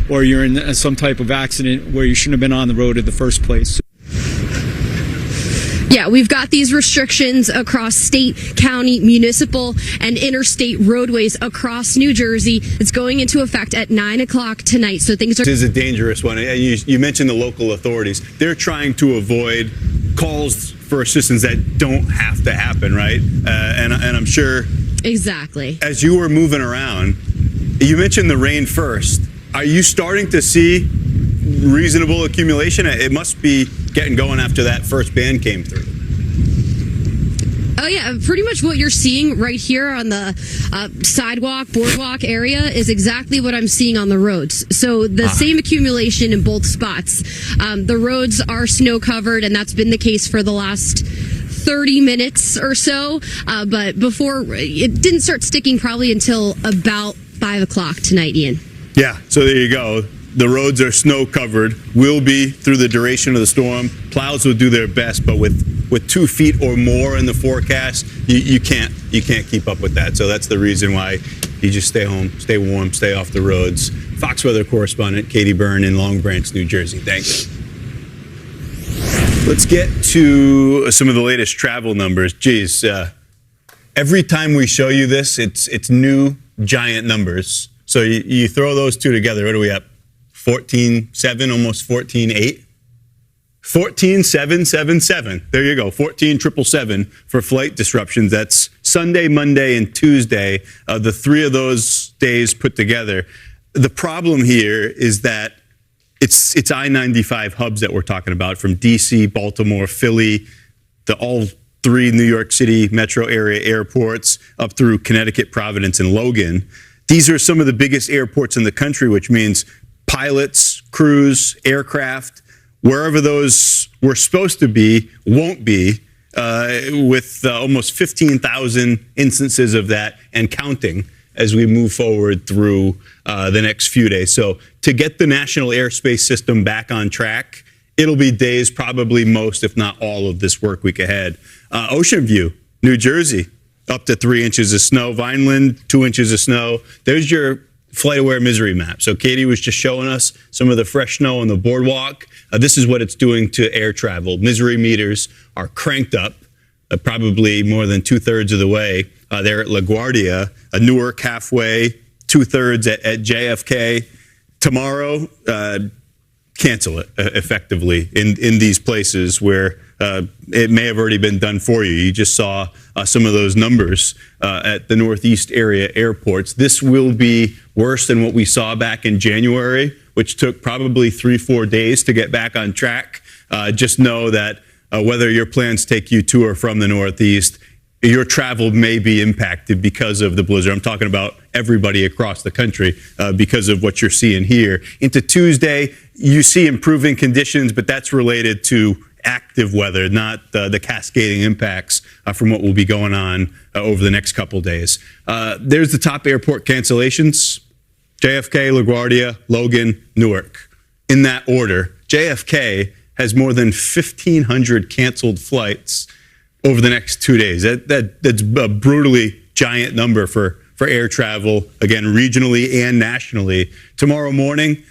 or you're in some type of accident where you shouldn't have been on the road in the first place. Yeah, we've got these restrictions across state, county, municipal, and interstate roadways across New Jersey. It's going into effect at 9 o'clock tonight. So things are... This is a dangerous one. You mentioned the local authorities. They're trying to avoid calls for assistance that don't have to happen, right? And I'm sure... Exactly. As you were moving around, you mentioned the rain first. Are you starting to see reasonable accumulation? It must be getting going after that first band came through. Oh, yeah. Pretty much what you're seeing right here on the sidewalk, boardwalk area is exactly what I'm seeing on the roads. So the same accumulation in both spots. The roads are snow covered, and that's been the case for the last 30 minutes or so. But before, it didn't start sticking probably until about 5 o'clock tonight, Ian. Yeah, so there you go. The roads are snow covered, will be through the duration of the storm. Plows will do their best, but with 2 feet or more in the forecast, you can't keep up with that. So that's the reason why you just stay home, stay warm, stay off the roads. Fox weather correspondent Katie Byrne in Long Branch, New Jersey. Thanks. Let's get to some of the latest travel numbers. Geez, every time we show you this, it's new giant numbers. So you throw those two together, what are we at? 14.7, almost 14.8. 14.777. There you go. 14.777 for flight disruptions. That's Sunday, Monday, and Tuesday. The 3 of those days put together. The problem here is that it's I-95 hubs that we're talking about, from DC, Baltimore, Philly, all 3 New York City metro area airports up through Connecticut, Providence, and Logan. These are some of the biggest airports in the country, which means pilots, crews, aircraft, wherever those were supposed to be, won't be, with almost 15,000 instances of that and counting as we move forward through the next few days. So to get the national airspace system back on track, it'll be days, probably most, if not all, of this work week ahead. Ocean View, New Jersey, up to 3 inches of snow. Vineland, 2 inches of snow. There's your FlightAware misery map. So Katie was just showing us some of the fresh snow on the boardwalk. This is what it's doing to air travel. Misery meters are cranked up, probably more than 2/3 of the way there at LaGuardia. Newark halfway, 2/3 at JFK. Tomorrow, cancel it effectively in these places where it may have already been done for you. You just saw some of those numbers at the Northeast area airports. This will be worse than what we saw back in January, which took probably 3-4 days to get back on track. Just know that whether your plans take you to or from the Northeast, your travel may be impacted because of the blizzard. I'm talking about everybody across the country because of what you're seeing here. Into Tuesday, you see improving conditions, but that's related to active weather, not the cascading impacts from what will be going on over the next couple days. There's the top airport cancellations: JFK, LaGuardia, Logan, Newark. In that order, JFK has more than 1,500 canceled flights over the next 2 days. That's a brutally giant number for air travel, again, regionally and nationally. Tomorrow morning,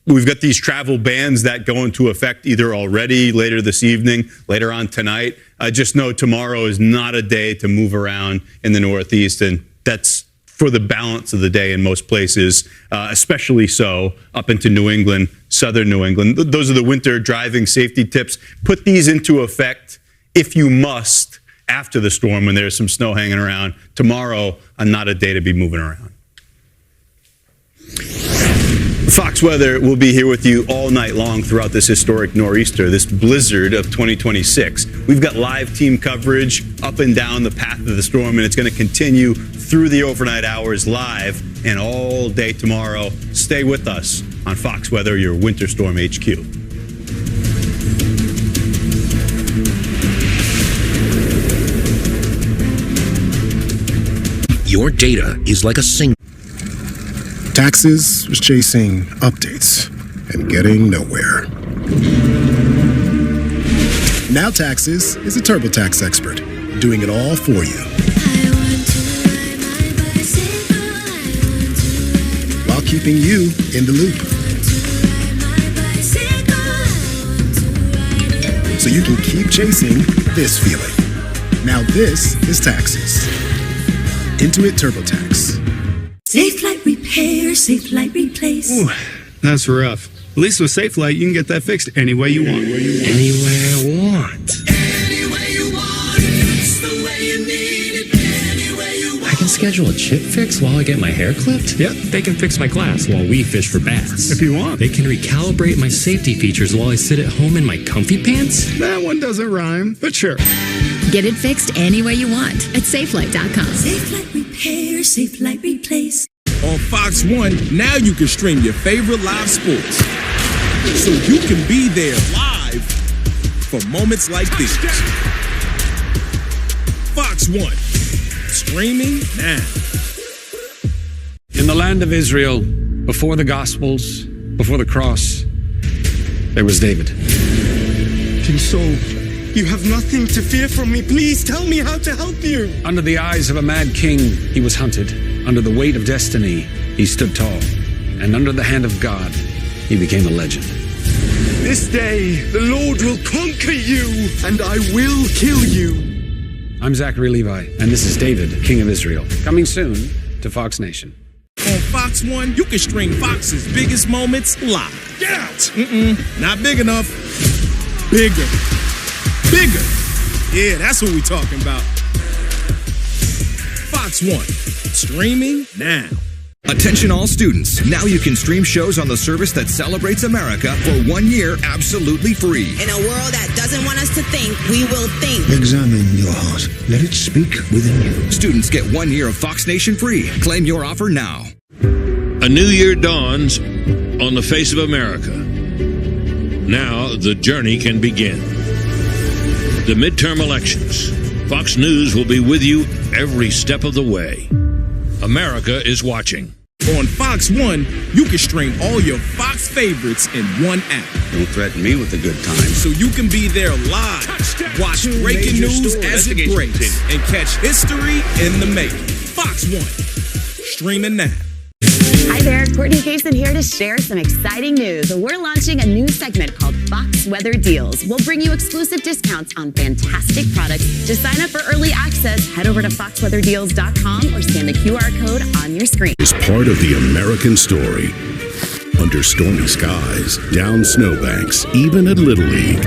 we've got these travel bans that go into effect either already, later this evening, later on tonight. Just know tomorrow is not a day to move around in the Northeast, and that's for the balance of the day in most places, especially so up into New England, southern New England. Those are the winter driving safety tips. Put these into effect if you must after the storm when there's some snow hanging around. Tomorrow, not a day to be moving around. Fox Weather will be here with you all night long throughout this historic nor'easter, this blizzard of 2026. We've got live team coverage up and down the path of the storm, and it's going to continue through the overnight hours live and all day tomorrow. Stay with us on Fox Weather, your Winter Storm HQ. Your data is like a single. Taxes was chasing updates and getting nowhere. Now Taxes is a TurboTax expert, doing it all for you, while keeping you in the loop. So you can keep chasing this feeling. Now this is taxes. Intuit TurboTax. Safe Light Repair, Safe Light Replace. Ooh, that's rough. At least with Safe Light, you can get that fixed any way you want. Anywhere I want. Any way you want it, it's the way you need it. Any way you want I can schedule a chip fix while I get my hair clipped? Yep. They can fix my glass while we fish for bass. If you want. They can recalibrate my safety features while I sit at home in my comfy pants? That one doesn't rhyme, but sure. Get it fixed any way you want at safelight.com. Safe Light Repair, Safe Light Replace. On Fox 1, now you can stream your favorite live sports. So you can be there live for moments like this. Fox 1, streaming now. In the land of Israel, before the Gospels, before the cross, there was David. And so, you have nothing to fear from me. Please tell me how to help you. Under the eyes of a mad king, he was hunted. Under the weight of destiny, he stood tall. And under the hand of God, he became a legend. This day, the Lord will conquer you, and I will kill you. I'm Zachary Levi, and this is David, King of Israel. Coming soon to Fox Nation. On Fox 1, you can stream Fox's biggest moments live. Get out! Not big enough. Bigger. Bigger. Yeah, that's what we're talking about. Fox 1, streaming now. Attention all students. Now you can stream shows on the service that celebrates America for 1 year absolutely free. In a world that doesn't want us to think, we will think. Examine your heart. Let it speak within you. Students get 1 year of Fox Nation free. Claim your offer now. A new year dawns on the face of America. Now the journey can begin. The midterm elections. Fox News will be with you every step of the way. America is watching. On Fox 1, you can stream all your Fox favorites in one app. Don't threaten me with a good time. So you can be there live, watch breaking news as it breaks, and catch history in the making. Fox 1, streaming now. Hi there, Courtney Cason here to share some exciting news. We're launching a new segment called Fox Weather Deals. We'll bring you exclusive discounts on fantastic products. To sign up for early access, head over to foxweatherdeals.com or scan the QR code on your screen. Is part of the American story. Under stormy skies, down snowbanks, even at Little League.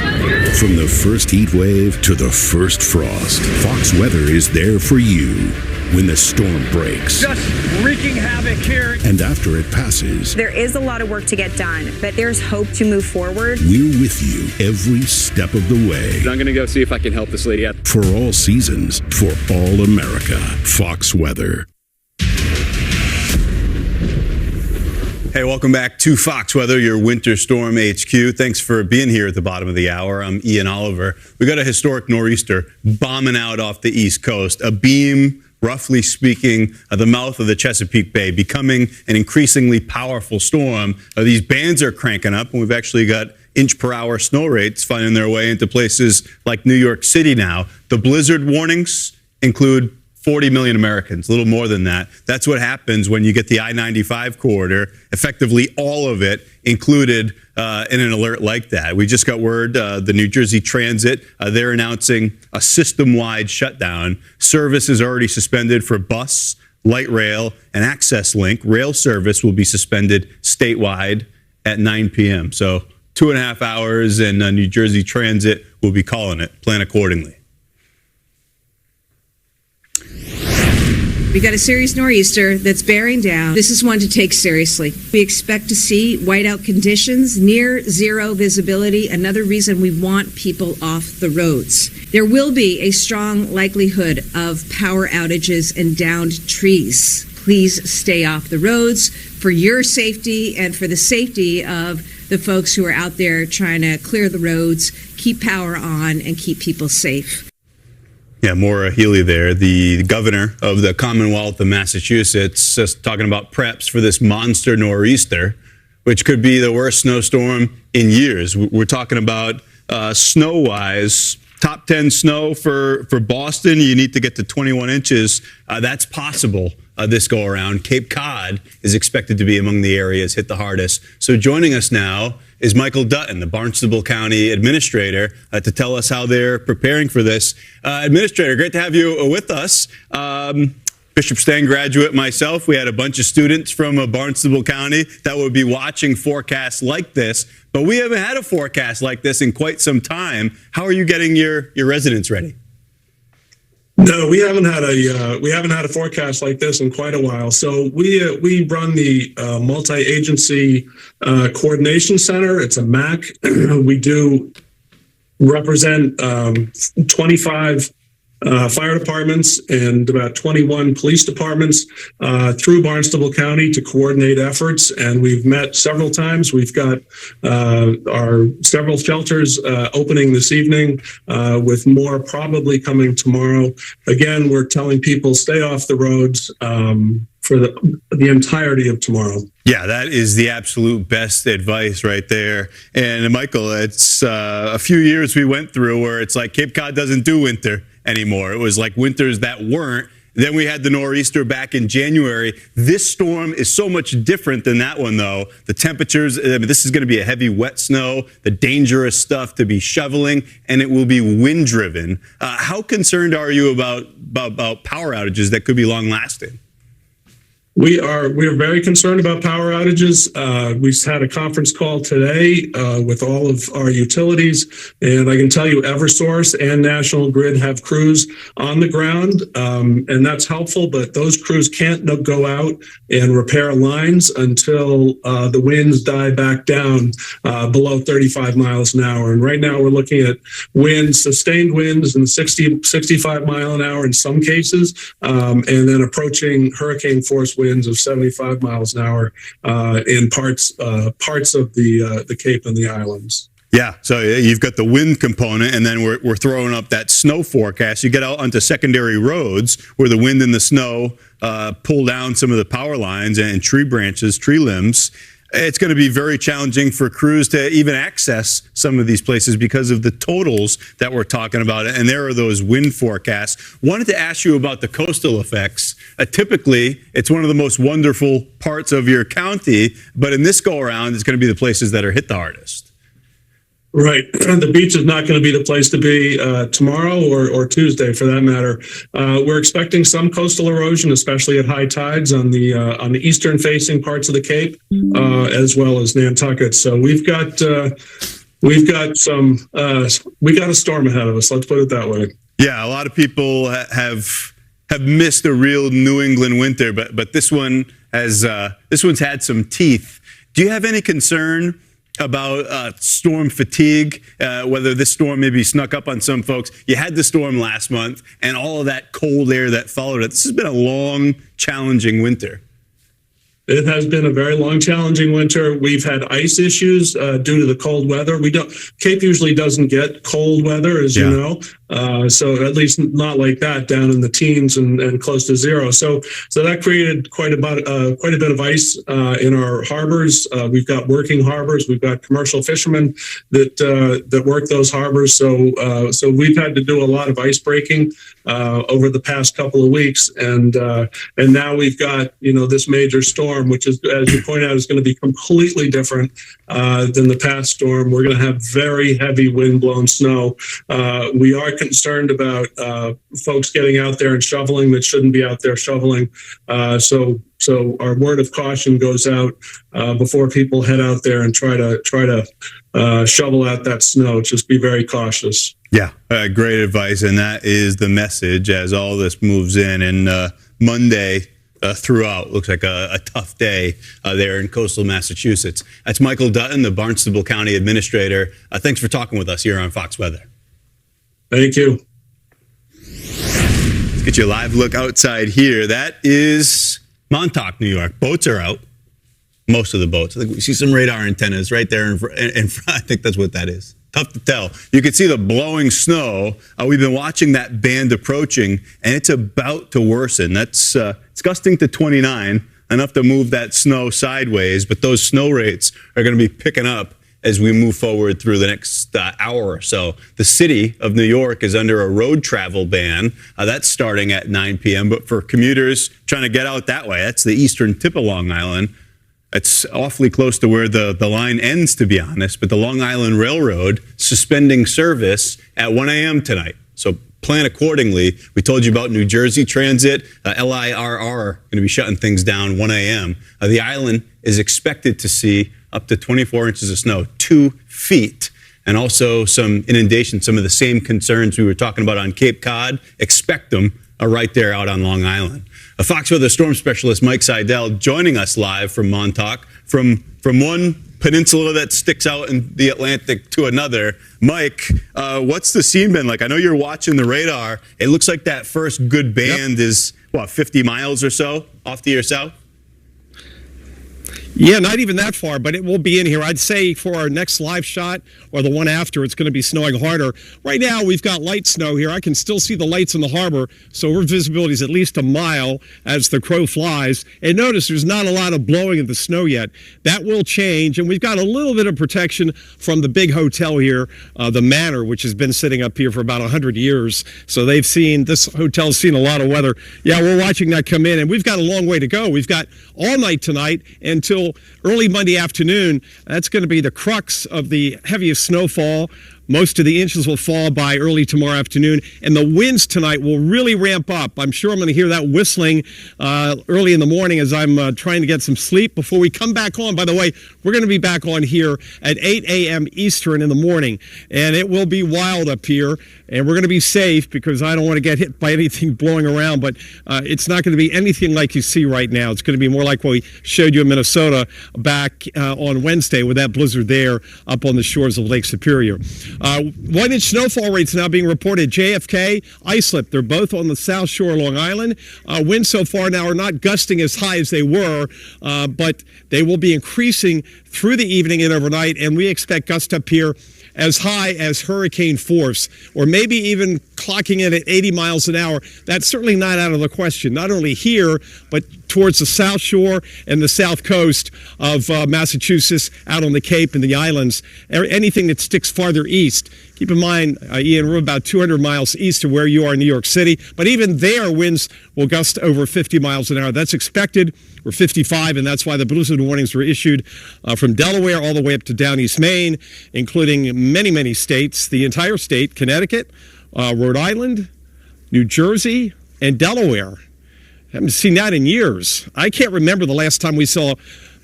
From the first heat wave to the first frost, Fox Weather is there for you. When the storm breaks. Just wreaking havoc here. And after it passes. There is a lot of work to get done, but there's hope to move forward. We're with you every step of the way. I'm going to go see if I can help this lady out. For all seasons, for all America, Fox Weather. Hey, welcome back to Fox Weather, your winter storm HQ. Thanks for being here at the bottom of the hour. I'm Ian Oliver. We got a historic nor'easter bombing out off the East Coast. A beam, roughly speaking, the mouth of the Chesapeake Bay, becoming an increasingly powerful storm. These bands are cranking up, and we've actually got inch-per-hour snow rates finding their way into places like New York City now. The blizzard warnings include 40 million Americans, a little more than that. That's what happens when you get the I-95 corridor, effectively all of it included in an alert like that. We just got word, the New Jersey Transit, they're announcing a system-wide shutdown. Service is already suspended for bus, light rail, and access link. Rail service will be suspended statewide at 9 p.m. So 2.5 hours, and New Jersey Transit will be calling it. Plan accordingly. We've got a serious nor'easter that's bearing down. This is one to take seriously. We expect to see whiteout conditions, near zero visibility, another reason we want people off the roads. There will be a strong likelihood of power outages and downed trees. Please stay off the roads for your safety and for the safety of the folks who are out there trying to clear the roads, keep power on, and keep people safe. Yeah, Maura Healey there, the governor of the Commonwealth of Massachusetts, just talking about preps for this monster nor'easter, which could be the worst snowstorm in years. We're talking about snow-wise, top 10 snow for Boston. You need to get to 21 inches. That's possible this go around. Cape Cod is expected to be among the areas hit the hardest. So joining us now is Michael Dutton, the Barnstable County Administrator, to tell us how they're preparing for this. Administrator, great to have you with us. Bishop Stain graduate myself. We had a bunch of students from Barnstable County that would be watching forecasts like this, but we haven't had a forecast like this in quite some time. How are you getting your residents ready? No, we haven't had a forecast like this in quite a while. So we run the multi-agency coordination center. It's a MAC. We do represent 25 fire departments and about 21 police departments through Barnstable County to coordinate efforts. And we've met several times. We've got our several shelters opening this evening, with more probably coming tomorrow. Again, we're telling people stay off the roads for the entirety of tomorrow. Yeah, that is the absolute best advice right there. And Michael, it's a few years we went through where it's like Cape Cod doesn't do winter anymore. It was like winters that weren't. Then we had the nor'easter back in January. This storm is so much different than that one, though. The temperatures, this is going to be a heavy, wet snow, the dangerous stuff to be shoveling, and it will be wind-driven. How concerned are you about power outages that could be long-lasting? We are very concerned about power outages. We had a conference call today with all of our utilities, and I can tell you Eversource and National Grid have crews on the ground, and that's helpful, but those crews can't go out and repair lines until the winds die back down below 35 miles an hour. And right now we're looking at sustained winds in the 65 mile an hour in some cases, and then approaching hurricane force winds of 75 miles an hour in parts of the Cape and the islands. Yeah, so you've got the wind component, and then we're throwing up that snow forecast. You get out onto secondary roads where the wind and the snow pull down some of the power lines and tree branches, tree limbs. It's going to be very challenging for crews to even access some of these places because of the totals that we're talking about. And there are those wind forecasts. Wanted to ask you about the coastal effects. Typically, it's one of the most wonderful parts of your county, but in this go around, it's going to be the places that are hit the hardest. Right. The beach is not going to be the place to be tomorrow or Tuesday, for that matter. We're expecting some coastal erosion, especially at high tides on the eastern-facing parts of the Cape, as well as Nantucket. So we got a storm ahead of us. Let's put it that way. Yeah, a lot of people have missed a real New England winter, but this one's had some teeth. Do you have any concern about storm fatigue, whether this storm maybe snuck up on some folks? You had the storm last month and all of that cold air that followed it. This has been a long, challenging winter. It has been a very long, challenging winter. We've had ice issues due to the cold weather. Cape usually doesn't get cold weather, as you know. So at least not like that down in the teens and close to zero. So that created quite a bit of ice in our harbors. We've got working harbors. We've got commercial fishermen that work those harbors. So we've had to do a lot of ice breaking over the past couple of weeks, and now we've got this major storm, which is, as you point out, is going to be completely different than the past storm. We're going to have very heavy wind-blown snow. We are concerned about folks getting out there and shoveling that shouldn't be out there shoveling. So our word of caution goes out before people head out there and try to shovel out that snow. Just be very cautious. Yeah, great advice, and that is the message as all this moves in. And Monday throughout looks like a tough day there in coastal Massachusetts. That's Michael Dutton, the Barnstable County Administrator. Thanks for talking with us here on Fox Weather. Thank you. Let's get you a live look outside here. That is Montauk, New York. Boats are out. Most of the boats. I think we see some radar antennas right there in front. I think that's what that is. Tough to tell. You can see the blowing snow. We've been watching that band approaching, and it's about to worsen. That's it's gusting to 29, enough to move that snow sideways, but those snow rates are going to be picking up as we move forward through the next hour or so. The city of New York is under a road travel ban. That's starting at 9 p.m. But for commuters trying to get out that way, that's the eastern tip of Long Island. It's awfully close to where the line ends, to be honest. But the Long Island Railroad suspending service at 1 a.m. tonight. So plan accordingly. We told you about New Jersey Transit, LIRR, going to be shutting things down 1 a.m. The island is expected to see up to 24 inches of snow, 2 feet, and also some inundation, some of the same concerns we were talking about on Cape Cod. Expect them right there out on Long Island. A Fox Weather storm specialist, Mike Seidel, joining us live from Montauk, from one peninsula that sticks out in the Atlantic to another. Mike, what's the scene been like? I know you're watching the radar. It looks like that first good band is, 50 miles or so off to your south? Yeah, not even that far, but it will be in here. I'd say for our next live shot or the one after, it's going to be snowing harder. Right now, we've got light snow here. I can still see the lights in the harbor, so our visibility is at least a mile as the crow flies. And notice there's not a lot of blowing of the snow yet. That will change, and we've got a little bit of protection from the big hotel here, the Manor, which has been sitting up here for about 100 years. So this hotel's seen a lot of weather. Yeah, we're watching that come in, and we've got a long way to go. We've got all night tonight until early Monday afternoon. That's going to be the crux of the heaviest snowfall. Most of the inches will fall by early tomorrow afternoon, and the winds tonight will really ramp up. I'm sure I'm going to hear that whistling early in the morning as I'm trying to get some sleep before we come back on. By the way, we're going to be back on here at 8 a.m. Eastern in the morning, and it will be wild up here, and we're going to be safe because I don't want to get hit by anything blowing around, but it's not going to be anything like you see right now. It's going to be more like what we showed you in Minnesota back on Wednesday with that blizzard there up on the shores of Lake Superior. 1-inch snowfall rates now being reported. JFK, Islip, they're both on the south shore of Long Island. Winds so far now are not gusting as high as they were, but they will be increasing through the evening and overnight, and we expect gusts up here as high as hurricane force, or maybe even clocking in at 80 miles an hour. That's certainly not out of the question, not only here, but towards the south shore and the south coast of Massachusetts, out on the Cape and the islands, anything that sticks farther east. Keep in mind, Ian, we're about 200 miles east of where you are in New York City, but even there, winds will gust over 50 miles an hour. That's expected. We're 55, and that's why the blizzard warnings were issued from Delaware all the way up to down East Maine, including many, many states, the entire state, Connecticut, Rhode Island, New Jersey, and Delaware. I haven't seen that in years. I can't remember the last time we saw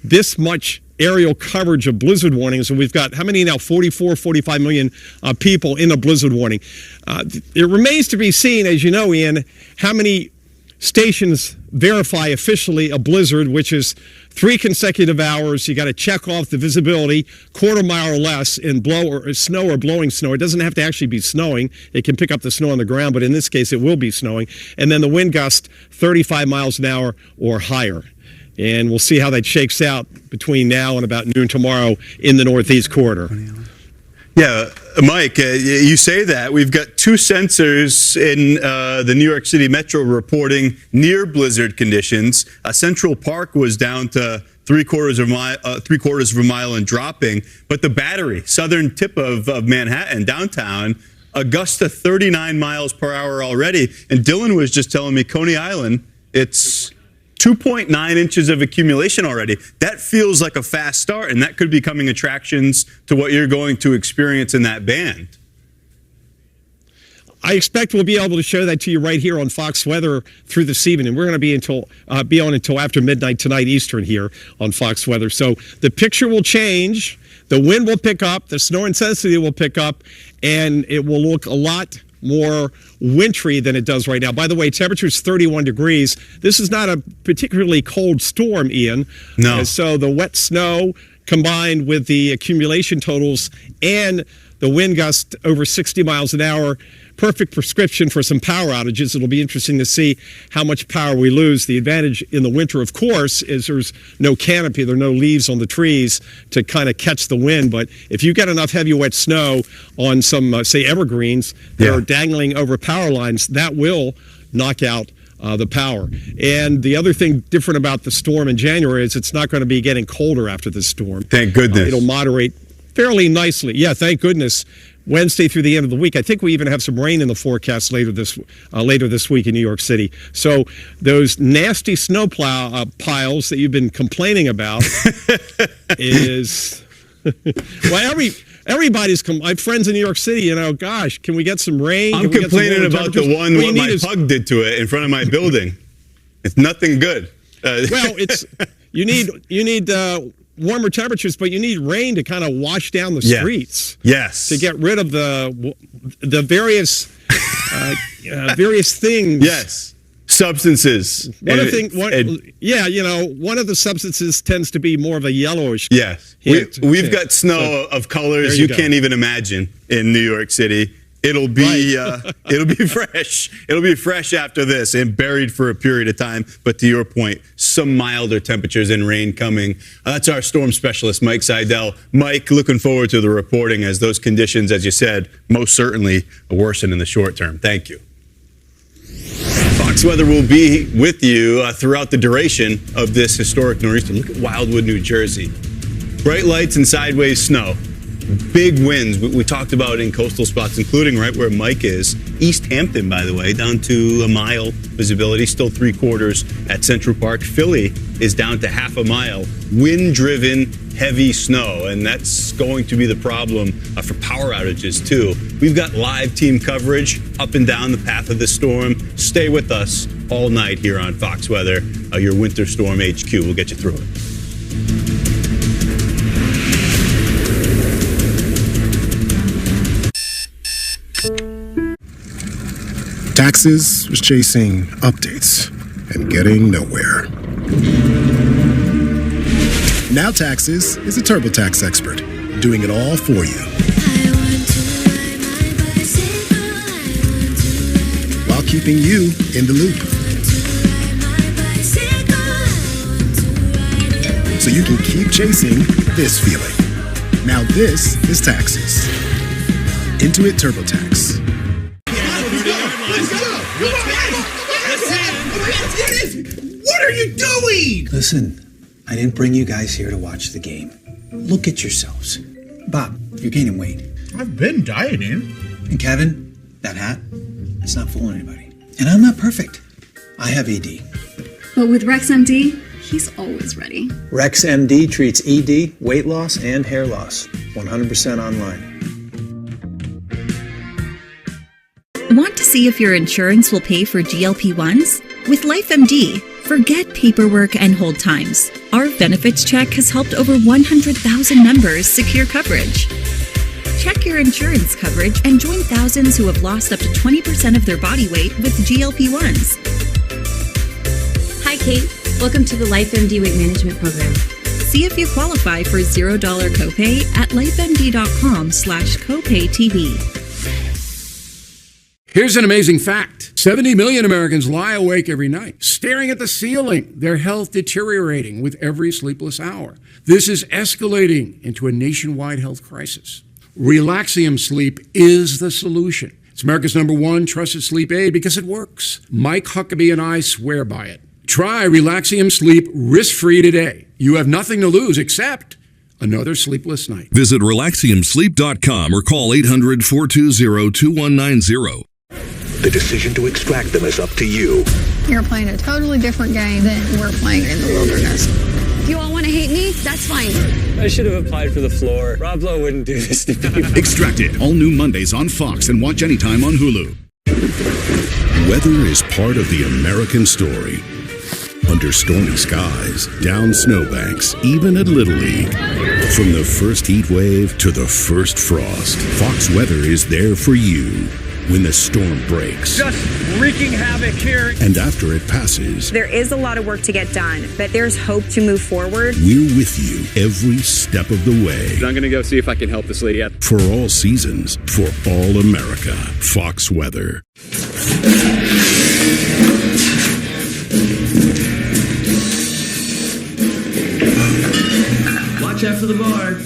this much aerial coverage of blizzard warnings, and we've got how many now? 45 million people in a blizzard warning. It remains to be seen, as you know, Ian, how many stations verify officially a blizzard, which is 3 consecutive hours. You got to check off the visibility, quarter mile or less in snow or blowing snow. It doesn't have to actually be snowing. It can pick up the snow on the ground, but in this case, it will be snowing. And then the wind gust 35 miles an hour or higher. And we'll see how that shakes out between now and about noon tomorrow in the Northeast corridor. Yeah, Mike, you say that. We've got 2 sensors in the New York City Metro reporting near blizzard conditions. Central Park was down to 3/4 of a mile and dropping. But the Battery, southern tip of Manhattan, downtown, a gust to 39 miles per hour already. And Dylan was just telling me Coney Island, it's 2.9 inches of accumulation already. That feels like a fast start, and that could be coming attractions to what you're going to experience in that band. I expect we'll be able to show that to you right here on Fox Weather through this evening. And we're going to be on until after midnight tonight Eastern here on Fox Weather. So the picture will change, the wind will pick up, the snow intensity will pick up, and it will look a lot more wintry than it does right now. By the way, temperature's 31 degrees. This is not a particularly cold storm, Ian. No. So the wet snow combined with the accumulation totals and the wind gust over 60 miles an hour, perfect prescription for some power outages. It'll be interesting to see how much power we lose. The advantage in the winter, of course, is there's no canopy. There are no leaves on the trees to kind of catch the wind. But if you get enough heavy wet snow on some, say, evergreens that are dangling over power lines, that will knock out the power. And the other thing different about the storm in January is it's not going to be getting colder after the storm. Thank goodness. It'll moderate. fairly nicely. Yeah, thank goodness. Wednesday through the end of the week. I think we even have some rain in the forecast later this week in New York City. So those nasty snow piles that you've been complaining about is well, everybody's I have friends in New York City. Gosh, can we get some rain? I'm complaining about the one what my pug did to it in front of my building. It's nothing good. Well, you need warmer temperatures, but you need rain to kind of wash down the streets. Yes. To get rid of the various things. Yes. Substances. One of the substances tends to be more of a yellowish. Yes. We've got snow of colors you can't even imagine in New York City. It'll be it'll be fresh. It'll be fresh after this and buried for a period of time. But to your point, some milder temperatures and rain coming. That's our storm specialist, Mike Seidel. Mike, looking forward to the reporting as those conditions, as you said, most certainly worsen in the short term. Thank you. Fox Weather will be with you throughout the duration of this historic nor'easter. Look at Wildwood, New Jersey. Bright lights and sideways snow. Big winds we talked about in coastal spots, including right where Mike is. East Hampton, by the way, down to a mile visibility, still 3/4 at Central Park. Philly is down to half a mile. Wind-driven, heavy snow, and that's going to be the problem for power outages, too. We've got live team coverage up and down the path of the storm. Stay with us all night here on Fox Weather, your Winter Storm HQ. We'll get you through it. Taxes was chasing updates and getting nowhere. Now Taxes is a TurboTax expert, doing it all for you. While keeping you in the loop. So you can keep chasing this feeling. Now this is Taxes. Intuit TurboTax. What are you doing? Listen, I didn't bring you guys here to watch the game. Look at yourselves. Bob, you're gaining weight. I've been dieting. And Kevin, that hat, it's not fooling anybody. And I'm not perfect. I have ED. But with RexMD, he's always ready. RexMD treats ED, weight loss, and hair loss. 100% online. Want to see if your insurance will pay for GLP-1s? With LifeMD, forget paperwork and hold times. Our benefits check has helped over 100,000 members secure coverage. Check your insurance coverage and join thousands who have lost up to 20% of their body weight with GLP-1s. Hi, Kate. Welcome to the LifeMD Weight Management Program. See if you qualify for $0 copay at lifemd.com/copaytv. Here's an amazing fact. 70 million Americans lie awake every night, staring at the ceiling, their health deteriorating with every sleepless hour. This is escalating into a nationwide health crisis. Relaxium Sleep is the solution. It's America's #1 trusted sleep aid because it works. Mike Huckabee and I swear by it. Try Relaxium Sleep risk-free today. You have nothing to lose except another sleepless night. Visit relaxiumsleep.com or call 800-420-2190. The decision to extract them is up to you. You're playing a totally different game than we're playing in the wilderness. If you all want to hate me, that's fine. I should have applied for the floor. Rob Lowe wouldn't do this to me. Extracted. All new Mondays on Fox and watch anytime on Hulu. Weather is part of the American story. Under stormy skies, down snowbanks, even at Little League. From the first heat wave to the first frost, Fox Weather is there for you when the storm breaks. Just wreaking havoc here. And after it passes, There is a lot of work to get done, but there's hope to move forward. we're with you every step of the way. I'm going to go see if I can help this lady out. For all seasons, for all America, Fox Weather. Watch out for the bar.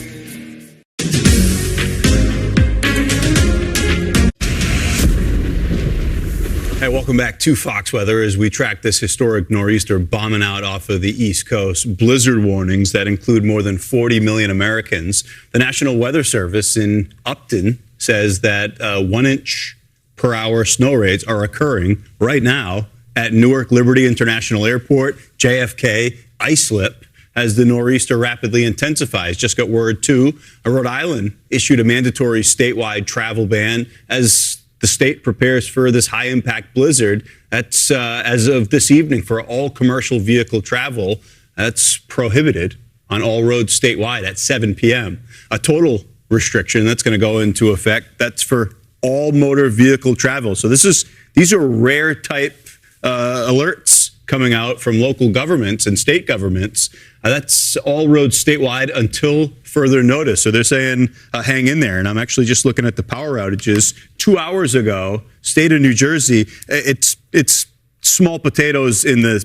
Hey, welcome back to Fox Weather as we track this historic nor'easter bombing out off of the East Coast. Blizzard warnings that include more than 40 million Americans. The National Weather Service in Upton says that 1 inch per hour snow rates are occurring right now at Newark Liberty International Airport, JFK, Islip, as the nor'easter rapidly intensifies. Just got word, too, Rhode Island issued a mandatory statewide travel ban as the state prepares for this high-impact blizzard. That's as of this evening for all commercial vehicle travel. That's prohibited on all roads statewide at 7 p.m. A total restriction that's going to go into effect. That's for all motor vehicle travel. So these are rare type alerts coming out from local governments and state governments. That's all roads statewide until further notice. So they're saying hang in there. And I'm actually just looking at the power outages. 2 hours ago, state of New Jersey, it's small potatoes in the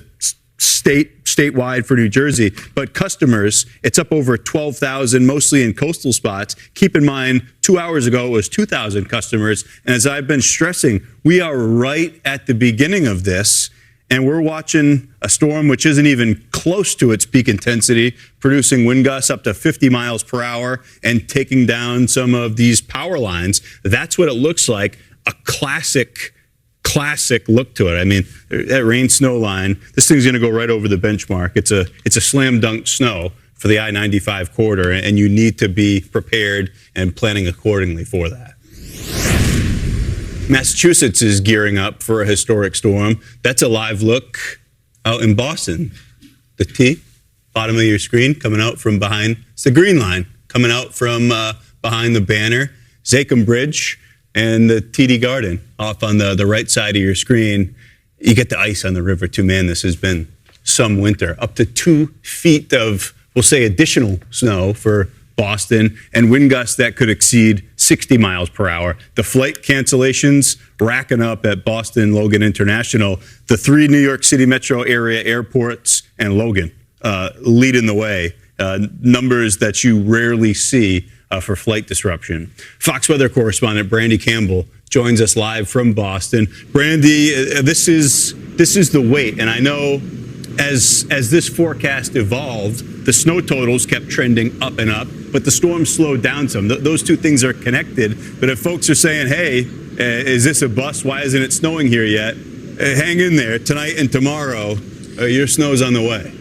statewide for New Jersey, but customers, it's up over 12,000, mostly in coastal spots. Keep in mind, 2 hours ago, it was 2,000 customers. And as I've been stressing, we are right at the beginning of this. And we're watching a storm which isn't even close to its peak intensity, producing wind gusts up to 50 miles per hour and taking down some of these power lines. That's what it looks like. A classic look to it. I mean, that rain snow line, this thing's going to go right over the benchmark. It's a slam dunk snow for the I-95 corridor, and you need to be prepared and planning accordingly for that. Massachusetts is gearing up for a historic storm. That's a live look out in Boston. The T, bottom of your screen, coming out from behind. It's the green line coming out from behind the banner. Zakem Bridge and the TD Garden off on the right side of your screen. You get the ice on the river too. Man, this has been some winter. Up to 2 feet of, we'll say, additional snow for Boston, and wind gusts that could exceed 60 miles per hour. The flight cancellations racking up at Boston Logan International. The 3 New York City metro area airports and Logan leading the way. Numbers that you rarely see for flight disruption. Fox Weather correspondent Brandy Campbell joins us live from Boston. Brandy, this is the wait, and I know as this forecast evolved, the snow totals kept trending up and up, but the storm slowed down some. Those two things are connected. But if folks are saying, hey, is this a bust? Why isn't it snowing here yet? Hang in there. Tonight and tomorrow, your snow's on the way.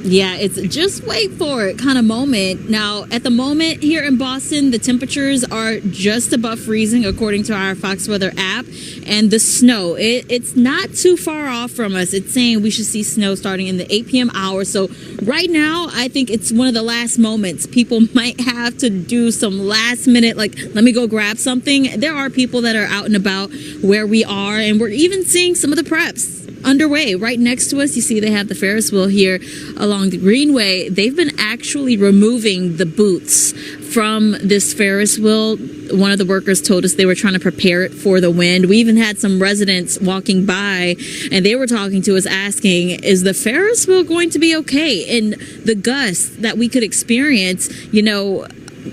Yeah, it's just wait for it kind of moment. Now, at the moment here in Boston, the temperatures are just above freezing according to our Fox Weather app. And the snow, it's not too far off from us. It's saying we should see snow starting in the 8 p.m. hour. So right now, I think it's one of the last moments. People might have to do some last minute, like, let me go grab something. There are people that are out and about where we are, and we're even seeing some of the preps underway. Right next to us, you see they have the Ferris wheel here along the Greenway. They've been actually removing the boots from this Ferris wheel. One of the workers told us they were trying to prepare it for the wind. We even had some residents walking by, and they were talking to us asking, is the Ferris wheel going to be okay? And the gusts that we could experience, you know,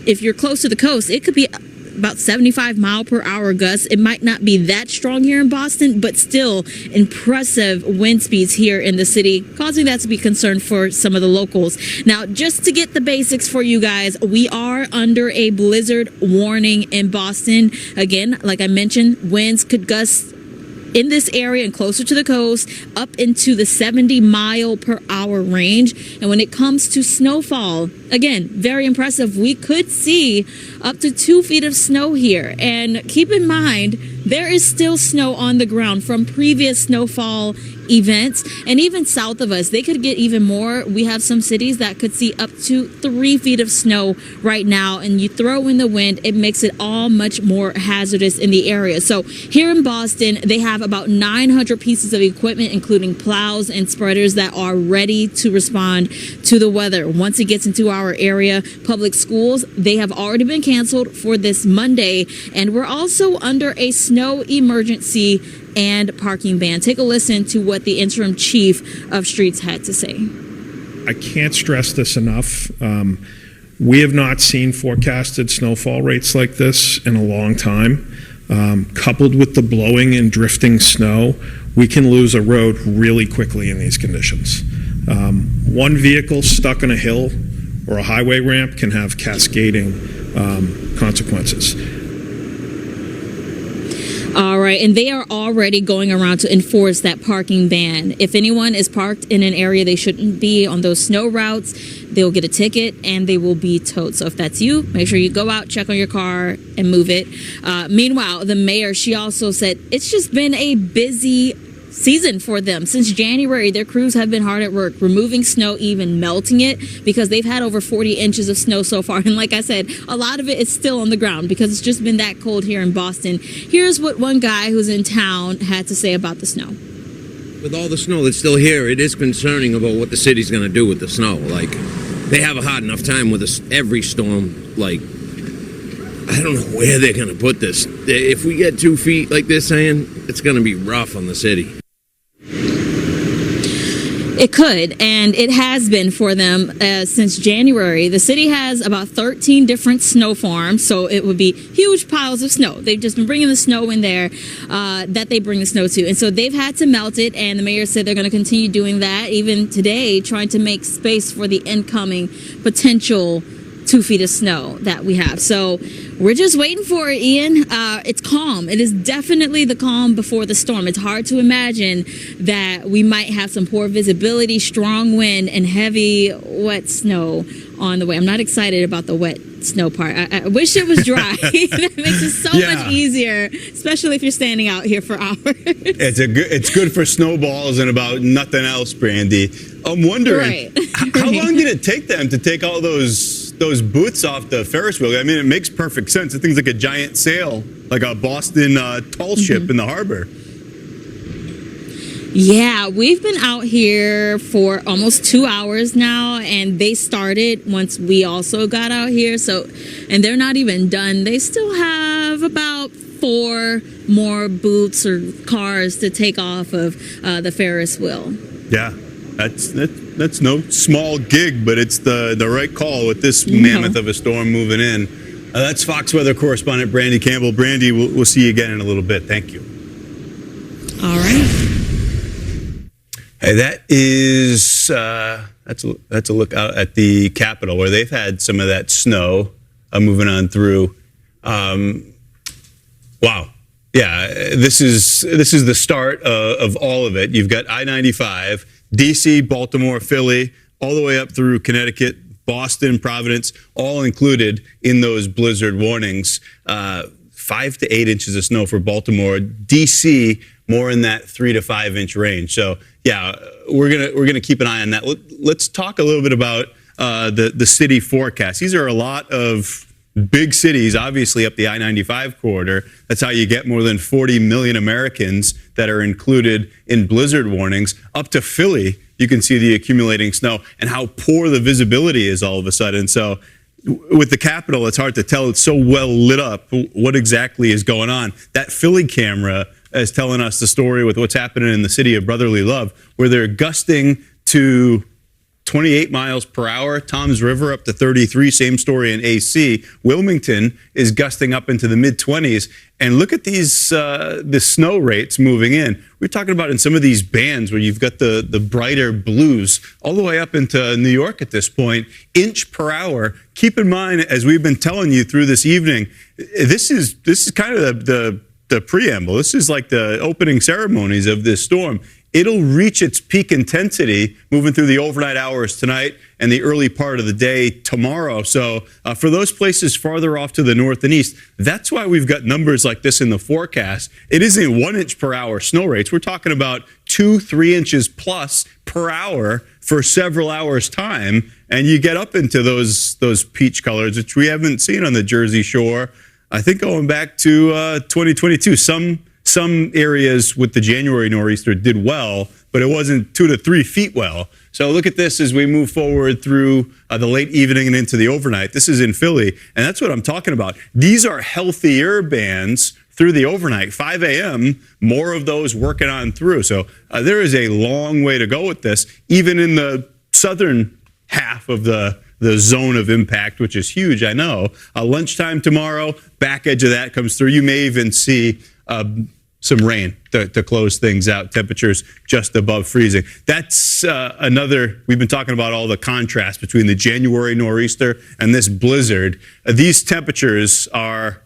if you're close to the coast, it could be about 75 mile per hour gusts. It might not be that strong here in Boston, but still impressive wind speeds here in the city, causing that to be concerned for some of the locals. Now, just to get the basics for you guys, we are under a blizzard warning in Boston. Again, like I mentioned, winds could gust in this area and closer to the coast up into the 70 mile per hour range. And when it comes to snowfall, again, very impressive. We could see up to 2 feet of snow here. And keep in mind, there is still snow on the ground from previous snowfall events. And even south of us, they could get even more. We have some cities that could see up to 3 feet of snow right now. And you throw in the wind, it makes it all much more hazardous in the area. So here in Boston, they have about 900 pieces of equipment, including plows and spreaders, that are ready to respond to the weather. Once it gets into our area, public schools, they have already been canceled for this Monday. And we're also under a snow emergency and parking ban. Take a listen to what the interim chief of streets had to say. I can't stress this enough. We have not seen forecasted snowfall rates like this in a long time. coupled with the blowing and drifting snow, we can lose a road really quickly in these conditions. One vehicle stuck on a hill or a highway ramp can have cascading consequences. All right, and they are already going around to enforce that parking ban. If anyone is parked in an area they shouldn't be on those snow routes, they'll get a ticket and they will be towed. So if that's you, make sure you go out, check on your car, and move it. Meanwhile, the mayor, she also said it's just been a busy season for them. Since January, their crews have been hard at work removing snow, even melting it, because they've had over 40 inches of snow so far. And like I said, a lot of it is still on the ground because it's just been that cold here in Boston. Here's what one guy who's in town had to say about the snow. With all the snow that's still here, it is concerning about what the city's going to do with the snow. Like, they have a hard enough time with every storm. Like, I don't know where they're going to put this. If we get 2 feet like they're saying, it's going to be rough on the city. It could, and it has been for them since January. The city has about 13 different snow farms, so it would be huge piles of snow. They've just been bringing the snow in there that they bring the snow to. And so they've had to melt it, and the mayor said they're going to continue doing that, even today, trying to make space for the incoming potential 2 feet of snow that we have. So we're just waiting for it, Ian. It's calm. It is definitely the calm before the storm. It's hard to imagine that we might have some poor visibility, strong wind, and heavy, wet snow on the way. I'm not excited about the wet snow part. I wish it was dry. That makes it so much easier, especially if you're standing out here for hours. It's good for snowballs and about nothing else, Brandy. I'm wondering, how long did it take them to take all those booths off the Ferris wheel? I mean, it makes perfect sense. The thing's like a giant sail, like a Boston tall ship in the harbor. Yeah, we've been out here for almost 2 hours now, and they started once we also got out here. So, and they're not even done. They still have about 4 more booths or cars to take off of the Ferris wheel. Yeah, that's no small gig, but it's the right call with this mammoth of a storm moving in. That's Fox weather correspondent Brandy Campbell. Brandy, we'll see you again in a little bit. Thank you. All right. Hey, that is that's a look out at the Capitol where they've had some of that snow moving on through. Wow. Yeah, this is the start of all of it. You've got I-95, D.C., Baltimore, Philly, all the way up through Connecticut, Boston, Providence, all included in those blizzard warnings. 5 to 8 inches of snow for Baltimore. D.C., more in that 3 to 5 inch range. So yeah, we're gonna keep an eye on that. Let's talk a little bit about the city forecast. These are a lot of big cities, obviously up the I-95 corridor. That's how you get more than 40 million Americans that are included in blizzard warnings. Up to Philly, you can see the accumulating snow and how poor the visibility is all of a sudden. So with the Capitol, it's hard to tell. It's so well lit up. What exactly is going on? That Philly camera is telling us the story with what's happening in the city of brotherly love, where they're gusting to 28 miles per hour. Tom's River up to 33. Same story in AC. Wilmington is gusting up into the mid-20s. And look at these the snow rates moving in. We're talking about in some of these bands where you've got the brighter blues all the way up into New York at this point, inch per hour. Keep in mind, as we've been telling you through this evening, this is kind of the preamble. This is like the opening ceremonies of this storm. It'll reach its peak intensity moving through the overnight hours tonight and the early part of the day tomorrow. So for those places farther off to the north and east, that's why we've got numbers like this in the forecast. It isn't 1 inch per hour snow rates. We're talking about 2-3 inches plus per hour for several hours time. And you get up into those peach colors, which we haven't seen on the Jersey Shore, I think going back to 2022. Some areas with the January nor'easter did well, but it wasn't 2 to 3 feet well. So look at this as we move forward through the late evening and into the overnight. This is in Philly, and that's what I'm talking about. These are healthier bands through the overnight. 5 a.m., more of those working on through. So there is a long way to go with this, even in the southern half of the the zone of impact, which is huge, I know. Lunchtime tomorrow, back edge of that comes through. You may even see some rain to close things out. Temperatures just above freezing. That's we've been talking about all the contrast between the January nor'easter and this blizzard. These temperatures are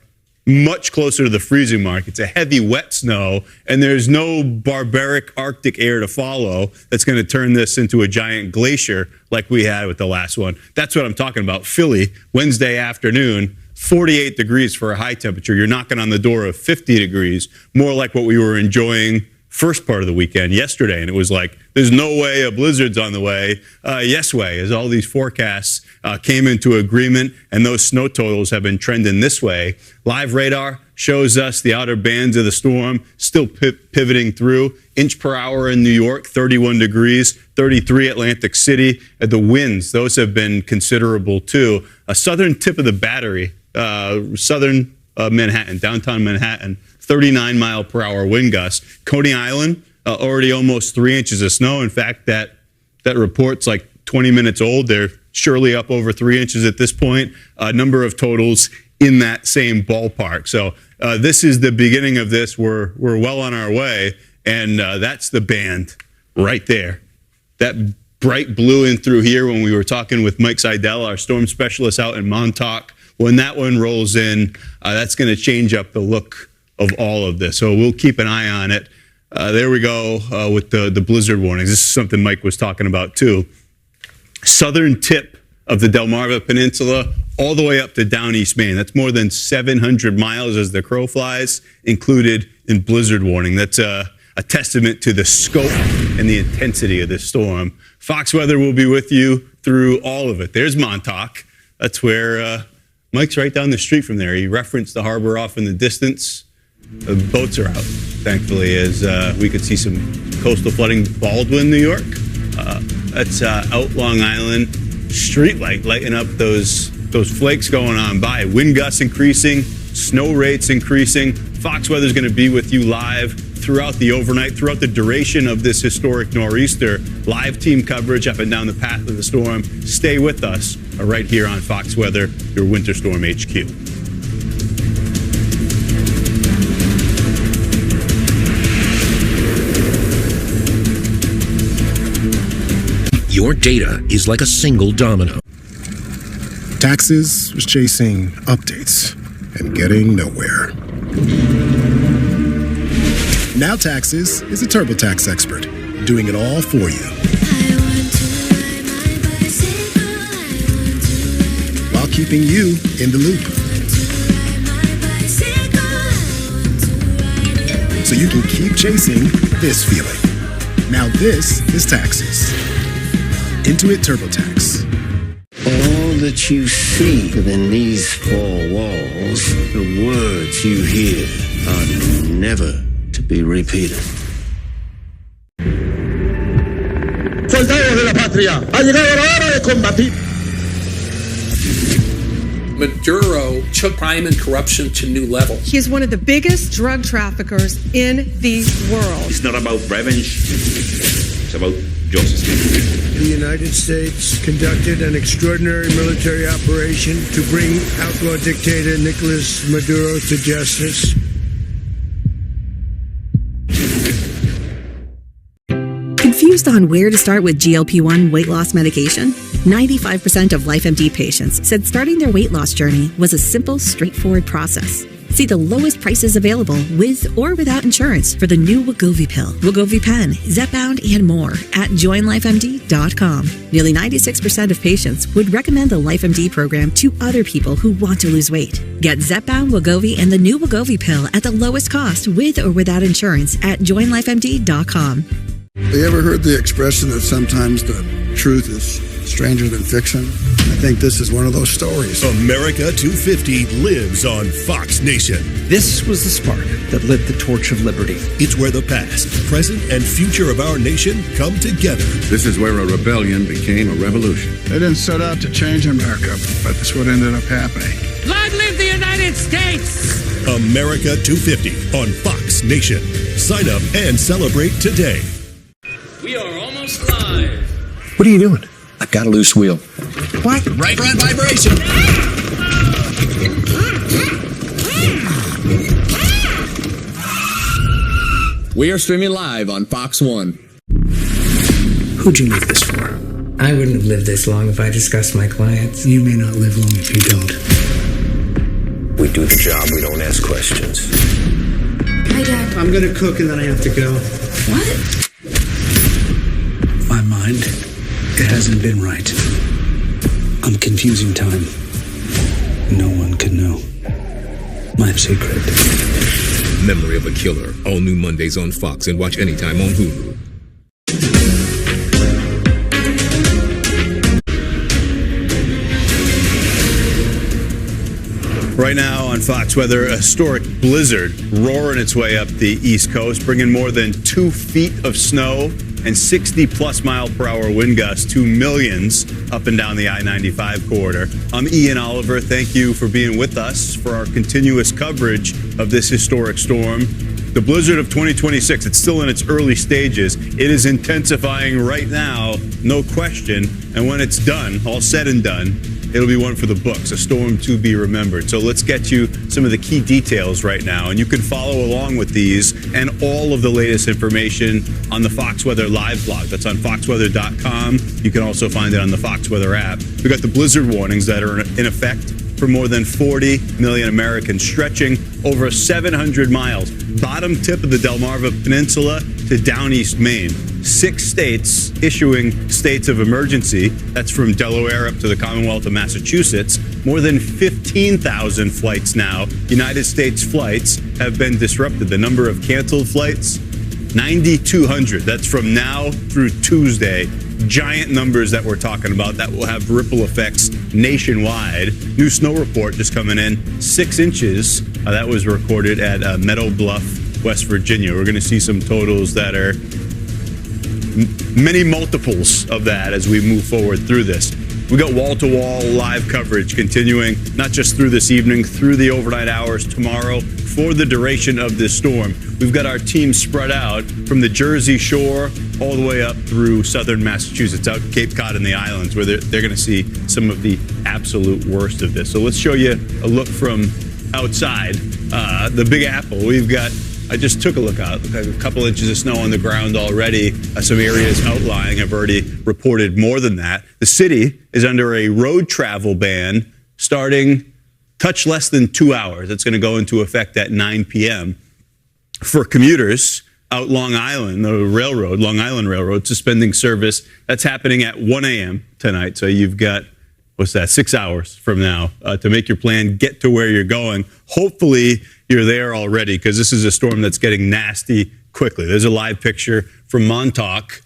much closer to the freezing mark. It's a heavy, wet snow, and there's no barbaric Arctic air to follow that's going to turn this into a giant glacier like we had with the last one. That's what I'm talking about. Philly, Wednesday afternoon, 48 degrees for a high temperature. You're knocking on the door of 50 degrees, more like what we were enjoying first part of the weekend yesterday. And it was like, there's no way a blizzard's on the way. Yes way, as all these forecasts came into agreement, and those snow totals have been trending this way. Live radar shows us the outer bands of the storm still pivoting through. Inch per hour in New York, 31 degrees, 33 Atlantic City. The winds, those have been considerable too. A southern tip of the battery, southern Manhattan, downtown Manhattan, 39 mile per hour wind gusts. Coney Island, already almost 3 inches of snow. In fact, that report's like 20 minutes old. They're surely up over 3 inches at this point. A number of totals in that same ballpark. So this is the beginning of this. We're well on our way, and that's the band right there. That bright blue in through here when we were talking with Mike Seidel, our storm specialist out in Montauk. When that one rolls in, that's going to change up the look of all of this. So we'll keep an eye on it. There we go with the blizzard warnings. This is something Mike was talking about too. Southern tip of the Delmarva Peninsula all the way up to down East Maine. That's more than 700 miles as the crow flies, included in blizzard warning. That's a testament to the scope and the intensity of this storm. Fox Weather will be with you through all of it. There's Montauk. That's where Mike's right down the street from there. He referenced the harbor off in the distance. The boats are out, thankfully, as we could see some coastal flooding. Baldwin, New York. That's out Long Island. Street lighting up those flakes going on by. Wind gusts increasing, snow rates increasing. Fox Weather is going to be with you live throughout the overnight, throughout the duration of this historic nor'easter. Live team coverage up and down the path of the storm. Stay with us right here on Fox Weather, your Winter Storm HQ. Your data is like a single domino. Taxes was chasing updates and getting nowhere. Now Taxes is a TurboTax expert, doing it all for you. While keeping you in the loop. So you can keep chasing this feeling. Now this is Taxes. Intuit TurboTax. All that you see within these four walls, the words you hear are never to be repeated. Soldados de la patria, ha llegado la hora de combatir. Maduro took crime and corruption to new levels. He is one of the biggest drug traffickers in the world. It's not about revenge, it's about justice. The United States conducted an extraordinary military operation to bring outlaw dictator Nicolas Maduro to justice. Confused on where to start with GLP-1 weight loss medication? 95% of LifeMD patients said starting their weight loss journey was a simple, straightforward process. See the lowest prices available with or without insurance for the new Wegovy pill, Wegovy pen, Zepbound, and more at joinlifemd.com. Nearly 96% of patients would recommend the LifeMD program to other people who want to lose weight. Get Zepbound, Wegovy, and the new Wegovy pill at the lowest cost with or without insurance at joinlifemd.com. Have you ever heard the expression that sometimes the truth is stranger than fiction? I think this is one of those stories. America 250 lives on Fox Nation. This was the spark that lit the torch of liberty. It's where the past, present, and future of our nation come together. This is where a rebellion became a revolution. They didn't set out to change America, but that's what ended up happening. Long live the United States! America 250 on Fox Nation. Sign up and celebrate today. We are almost live. What are you doing? I've got a loose wheel. What? Right front vibration. We are streaming live on Fox 1. Who'd you make this for? I wouldn't have lived this long if I discussed my clients. You may not live long if you don't. We do the job, we don't ask questions. Hi, Dad. I'm gonna cook and then I have to go. What? My mind, it hasn't been right. I'm confusing time. No one can know. My secret. Memory of a Killer. All new Mondays on Fox and watch anytime on Hulu. Right now on Fox Weather, a historic blizzard roaring its way up the East Coast, bringing more than 2 feet of snow and 60-plus mile-per-hour wind gusts to millions up and down the I-95 corridor. I'm Ian Oliver. Thank you for being with us for our continuous coverage of this historic storm. The blizzard of 2026, it's still in its early stages. It is intensifying right now, no question. And when it's done, all said and done, it'll be one for the books, a storm to be remembered. So let's get you some of the key details right now. And you can follow along with these and all of the latest information on the Fox Weather live blog. That's on foxweather.com. You can also find it on the Fox Weather app. We've got the blizzard warnings that are in effect for more than 40 million Americans, stretching over 700 miles. Bottom tip of the Delmarva Peninsula to down East Maine. 6 states issuing states of emergency. That's from Delaware up to the Commonwealth of Massachusetts. More than 15,000 flights now, United States flights, have been disrupted. The number of canceled flights, 9,200. That's from now through Tuesday. Giant numbers that we're talking about that will have ripple effects nationwide. New snow report just coming in, 6 inches. That was recorded at Meadow Bluff, West Virginia. We're going to see some totals that are many multiples of that as we move forward through this. We got wall-to-wall live coverage continuing, not just through this evening, through the overnight hours tomorrow, for the duration of this storm. We've got our team spread out from the Jersey Shore all the way up through southern Massachusetts, out Cape Cod and the islands, where they're going to see some of the absolute worst of this. So let's show you a look from outside the Big Apple. I just took a look out. Look like a couple inches of snow on the ground already. Some areas outlying have already reported more than that. The city is under a road travel ban starting touch less than 2 hours. It's going to go into effect at 9 p.m. For commuters out Long Island, the railroad, Long Island Railroad, suspending service. That's happening at 1 a.m. tonight. So you've got, 6 hours from now to make your plan, get to where you're going. Hopefully you're there already, because this is a storm that's getting nasty quickly. There's a live picture from Montauk.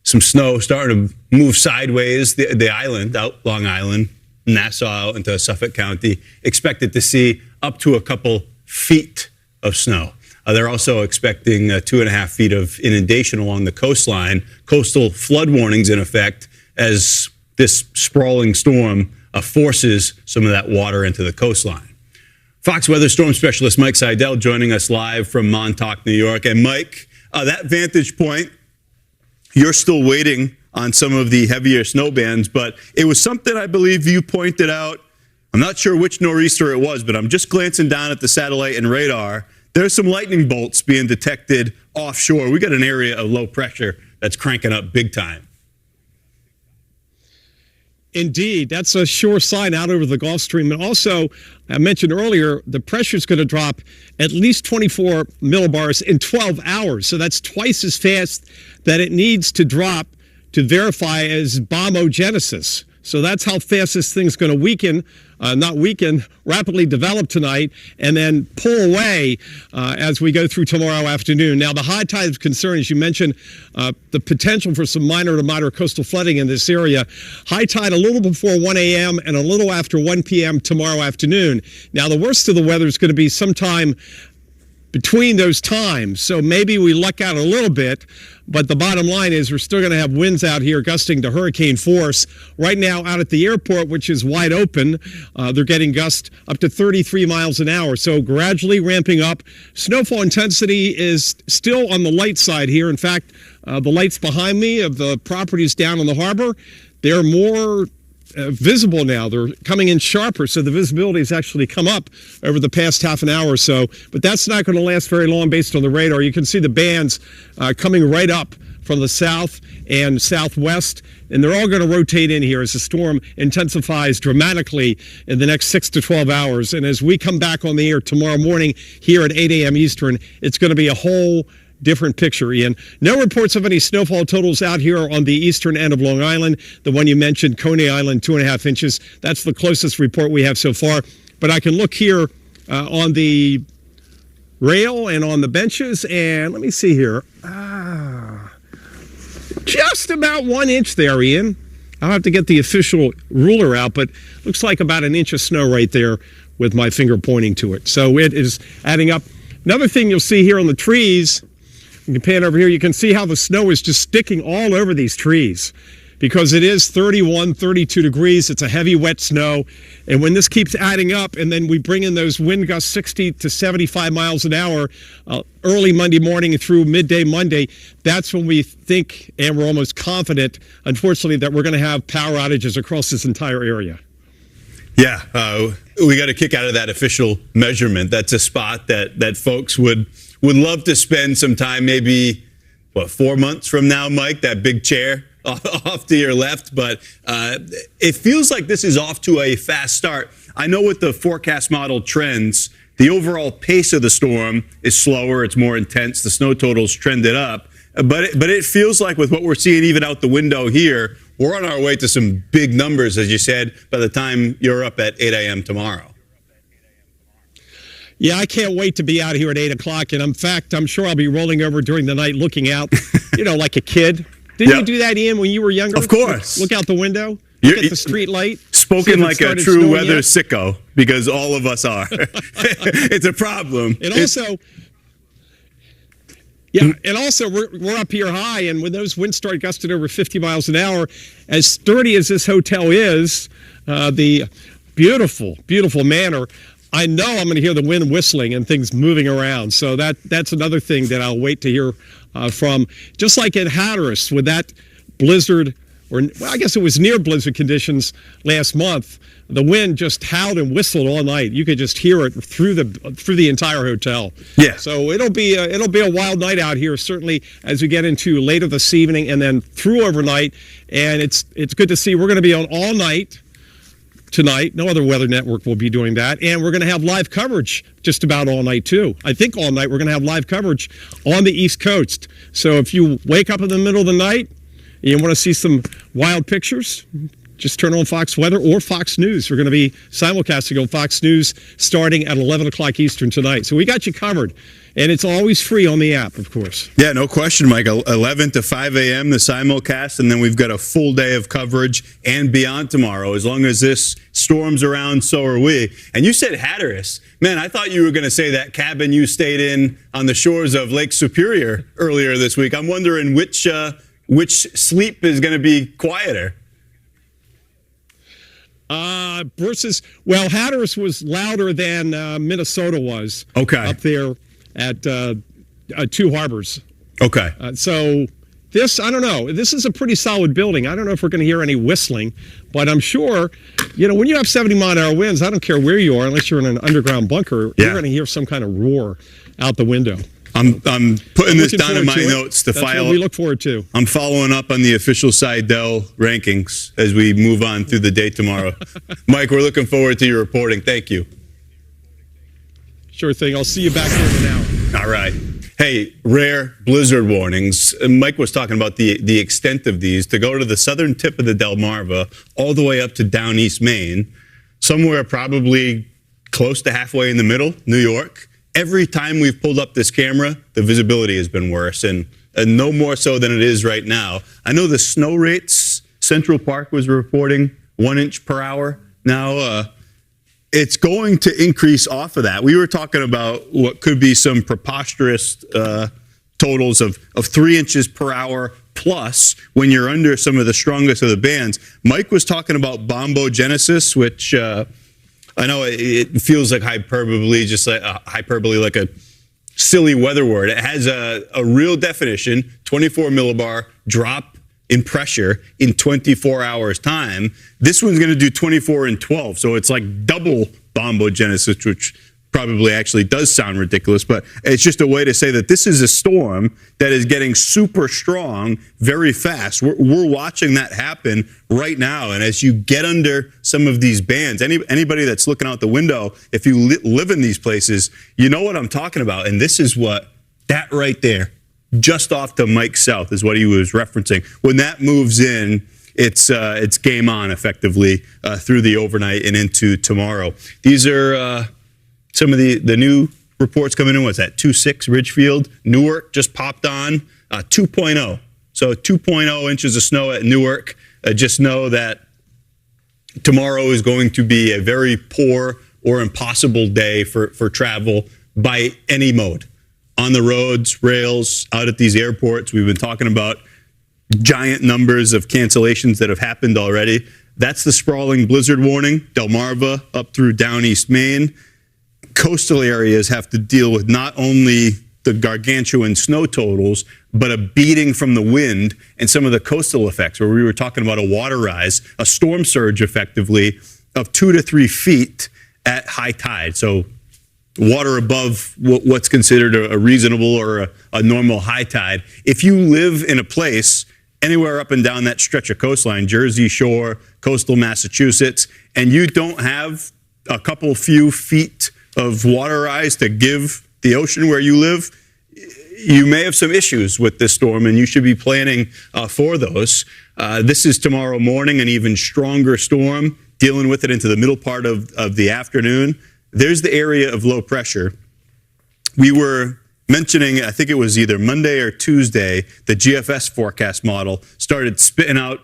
Some snow starting to move sideways. The island, out Long Island, Nassau out into Suffolk County, expected to see up to a couple feet of snow. They're also expecting 2.5 feet of inundation along the coastline. Coastal flood warnings in effect as this sprawling storm forces some of that water into the coastline. Fox Weather Storm Specialist Mike Seidel joining us live from Montauk, New York. And Mike, that vantage point, you're still waiting on some of the heavier snow bands, but it was something I believe you pointed out. I'm not sure which nor'easter it was, but I'm just glancing down at the satellite and radar. There's some lightning bolts being detected offshore. We got an area of low pressure that's cranking up big time. Indeed, that's a sure sign out over the Gulf Stream. And also, I mentioned earlier, the pressure is going to drop at least 24 millibars in 12 hours. So that's twice as fast that it needs to drop to verify as bombogenesis. So that's how fast this thing's going to rapidly develop tonight and then pull away as we go through tomorrow afternoon. Now, the high tide of concern, as you mentioned, the potential for some minor to moderate coastal flooding in this area. High tide a little before 1 a.m. and a little after 1 p.m. tomorrow afternoon. Now, the worst of the weather is going to be sometime between those times. So maybe we luck out a little bit, but the bottom line is we're still going to have winds out here gusting to hurricane force. Right now out at the airport, which is wide open, they're getting gusts up to 33 miles an hour. So gradually ramping up. Snowfall intensity is still on the light side here. In fact, the lights behind me of the properties down on the harbor, they're more visible now. They're coming in sharper, so the visibility has actually come up over the past half an hour or so. But that's not going to last very long based on the radar. You can see the bands coming right up from the south and southwest, and they're all going to rotate in here as the storm intensifies dramatically in the next 6 to 12 hours. And as we come back on the air tomorrow morning here at 8 a.m. Eastern, it's going to be a whole different picture, Ian. No reports of any snowfall totals out here on the eastern end of Long Island. The one you mentioned, Coney Island, 2.5 inches. That's the closest report we have so far. But I can look here on the rail and on the benches, and let me see here. Just about 1 inch there, Ian. I'll have to get the official ruler out, but looks like about an inch of snow right there with my finger pointing to it. So it is adding up. Another thing you'll see here on the trees, you can pan over here, you can see how the snow is just sticking all over these trees because it is 31, 32 degrees. It's a heavy, wet snow. And when this keeps adding up and then we bring in those wind gusts 60 to 75 miles an hour early Monday morning through midday Monday, that's when we think, and we're almost confident, unfortunately, that we're going to have power outages across this entire area. Yeah, we got a kick out of that official measurement. That's a spot that folks would love to spend some time, maybe, 4 months from now, Mike, that big chair off to your left. But it feels like this is off to a fast start. I know with the forecast model trends, the overall pace of the storm is slower. It's more intense. The snow totals trended up. But it feels like with what we're seeing even out the window here, we're on our way to some big numbers, as you said, by the time you're up at 8 a.m. tomorrow. Yeah, I can't wait to be out here at 8 o'clock. And in fact, I'm sure I'll be rolling over during the night looking out, like a kid. Didn't you do that, Ian, when you were younger? Of course. Look out the window, look at the street light. Spoken like a true weather sicko, because all of us are. It's a problem. And also... Yeah, and also we're up here high, and when those winds start gusting over 50 miles an hour, as sturdy as this hotel is, the beautiful, beautiful manor, I know I'm going to hear the wind whistling and things moving around. So that's another thing that I'll wait to hear from. Just like in Hatteras with that blizzard, I guess it was near blizzard conditions last month. The wind just howled and whistled all night. You could just hear it through the entire hotel. Yeah. So it'll be a wild night out here, certainly as we get into later this evening and then through overnight. And it's good to see. We're going to be on all night tonight. No other weather network will be doing that. And we're going to have live coverage just about all night too. I think all night we're going to have live coverage on the East Coast. So if you wake up in the middle of the night and you want to see some wild pictures, just turn on Fox Weather or Fox News. We're going to be simulcasting on Fox News starting at 11 o'clock Eastern tonight. So we got you covered. And it's always free on the app, of course. Yeah, no question, Mike. 11 to 5 a.m., the simulcast, and then we've got a full day of coverage and beyond tomorrow. As long as this storm's around, so are we. And you said Hatteras. Man, I thought you were going to say that cabin you stayed in on the shores of Lake Superior earlier this week. I'm wondering which sleep is going to be quieter. Hatteras was louder than Minnesota was. Okay. Up there at Two Harbors. Okay. So this, I don't know. This is a pretty solid building. I don't know if we're going to hear any whistling, but I'm sure, when you have 70-mile-an-hour winds, I don't care where you are, unless you're in an underground bunker, you're going to hear some kind of roar out the window. I'm putting this down in my notes to That's file. what we look forward to. I'm following up on the official Seidel rankings as we move on through the day tomorrow. Mike, we're looking forward to your reporting. Thank you. Sure thing. I'll see you back here in an hour. All right. Hey, rare blizzard warnings. Mike was talking about the extent of these. To go to the southern tip of the Delmarva, all the way up to down East Maine, somewhere probably close to halfway in the middle, New York. Every time we've pulled up this camera, the visibility has been worse, and no more so than it is right now. I know the snow rates, Central Park was reporting 1 inch per hour. Now, it's going to increase off of that. We were talking about what could be some preposterous totals of 3 inches per hour plus when you're under some of the strongest of the bands. Mike was talking about bombogenesis, which... I know it feels like hyperbole, just like hyperbole, like a silly weather word. It has a real definition: 24 millibar drop in pressure in 24 hours time. This one's going to do 24 in 12. So it's like double bombogenesis, which probably actually does sound ridiculous, but it's just a way to say that this is a storm that is getting super strong very fast. We're watching that happen right now. And as you get under some of these bands, anybody that's looking out the window, if you live in these places, you know what I'm talking about. And this is that right there, just off to Mike South, is what he was referencing. When that moves in, it's game on effectively through the overnight and into tomorrow. These are some of the new reports coming in. What's that? 2.6 Ridgefield. Newark just popped on 2.0. So 2.0 inches of snow at Newark. Just know that tomorrow is going to be a very poor or impossible day for travel by any mode. On the roads, rails, out at these airports. We've been talking about giant numbers of cancellations that have happened already. That's the sprawling blizzard warning. Delmarva up through down East Maine. Coastal areas have to deal with not only the gargantuan snow totals, but a beating from the wind and some of the coastal effects, where we were talking about a water rise, a storm surge effectively of 2 to 3 feet at high tide. So water above what's considered a reasonable or a normal high tide. If you live in a place anywhere up and down that stretch of coastline, Jersey Shore, coastal Massachusetts, and you don't have a couple few feet of water rise to give the ocean where you live, you may have some issues with this storm, and you should be planning for those. This is tomorrow morning, an even stronger storm, dealing with it into the middle part of the afternoon. There's the area of low pressure. We were mentioning, I think it was either Monday or Tuesday, the GFS forecast model started spitting out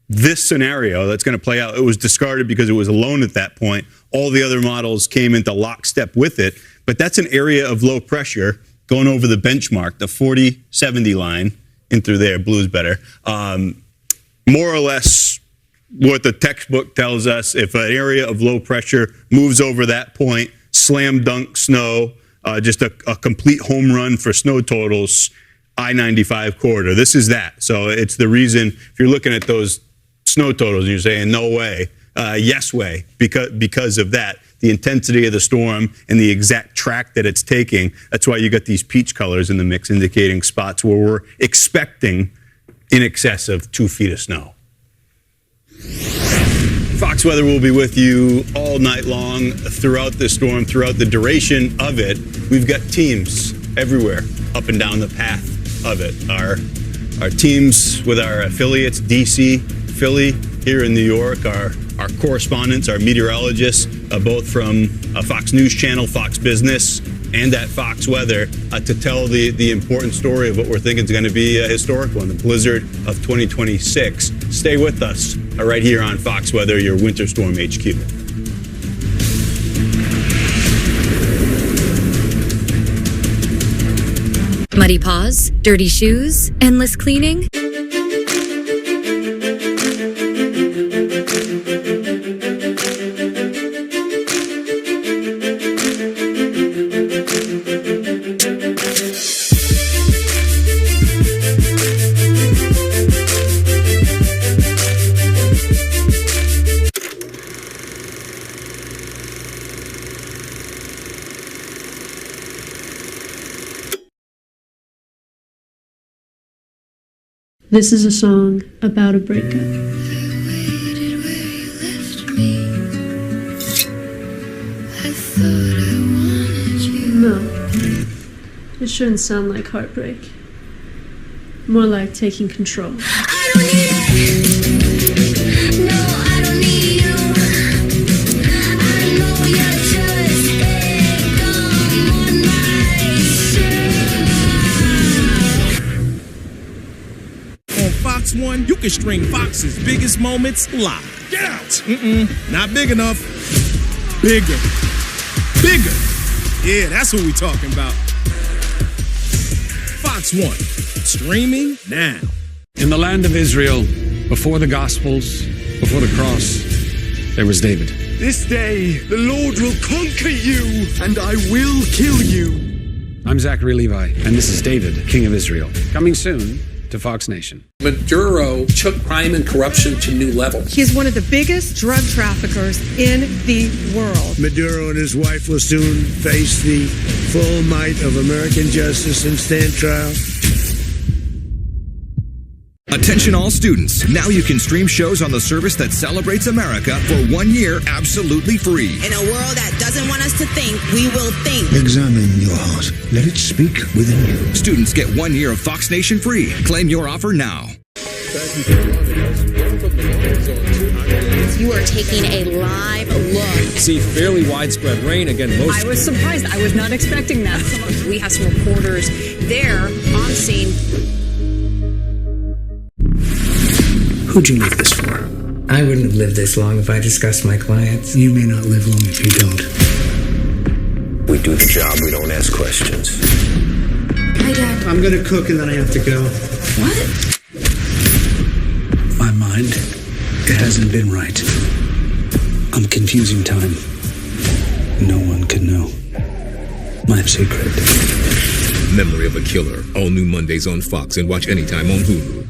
this scenario that's going to play out. It was discarded because it was alone at that point. All the other models came into lockstep with it. But that's an area of low pressure going over the benchmark, the 40-70 line, in through there. Blue's better. More or less what the textbook tells us, if an area of low pressure moves over that point, slam dunk snow, just a complete home run for snow totals, I-95 corridor. This is that. So it's the reason, if you're looking at those snow totals and you're saying no way, yes way, because of that, the intensity of the storm and the exact track that it's taking. That's why you got these peach colors in the mix, indicating spots where we're expecting in excess of 2 feet of snow. Fox Weather will be with you all night long throughout the storm, throughout the duration of it. We've got teams everywhere up and down the path of it. Our teams with our affiliates, DC, Philly, here in New York, our correspondents, our meteorologists, both from Fox News Channel, Fox Business, and at Fox Weather, to tell the important story of what we're thinking is going to be a historic one, the blizzard of 2026. Stay with us right here on Fox Weather, your Winter Storm HQ. Muddy paws, dirty shoes, endless cleaning. This is a song about a breakup. No, it shouldn't sound like heartbreak. More like taking control. Fox 1, you can stream Fox's biggest moments live. Get out! Not big enough. Bigger. Bigger. Yeah, that's what we talking about. Fox 1, streaming now. In the land of Israel, before the Gospels, before the cross, there was David. This day, the Lord will conquer you, and I will kill you. I'm Zachary Levi, and this is David, King of Israel. Coming soon to Fox Nation. Maduro took crime and corruption to new levels. He's one of the biggest drug traffickers in the world. Maduro and his wife will soon face the full might of American justice and stand trial. Attention all students. Now you can stream shows on the service that celebrates America for 1 year absolutely free. In a world that doesn't want us to think, we will think. Examine your heart. Let it speak within you. Students get 1 year of Fox Nation free. Claim your offer now. You are taking a live look. See fairly widespread rain again. I was surprised. I was not expecting that. We have some reporters there on scene. Who'd you leave this for? I wouldn't have lived this long if I discussed my clients. You may not live long if you don't. We do the job, we don't ask questions. Hi, Dad. I'm gonna cook and then I have to go. What? My mind, it hasn't been right. I'm confusing time. No one can know. My secret. Memory of a Killer. All new Mondays on Fox and watch anytime on Hulu.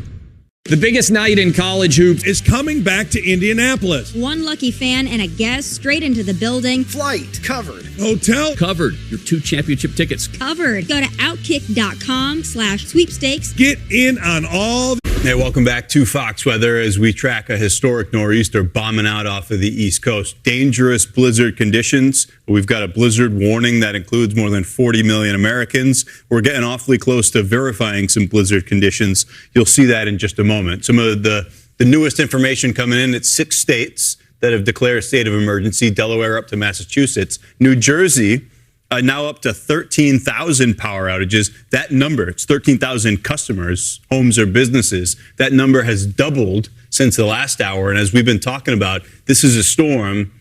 The biggest night in college hoops is coming back to Indianapolis. One lucky fan and a guest straight into the building. Flight covered. Hotel covered. Your 2 championship tickets Covered. Go to Outkick.com/sweepstakes. Get in on all. Hey, welcome back to Fox Weather as we track a historic nor'easter bombing out off of the East Coast. Dangerous blizzard conditions. We've got a blizzard warning that includes more than 40 million Americans. We're getting awfully close to verifying some blizzard conditions. You'll see that in just a moment. Some of the newest information coming in, it's 6 states that have declared a state of emergency, Delaware up to Massachusetts. New Jersey, now up to 13,000 power outages. That number, it's 13,000 customers, homes or businesses. That number has doubled since the last hour. And as we've been talking about, this is a storm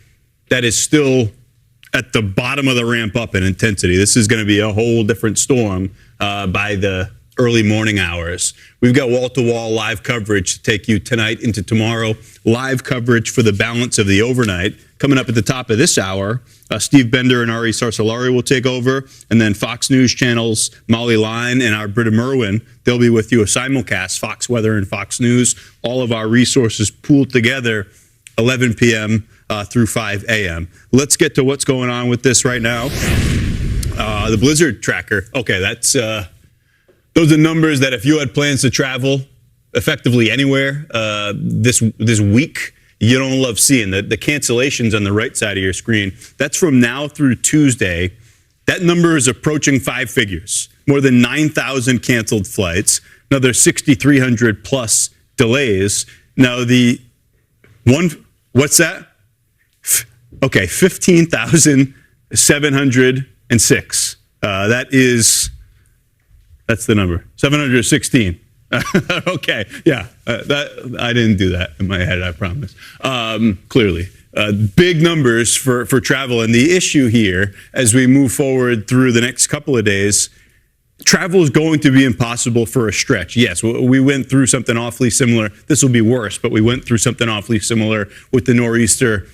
that is still at the bottom of the ramp up in intensity. This is going to be a whole different storm by the early morning hours. We've got wall-to-wall live coverage to take you tonight into tomorrow. Live coverage for the balance of the overnight. Coming up at the top of this hour, Steve Bender and Ari Sarsalari will take over. And then Fox News Channel's Molly Line and our Britta Merwin, they'll be with you, a simulcast, Fox Weather and Fox News. All of our resources pooled together, 11 p.m. Through 5 a.m. Let's get to what's going on with this right now. The blizzard tracker. Okay, that's... those are numbers that if you had plans to travel effectively anywhere this week, you don't love seeing. The cancellations on the right side of your screen, that's from now through Tuesday. That number is approaching 5 figures. More than 9,000 canceled flights. Another 6,300 plus delays. Now what's that? Okay, 15,706. That's the number. 716. Okay, yeah, I didn't do that in my head, I promise. Clearly, big numbers for travel. And the issue here, as we move forward through the next couple of days, travel is going to be impossible for a stretch. Yes, we went through something awfully similar. This will be worse, but we went through something awfully similar with the nor'easter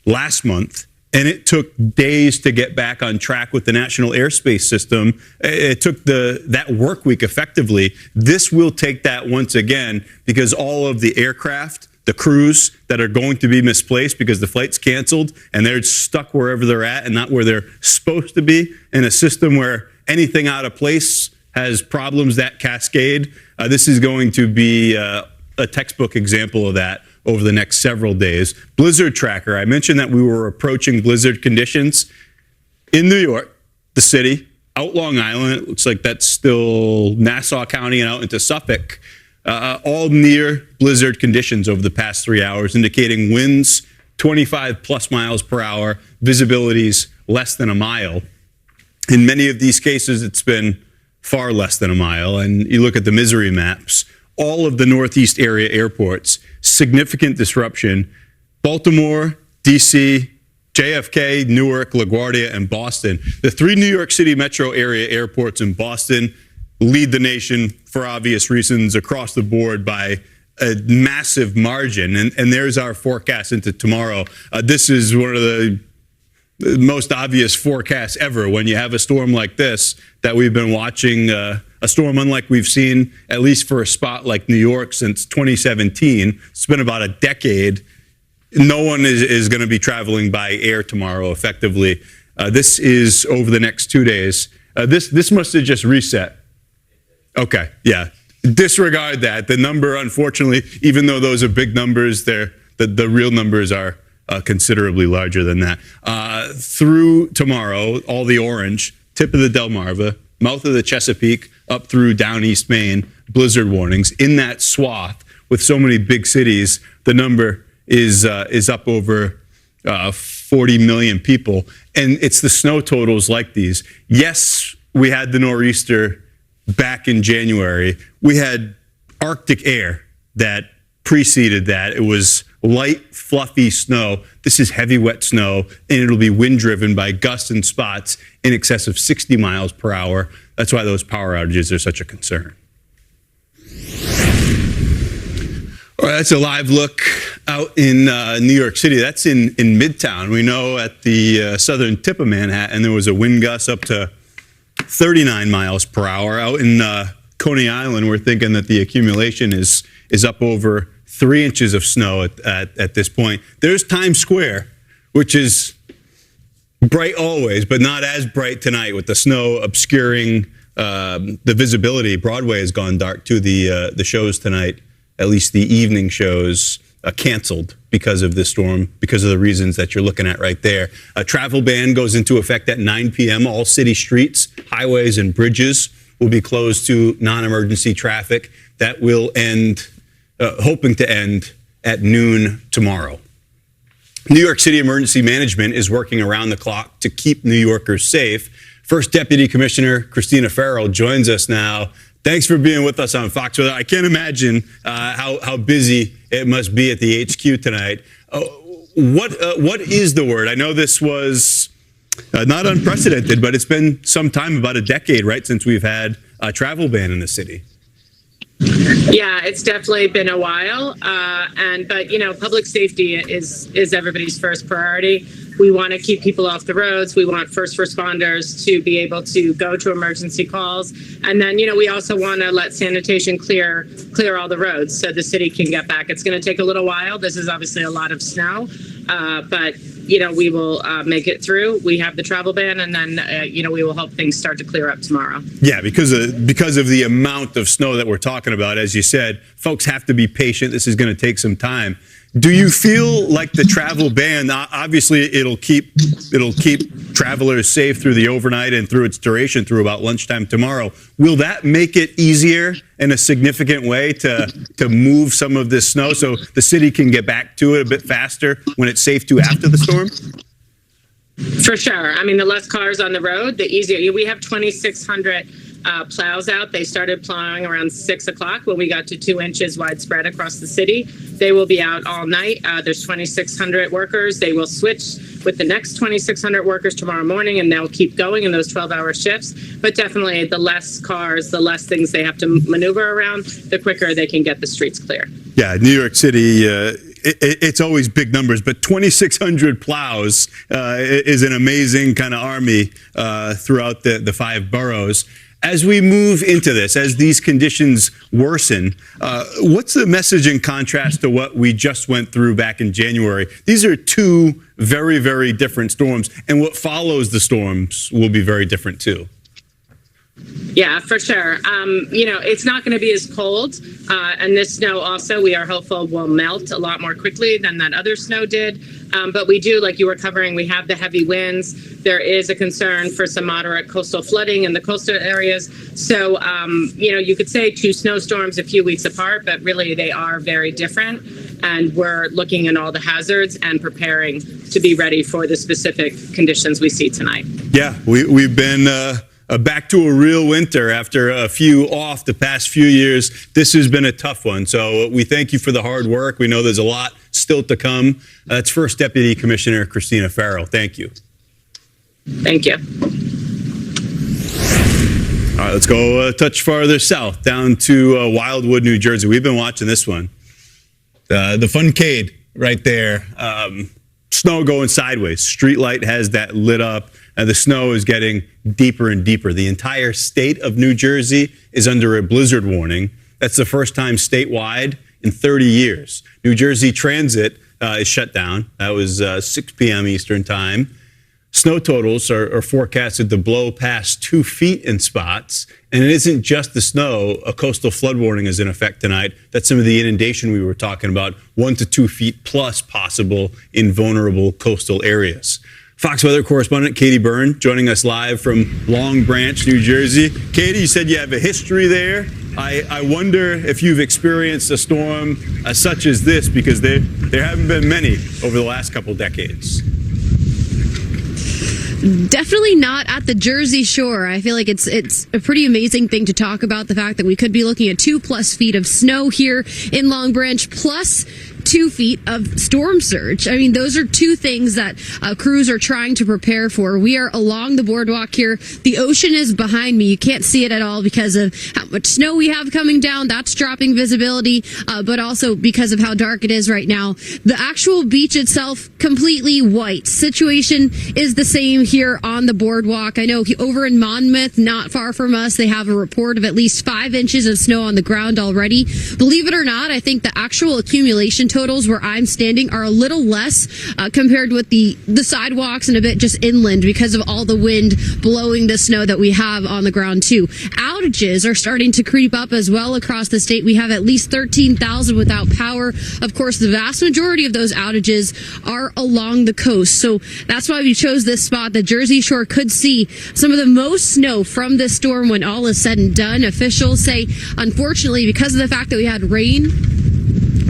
last month. And it took days to get back on track with the National Airspace System. It took that work week effectively. This will take that once again because all of the aircraft, the crews that are going to be misplaced because the flight's canceled and they're stuck wherever they're at and not where they're supposed to be in a system where anything out of place has problems that cascade. This is going to be a textbook example of that over the next several days. Blizzard tracker. I mentioned that we were approaching blizzard conditions in New York, the city, out Long Island. It looks like that's still Nassau County and out into Suffolk. All near blizzard conditions over the past 3 hours, indicating winds 25 plus miles per hour, visibilities less than a mile. In many of these cases, it's been far less than a mile. And you look at the misery maps, all of the Northeast area airports, significant disruption. Baltimore, D.C., JFK, Newark, LaGuardia, and Boston. The 3 New York City metro area airports in Boston lead the nation for obvious reasons across the board by a massive margin. And there's our forecast into tomorrow. This is one of the most obvious forecasts ever when you have a storm like this that we've been watching a storm unlike we've seen, at least for a spot like New York, since 2017. It's been about a decade. No one is going to be traveling by air tomorrow effectively. This is over the next 2 days. This must have just reset. Okay, yeah. Disregard that. The number, unfortunately, even though those are big numbers, the real numbers are considerably larger than that. Through tomorrow, all the orange, tip of the Delmarva, mouth of the Chesapeake, up through down East Maine, blizzard warnings. In that swath, with so many big cities, the number is up over 40 million people. And it's the snow totals like these. Yes, we had the nor'easter back in January. We had Arctic air that preceded that. It was light, fluffy snow. This is heavy, wet snow, and it'll be wind-driven by gusts and spots in excess of 60 miles per hour. That's why those power outages are such a concern. All right, that's a live look out in New York City. That's in Midtown. We know at the southern tip of Manhattan, there was a wind gust up to 39 miles per hour. Out in Coney Island, we're thinking that the accumulation is up over 3 inches of snow at this point. There's Times Square, which is bright always, but not as bright tonight with the snow obscuring the visibility. Broadway has gone dark too. The shows tonight, at least the evening shows, canceled because of this storm, because of the reasons that you're looking at right there. A travel ban goes into effect at 9 p.m. All city streets, highways, and bridges will be closed to non-emergency traffic. That will end, hoping to end at noon tomorrow. New York City Emergency Management is working around the clock to keep New Yorkers safe. First Deputy Commissioner Christina Farrell joins us now. Thanks for being with us on Fox Weather. I can't imagine how busy it must be at the HQ tonight. What is the word? I know this was not unprecedented, but it's been some time, about a decade, right, since we've had a travel ban in the city. Yeah, it's definitely been a while, but you know, public safety is everybody's first priority. We want to keep people off the roads. We want first responders to be able to go to emergency calls, and then we also want to let sanitation clear all the roads so the city can get back. It's going to take a little while. This is obviously a lot of snow, but we will make it through. We have the travel ban, and then we will hope things start to clear up tomorrow. Yeah, because of the amount of snow that we're talking about, as you said, folks have to be patient. This is going to take some time. Do you feel like the travel ban, obviously it'll keep travelers safe through the overnight and through its duration through about lunchtime tomorrow. Will that make it easier in a significant way to move some of this snow so the city can get back to it a bit faster when it's safe to after the storm? For sure. I mean, the less cars on the road, the easier. We have 2,600 plows out. They started plowing around 6 o'clock when we got to 2 inches widespread across the city. They will be out all night. There's 2,600 workers. They will switch with the next 2,600 workers tomorrow morning, and they'll keep going in those 12-hour shifts. But definitely, the less cars, the less things they have to maneuver around, the quicker they can get the streets clear. Yeah, New York City, it's always big numbers, but 2,600 plows is an amazing kind of army throughout the 5 boroughs. As we move into this, as these conditions worsen, what's the message in contrast to what we just went through back in January? These are 2 very, very different storms, and what follows the storms will be very different too. Yeah, for sure. It's not going to be as cold, and this snow also, we are hopeful, will melt a lot more quickly than that other snow did. But we do, like you were covering, we have the heavy winds. There is a concern for some moderate coastal flooding in the coastal areas. So, you could say 2 snowstorms a few weeks apart, but really they are very different. And we're looking at all the hazards and preparing to be ready for the specific conditions we see tonight. Yeah, we've been back to a real winter after a few off the past few years. This has been a tough one. So we thank you for the hard work. We know there's a lot still to come. That's First Deputy Commissioner Christina Farrell. Thank you. Thank you. All right, let's go a touch farther south, down to Wildwood, New Jersey. We've been watching this one. The Funcade right there. snow going sideways. Street light has that lit up, and the snow is getting deeper and deeper. The entire state of New Jersey is under a blizzard warning. That's the first time statewide in 30 years. New Jersey Transit is shut down. That was 6 p.m. Eastern time. Snow totals are forecasted to blow past 2 feet in spots. And it isn't just the snow. A coastal flood warning is in effect tonight. That's some of the inundation we were talking about, 1 to 2 feet plus possible in vulnerable coastal areas. Fox weather correspondent Katie Byrne joining us live from Long Branch, New Jersey. Katie, you said you have a history there. I wonder if you've experienced a storm such as this, because there haven't been many over the last couple decades. Definitely not at the Jersey Shore. I feel like it's a pretty amazing thing to talk about, the fact that we could be looking at 2+ feet of snow here in Long Branch, plus 2 feet of storm surge. I mean, those are two things that crews are trying to prepare for. We are along the boardwalk here. The ocean is behind me. You can't see it at all because of how much snow we have coming down. That's dropping visibility, but also because of how dark it is right now. The actual beach itself, completely white. Situation is the same here on the boardwalk. I know over in Monmouth, not far from us, they have a report of at least 5 inches of snow on the ground already. Believe it or not, I think the actual accumulation totals where I'm standing are a little less compared with the sidewalks and a bit just inland because of all the wind blowing the snow that we have on the ground too. Outages are starting to creep up as well across the state. We have at least 13,000 without power. Of course, the vast majority of those outages are along the coast. So that's why we chose this spot. The Jersey Shore could see some of the most snow from this storm when all is said and done. Officials say, unfortunately, because of the fact that we had rain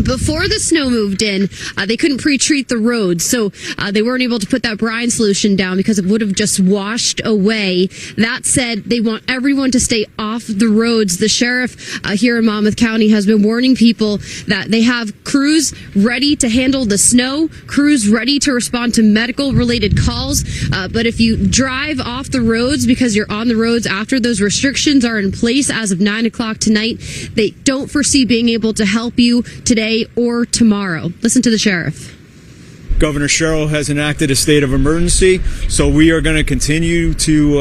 before the snow moved in, they couldn't pre-treat the roads, so they weren't able to put that brine solution down because it would have just washed away. That said, they want everyone to stay off the roads. The sheriff here in Monmouth County has been warning people that they have crews ready to handle the snow, crews ready to respond to medical-related calls, but if you drive off the roads because you're on the roads after those restrictions are in place as of 9 o'clock tonight, they don't foresee being able to help you today or tomorrow. Listen to the sheriff. Governor Sherrill has enacted a state of emergency, so we are going to continue to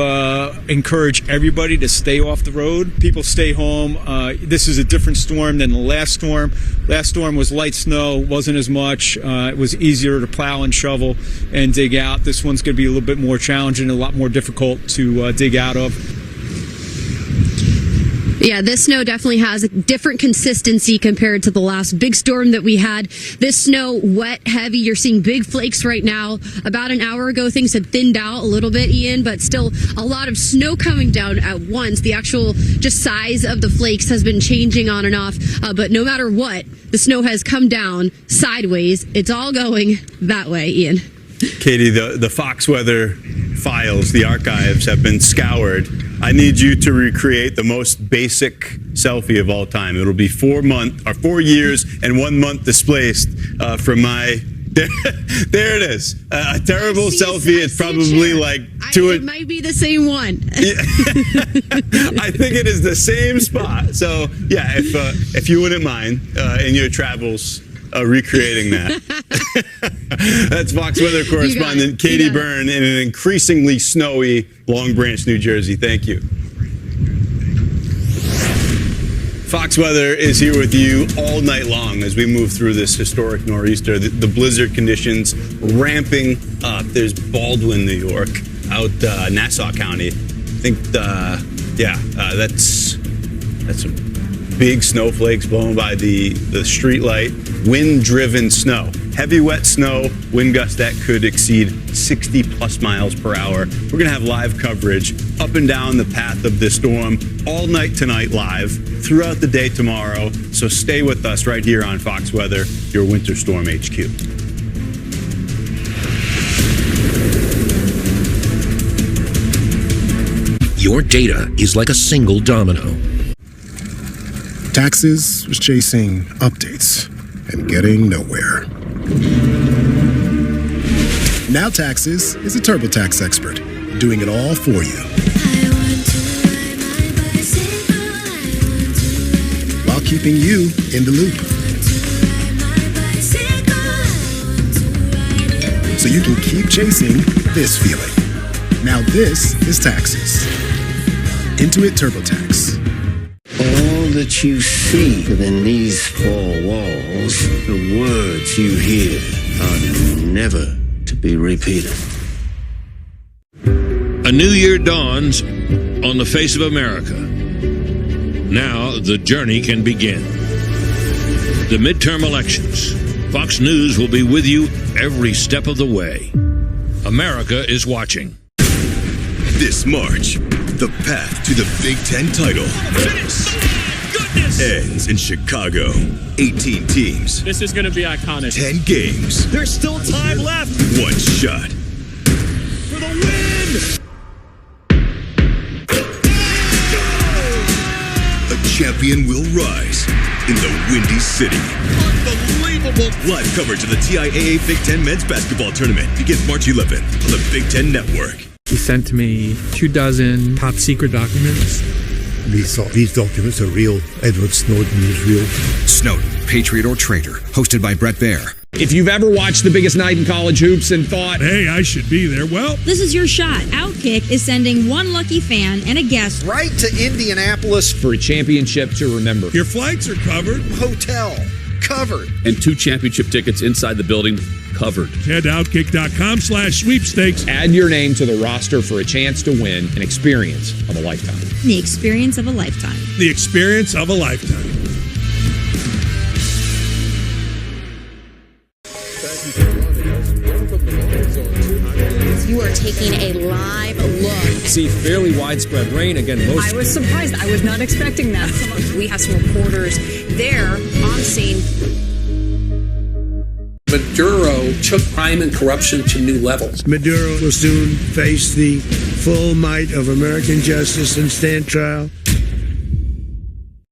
encourage everybody to stay off the road. People stay home. This is a different storm than the last storm. Last storm was light snow, wasn't as much. It was easier to plow and shovel and dig out. This one's going to be a little bit more challenging, a lot more difficult to dig out of. Yeah, this snow definitely has a different consistency compared to the last big storm that we had. This snow, wet, heavy. You're seeing big flakes right now. About an hour ago, things had thinned out a little bit, Ian, but still a lot of snow coming down at once. The actual just size of the flakes has been changing on and off. But no matter what, the snow has come down sideways. It's all going that way, Ian. Katie, the Fox weather files, the archives have been scoured. I need you to recreate the most basic selfie of all time. It'll be 4 years and 1 month displaced from my. There it is. A terrible selfie. It's probably like it might be the same one. I think it is the same spot. So yeah, if you wouldn't mind in your travels recreating that. That's Fox weather correspondent Katie Byrne in an increasingly snowy Long Branch, New Jersey. Thank you. Fox weather is here with you all night long as we move through this historic nor'easter. The blizzard conditions ramping up. There's Baldwin, New York, out Nassau County. I think, that's some big snowflakes blown by the street light. Wind-driven snow. Heavy, wet snow, wind gusts that could exceed 60+ miles per hour. We're going to have live coverage up and down the path of this storm all night tonight live, throughout the day tomorrow. So stay with us right here on Fox Weather, your Winter Storm HQ. Your data is like a single domino. Taxes was chasing updates and getting nowhere. Now Taxes is a TurboTax expert, doing it all for you. While keeping you in the loop. so you can keep chasing this feeling. Now this is taxes. Intuit TurboTax. All that you see within these four walls, the words you hear, are never to be repeated. A new year dawns on the face of America. Now the journey can begin. The midterm elections. Fox News will be with you every step of the way. America is watching. This March, the path to the Big Ten title ends in Chicago. 18 teams. This is going to be iconic. 10 games. There's still time left. One shot. For the win! A champion will rise in the Windy City. Unbelievable! Live coverage of the TIAA Big Ten Men's Basketball Tournament begins March 11th on the Big Ten Network. He sent me 24 top secret documents. These documents are real. Edward Snowden is real. Snowden, Patriot or Traitor, hosted by Brett Baer. If you've ever watched the biggest night in college hoops and thought, hey, I should be there, well, This is your shot. Outkick is sending one lucky fan and a guest right to Indianapolis for a championship to remember. Your flights are covered. Hotel covered. And 2 championship tickets inside the building covered. Head to Outkick.com/sweepstakes. Add your name to the roster for a chance to win an experience of a lifetime. The experience of a lifetime. The experience of a lifetime. You are taking a live look. See fairly widespread rain again. I was surprised. I was not expecting that. We have some reporters there on scene. Maduro took crime and corruption to new levels. Maduro will soon face the full might of American justice and stand trial.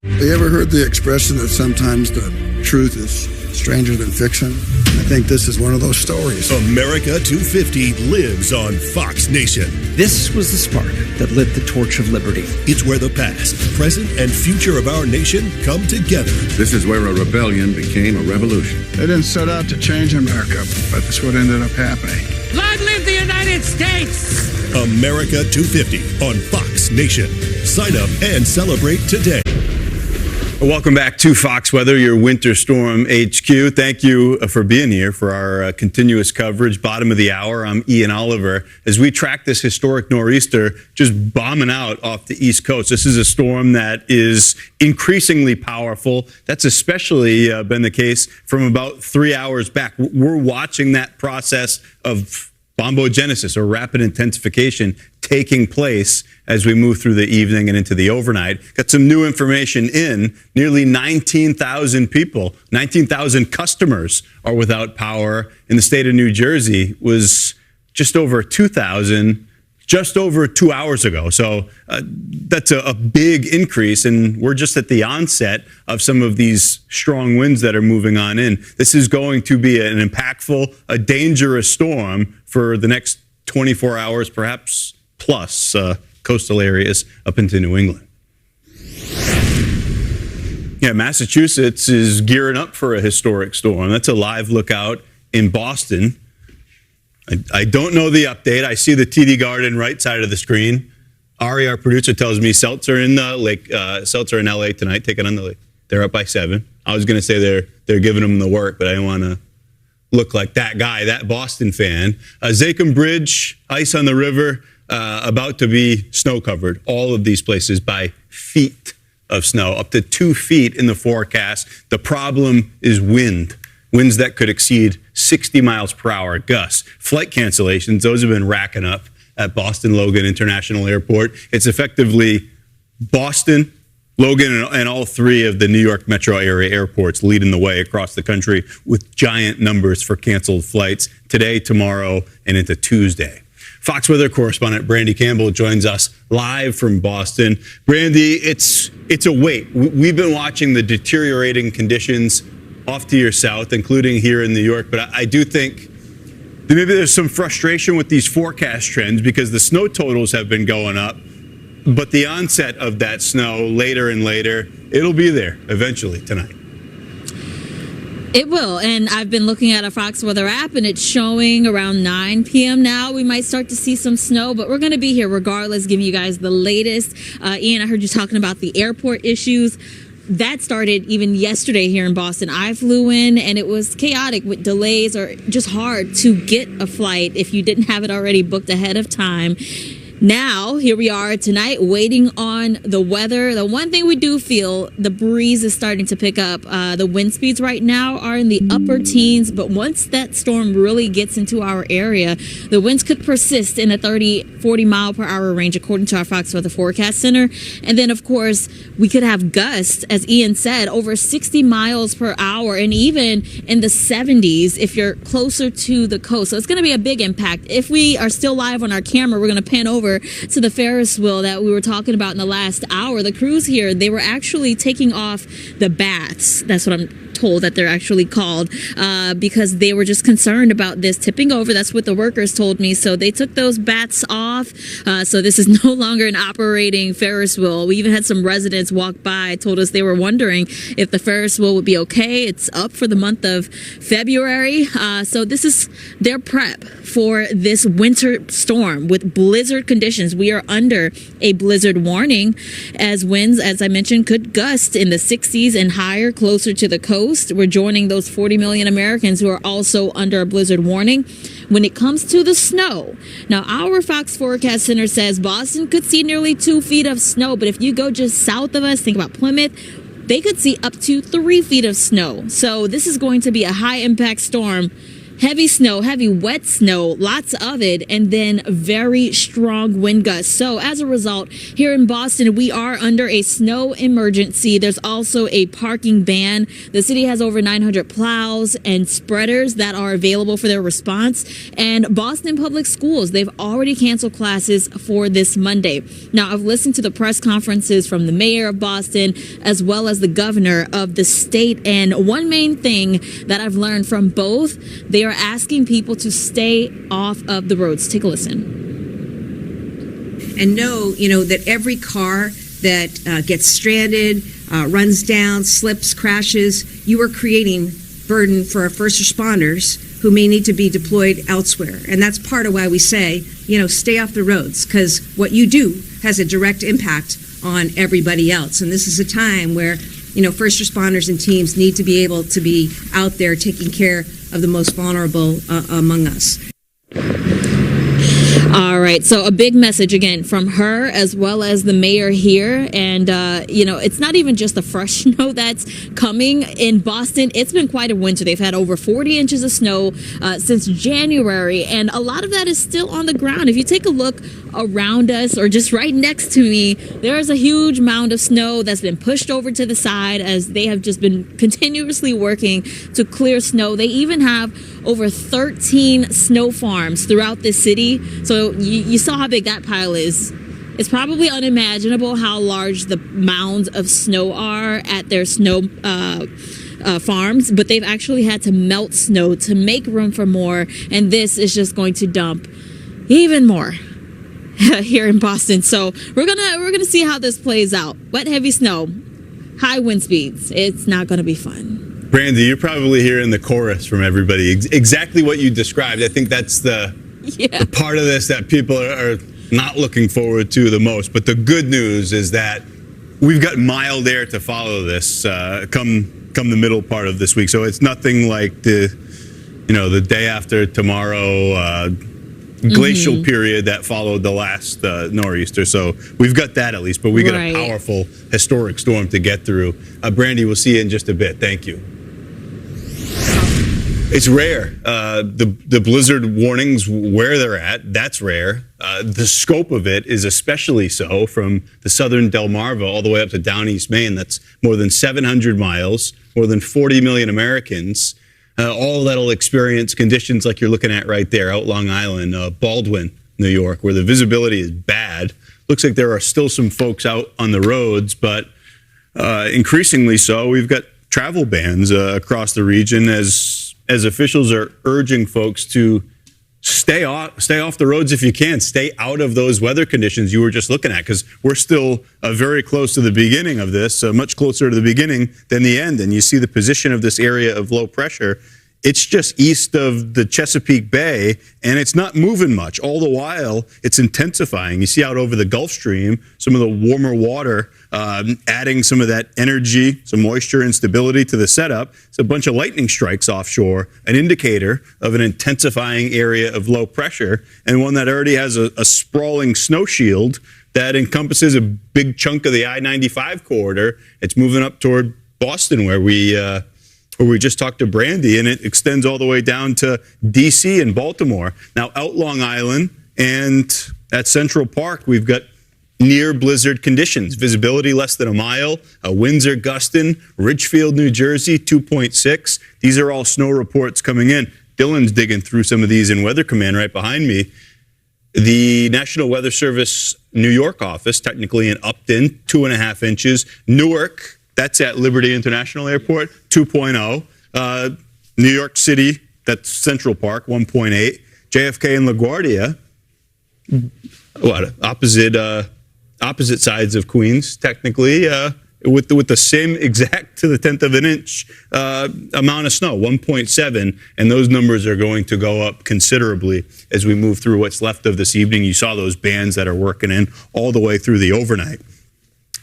Have you ever heard the expression that sometimes the truth is stranger than fiction? I think this is one of those stories. America 250 lives on Fox Nation. This was the spark that lit the torch of liberty. It's where the past, present, and future of our nation come together. This is where a rebellion became a revolution. They didn't set out to change America, but that's what ended up happening. Long live the United States! America 250 on Fox Nation. Sign up and celebrate today. Welcome back to Fox Weather, your Winter Storm HQ. Thank you for being here for our continuous coverage. Bottom of the hour, I'm Ian Oliver. As we track this historic nor'easter just bombing out off the East Coast, this is a storm that is increasingly powerful. That's especially been the case from about 3 hours back. We're watching that process of bombogenesis, or rapid intensification, taking place as we move through the evening and into the overnight. Got some new information in. Nearly 19,000 people, 19,000 customers are without power in the state of New Jersey. Was just over 2,000 just over 2 hours ago. So that's a big increase, and we're just at the onset of some of these strong winds that are moving on in. This is going to be an impactful, a dangerous storm for the next 24 hours, perhaps plus coastal areas up into New England. Yeah, Massachusetts is gearing up for a historic storm. That's a live lookout in Boston. I don't know the update. I see the TD Garden right side of the screen. Ari, our producer, tells me Celts are in the lake. Celts are in LA tonight, taking on the lake. They're up by 7. I was going to say they're giving them the work, but I didn't want to look like that guy, that Boston fan. Zakim Bridge, ice on the river, about to be snow covered. All of these places by feet of snow, up to 2 feet in the forecast. The problem is wind. Winds that could exceed 60 miles per hour gusts. Flight cancellations, those have been racking up at Boston Logan International Airport. It's effectively Boston, Logan, and all 3 of the New York metro area airports leading the way across the country with giant numbers for canceled flights today, tomorrow, and into Tuesday. Fox Weather correspondent Brandy Campbell joins us live from Boston. Brandy, it's a wait. We've been watching the deteriorating conditions off to your south, including here in New York. But I do think that maybe there's some frustration with these forecast trends because the snow totals have been going up. But the onset of that snow later and later, it'll be there eventually tonight. It will, and I've been looking at a Fox Weather app, and it's showing around 9 p.m. now. We might start to see some snow, but we're going to be here regardless, giving you guys the latest. Ian, I heard you talking about the airport issues. That started even yesterday here in Boston. I flew in, and it was chaotic with delays or just hard to get a flight if you didn't have it already booked ahead of time. Now, here we are tonight waiting on the weather. The one thing we do feel, the breeze is starting to pick up. The wind speeds right now are in the upper teens, but once that storm really gets into our area, the winds could persist in the 30, 40 mile per hour range, according to our Fox Weather Forecast Center. And then, of course, we could have gusts, as Ian said, over 60 miles per hour and even in the 70s if you're closer to the coast. So it's going to be a big impact. If we are still live on our camera, we're going to pan over to the Ferris wheel that we were talking about in the last hour. The crews here, they were actually taking off the bats. That's what I'm told that they're actually called, because they were just concerned about this tipping over. That's what the workers told me. So they took those bats off. So this is no longer an operating Ferris wheel. We even had some residents walk by, told us they were wondering if the Ferris wheel would be okay. It's up for the month of February. So this is their prep for this winter storm with blizzard conditions. We are under a blizzard warning as winds, as I mentioned, could gust in the 60s and higher closer to the coast. We're joining those 40 million Americans who are also under a blizzard warning. When it comes to the snow, now our Fox Forecast Center says Boston could see nearly 2 feet of snow, but if you go just south of us, think about Plymouth, they could see up to 3 feet of snow. So this is going to be a high impact storm. Heavy snow, heavy wet snow, lots of it, and then very strong wind gusts. So as a result, here in Boston, we are under a snow emergency. There's also a parking ban. The city has over 900 plows and spreaders that are available for their response. And Boston Public Schools, they've already canceled classes for this Monday. Now, I've listened to the press conferences from the mayor of Boston as well as the governor of the state. And one main thing that I've learned from both, they are asking people to stay off of the roads. Take a listen. And know, that every car that gets stranded, runs down, slips, crashes, you are creating burden for our first responders who may need to be deployed elsewhere. And that's part of why we say, stay off the roads, because what you do has a direct impact on everybody else. And this is a time where first responders and teams need to be able to be out there taking care of the most vulnerable among us. All right. So a big message again from her as well as the mayor here. And, it's not even just the fresh snow that's coming in Boston. It's been quite a winter. They've had over 40 inches of snow since January. And a lot of that is still on the ground. If you take a look around us or just right next to me, there's a huge mound of snow that's been pushed over to the side as they have just been continuously working to clear snow. They even have over 13 snow farms throughout the city. So you saw how big that pile is. It's probably unimaginable how large the mounds of snow are at their snow farms, but they've actually had to melt snow to make room for more, and this is just going to dump even more here in Boston. So we're gonna see how this plays out. Wet, heavy snow, high wind speeds. It's not gonna be fun. Brandy, you're probably hearing the chorus from everybody. Exactly what you described. I think that's the part of this that people are not looking forward to the most. But the good news is that we've got mild air to follow this come the middle part of this week. So it's nothing like the day after tomorrow glacial period that followed the last nor'easter. So we've got that at least, but we got a powerful historic storm to get through. Brandy, we'll see you in just a bit. Thank you. It's rare. The blizzard warnings, where they're at, that's rare. The scope of it is especially so, from the southern Delmarva all the way up to down East Maine. That's more than 700 miles, more than 40 million Americans. All that'll experience conditions like you're looking at right there out Long Island, Baldwin, New York, where the visibility is bad. Looks like there are still some folks out on the roads, but increasingly so. We've got travel bans across the region as officials are urging folks to stay off the roads if you can. Stay out of those weather conditions you were just looking at, because we're still very close to the beginning of this, much closer to the beginning than the end. And you see the position of this area of low pressure. It's just east of the Chesapeake Bay, and it's not moving much. All the while, it's intensifying. You see out over the Gulf Stream, some of the warmer water adding some of that energy, some moisture and stability to the setup. It's a bunch of lightning strikes offshore, an indicator of an intensifying area of low pressure, and one that already has a sprawling snow shield that encompasses a big chunk of the I-95 corridor. It's moving up toward Boston, where we just talked to Brandy, and it extends all the way down to D.C. and Baltimore. Now, out Long Island and at Central Park, we've got near blizzard conditions. Visibility less than a mile. Winds are gusting. Ridgefield, New Jersey, 2.6. These are all snow reports coming in. Dylan's digging through some of these in Weather Command right behind me. The National Weather Service New York office, technically in Upton, 2.5 inches. Newark, that's at Liberty International Airport, 2.0. New York City, that's Central Park, 1.8. JFK and LaGuardia, opposite sides of Queens, technically, with the same exact to the 10th of an inch amount of snow, 1.7. And those numbers are going to go up considerably as we move through what's left of this evening. You saw those bands that are working in all the way through the overnight.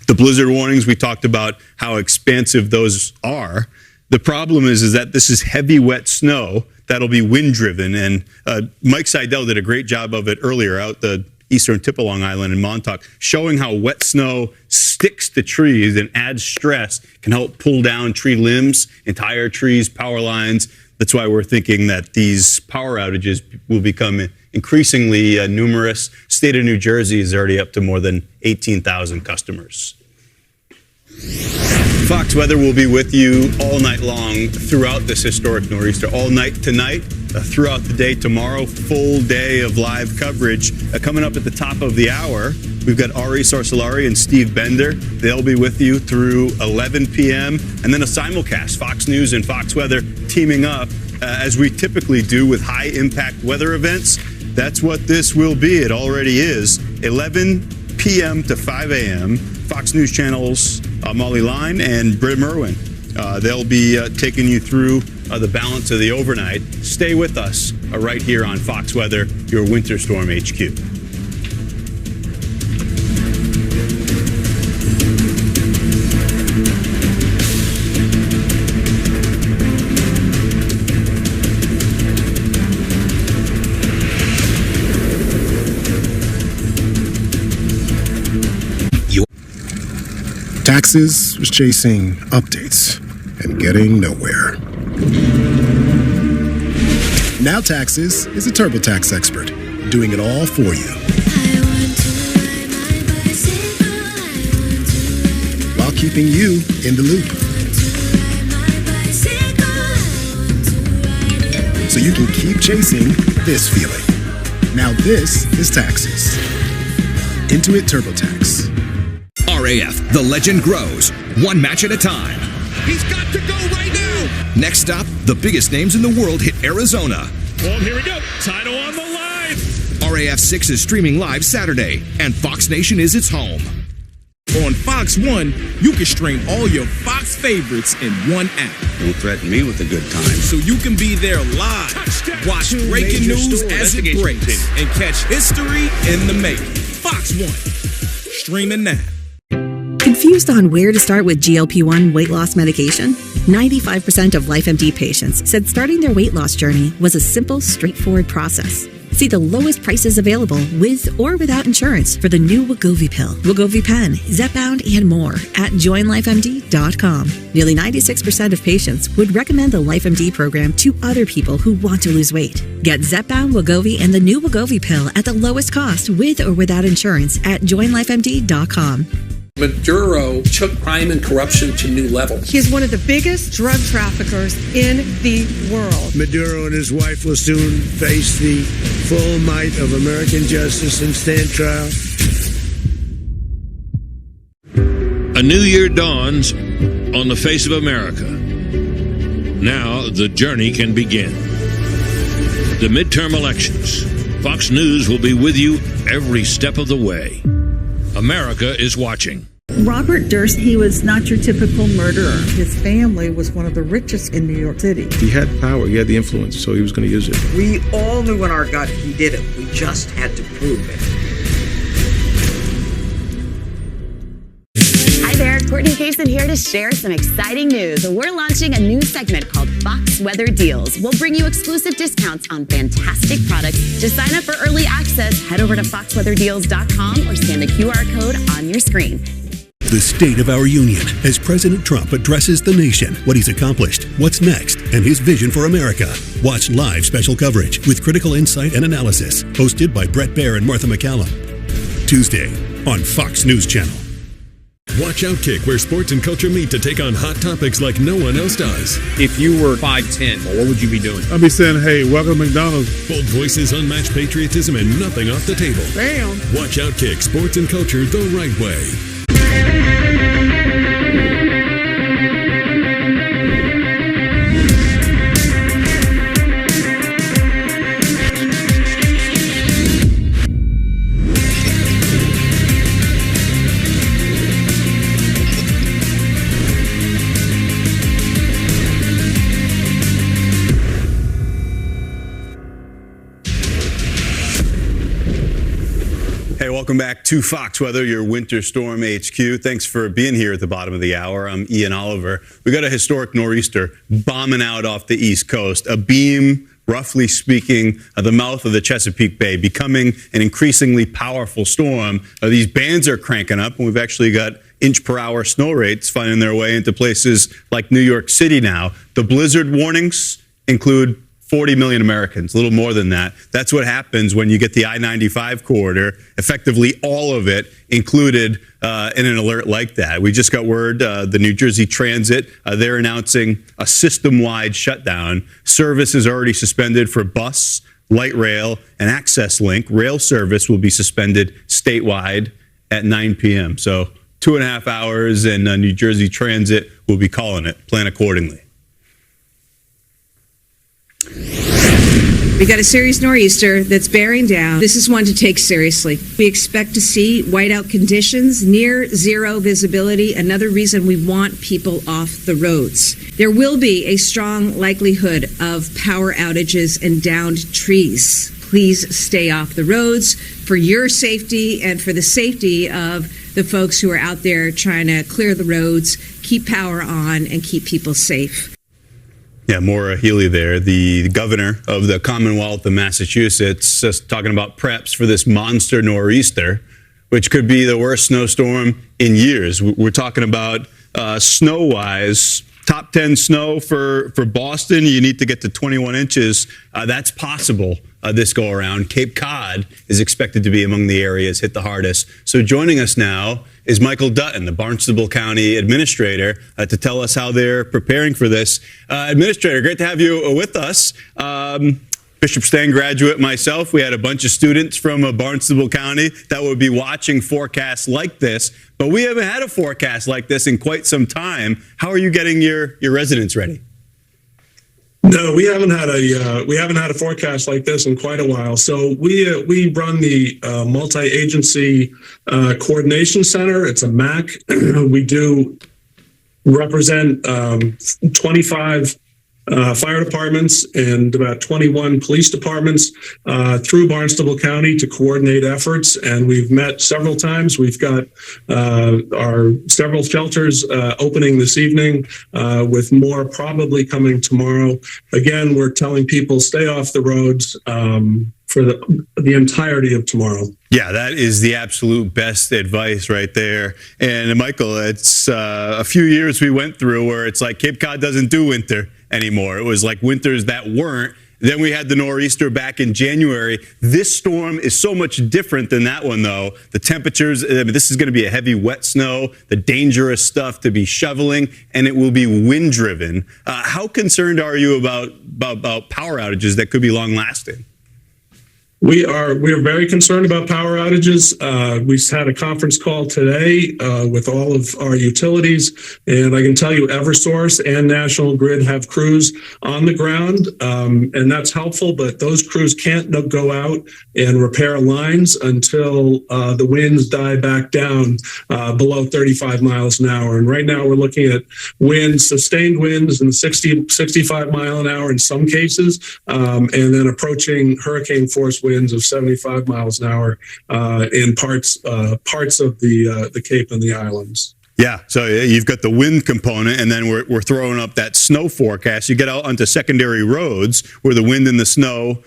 The blizzard warnings, we talked about how expansive those are. The problem is that this is heavy, wet snow that'll be wind-driven. And Mike Seidel did a great job of it earlier out the eastern tip of Long Island in Montauk, showing how wet snow sticks to trees and adds stress, can help pull down tree limbs, entire trees, power lines. That's why we're thinking that these power outages will become increasingly numerous. State of New Jersey is already up to more than 18,000 customers. Fox Weather will be with you all night long throughout this historic nor'easter, all night tonight, throughout the day tomorrow, full day of live coverage. Coming up at the top of the hour, we've got Ari Sorsolari and Steve Bender. They'll be with you through 11 p.m. and then a simulcast, Fox News and Fox Weather teaming up as we typically do with high-impact weather events. That's what this will be. It already is. 11 p.m. to 5 a.m. Fox News Channel's Molly Line and Britta Merwin. They'll be taking you through the balance of the overnight. Stay with us right here on Fox Weather, your Winter Storm HQ. Taxes was chasing updates and getting nowhere. Now Taxes is a TurboTax expert, doing it all for you. While keeping you in the loop. So you can keep chasing this feeling. Now this is Taxes. Intuit TurboTax. RAF, the legend grows, one match at a time. He's got to go right now. Next stop, the biggest names in the world hit Arizona. Well, here we go. Title on the line. RAF 6 is streaming live Saturday, and Fox Nation is its home. On Fox One, you can stream all your Fox favorites in one app. Don't threaten me with a good time. So you can be there live, watch breaking news as it breaks, and catch history in the making. Fox One, streaming now. Confused on where to start with GLP-1 weight loss medication? 95% of LifeMD patients said starting their weight loss journey was a simple, straightforward process. See the lowest prices available with or without insurance for the new Wegovy pill, Wegovy pen, Zepbound, and more at joinlifemd.com. Nearly 96% of patients would recommend the LifeMD program to other people who want to lose weight. Get Zepbound, Wegovy, and the new Wegovy pill at the lowest cost with or without insurance at joinlifemd.com. Maduro took crime and corruption to new levels. He is one of the biggest drug traffickers in the world. Maduro and his wife will soon face the full might of American justice and stand trial. A new year dawns on the face of America. Now the journey can begin. the midterm elections. Fox News will be with you every step of the way. America is watching. Robert Durst, he was not your typical murderer. His family was one of the richest in New York City. He had power, he had the influence, so he was going to use it. We all knew in our gut he did it. We just had to prove it. Hi there, Courtney Kaysen here to share some exciting news. We're launching a new segment called Fox Weather Deals. We'll bring you exclusive discounts on fantastic products. To sign up for early access, head over to foxweatherdeals.com or scan the QR code on your screen. The State of Our Union, as President Trump addresses the nation, what he's accomplished, what's next, and his vision for America. Watch live special coverage with critical insight and analysis, hosted by Brett Baer and Martha McCallum. Tuesday on Fox News Channel. Watch Outkick, where sports and culture meet to take on hot topics like no one else does. If you were 5'10", what would you be doing? I'd be saying, hey, welcome to McDonald's. Bold voices, unmatched patriotism, and nothing off the table. Bam! Watch Outkick, sports and culture the right way. Welcome back to Fox Weather, your Winter Storm HQ. Thanks for being here at the bottom of the hour. I'm Ian Oliver. We got a historic nor'easter bombing out off the East Coast. A beam, roughly speaking, the mouth of the Chesapeake Bay, becoming an increasingly powerful storm. These bands are cranking up, and we've actually got inch-per-hour snow rates finding their way into places like New York City now. The blizzard warnings include 40 million Americans, a little more than that. That's what happens when you get the I-95 corridor, effectively all of it included in an alert like that. We just got word, the New Jersey Transit, they're announcing a system-wide shutdown. Service is already suspended for bus, light rail, and access link. Rail service will be suspended statewide at 9 p.m. So 2.5 hours, and New Jersey Transit will be calling it. Plan accordingly. We got a serious nor'easter that's bearing down. This is one to take seriously. We expect to see whiteout conditions, near zero visibility, another reason we want people off the roads. There will be a strong likelihood of power outages and downed trees. Please stay off the roads for your safety and for the safety of the folks who are out there trying to clear the roads, keep power on, and keep people safe. Yeah, Maura Healey there, the governor of the Commonwealth of Massachusetts, just talking about preps for this monster nor'easter, which could be the worst snowstorm in years. We're talking about snow-wise, top 10 snow for Boston. You need to get to 21 inches. That's possible this go-around. Cape Cod is expected to be among the areas hit the hardest. So joining us now is Michael Dutton, the Barnstable County Administrator, to tell us how they're preparing for this. Administrator, great to have you with us. Bishop Stan graduate myself. We had a bunch of students from Barnstable County that would be watching forecasts like this, but we haven't had a forecast like this in quite some time. How are you getting your residents ready? No, we haven't had a forecast like this in quite a while. So we run the multi-agency coordination center. It's a MAC. We do represent 25 fire departments and about 21 police departments through Barnstable County to coordinate efforts. And we've met several times. We've got our several shelters opening this evening, with more probably coming tomorrow. Again, we're telling people stay off the roads for the entirety of tomorrow. Yeah, that is the absolute best advice right there. And Michael, it's a few years we went through where it's like Cape Cod doesn't do winter anymore. It was like winters that weren't. Then we had the nor'easter back in January. This storm is so much different than that one, though. The temperatures, I mean, this is going to be a heavy wet snow, the dangerous stuff to be shoveling, and it will be wind-driven. How concerned are you about power outages that could be long-lasting? We are very concerned about power outages. We had a conference call today with all of our utilities, and I can tell you Eversource and National Grid have crews on the ground, and that's helpful, but those crews can't go out and repair lines until the winds die back down below 35 miles an hour. And right now we're looking at sustained winds in 60, 65 mile an hour in some cases, and then approaching hurricane force winds of 75 miles an hour in parts of the Cape and the islands. Yeah, so you've got the wind component, and then we're throwing up that snow forecast. You get out onto secondary roads where the wind and the snow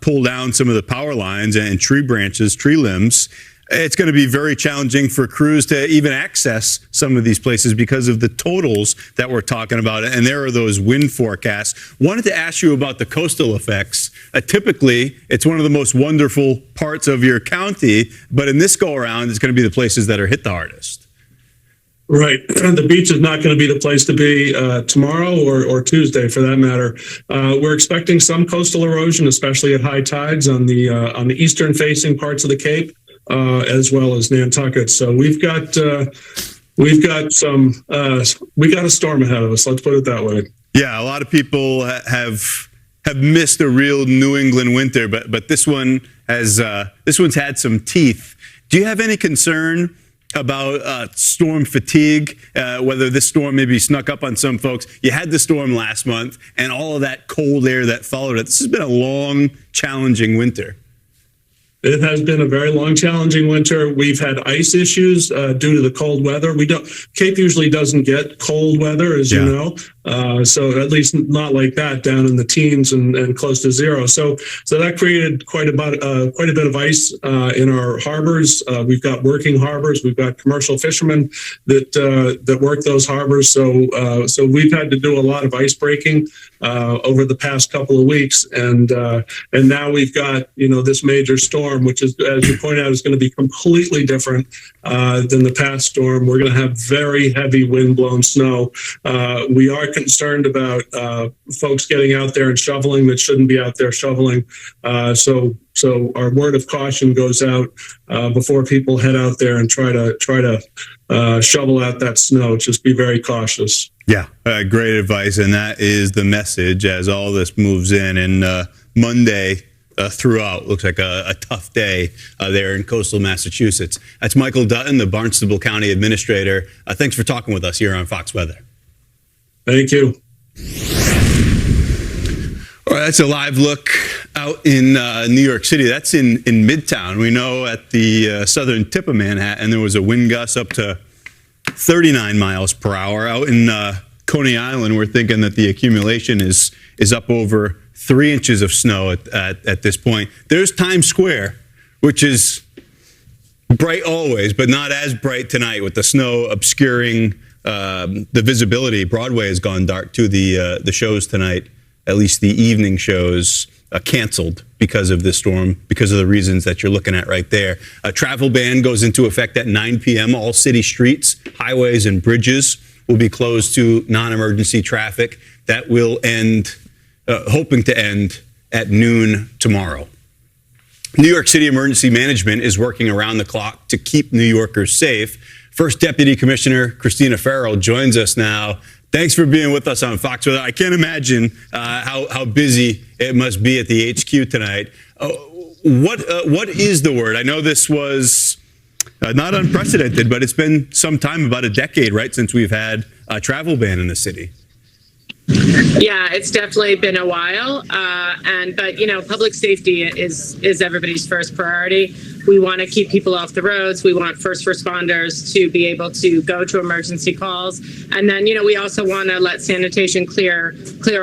pull down some of the power lines and tree branches, tree limbs. It's going to be very challenging for crews to even access some of these places because of the totals that we're talking about. And there are those wind forecasts. Wanted to ask you about the coastal effects. Typically, it's one of the most wonderful parts of your county, but in this go around, it's going to be the places that are hit the hardest. Right. The beach is not going to be the place to be tomorrow or Tuesday, for that matter. We're expecting some coastal erosion, especially at high tides on the eastern facing parts of the Cape, as well as Nantucket. So we got a storm ahead of us. Let's put it that way. Yeah, a lot of people have missed a real New England winter, but this one's had some teeth. Do you have any concern about storm fatigue, whether this storm maybe snuck up on some folks? You had the storm last month and all of that cold air that followed it. This has been a long, challenging winter. It has been a very long, challenging winter. We've had ice issues due to the cold weather. Cape usually doesn't get cold weather, as you know. So at least not like that down in the teens and close to zero. So that created quite a bit of ice in our harbors. We've got working harbors. We've got commercial fishermen that work those harbors. So we've had to do a lot of ice breaking over the past couple of weeks, and now we've got this major storm, which is, as you point out, is going to be completely different than the past storm. We're going to have very heavy wind-blown snow. We are concerned about folks getting out there and shoveling that shouldn't be out there shoveling. So our word of caution goes out before people head out there and try to shovel out that snow. Just be very cautious. Yeah, great advice, and that is the message as all this moves in. And Monday throughout looks like a tough day there in coastal Massachusetts. That's Michael Dutton, the Barnstable County Administrator. Thanks for talking with us here on Fox Weather. Thank you. All right, that's a live look out in New York City. That's in Midtown. We know at the southern tip of Manhattan, there was a wind gust up to 39 miles per hour. Out in Coney Island, we're thinking that the accumulation is up over 3 inches of snow at this point. There's Times Square, which is bright always, but not as bright tonight with the snow obscuring the visibility. Broadway has gone dark too. The shows tonight, at least the evening shows, canceled because of this storm, because of the reasons that you're looking at right there. A travel ban goes into effect at 9 p.m. All city streets, highways, and bridges will be closed to non-emergency traffic. That will end, hoping to end at noon tomorrow. New York City Emergency Management is working around the clock to keep New Yorkers safe. First Deputy Commissioner Christina Farrell joins us now. Thanks for being with us on Fox Weather. I can't imagine how busy it must be at the HQ tonight. What is the word? I know this was not unprecedented, but it's been some time, about a decade, right, since we've had a travel ban in the city. Yeah, it's definitely been a while, but public safety is everybody's first priority. We want to keep people off the roads. We want first responders to be able to go to emergency calls, and then we also want to let sanitation clear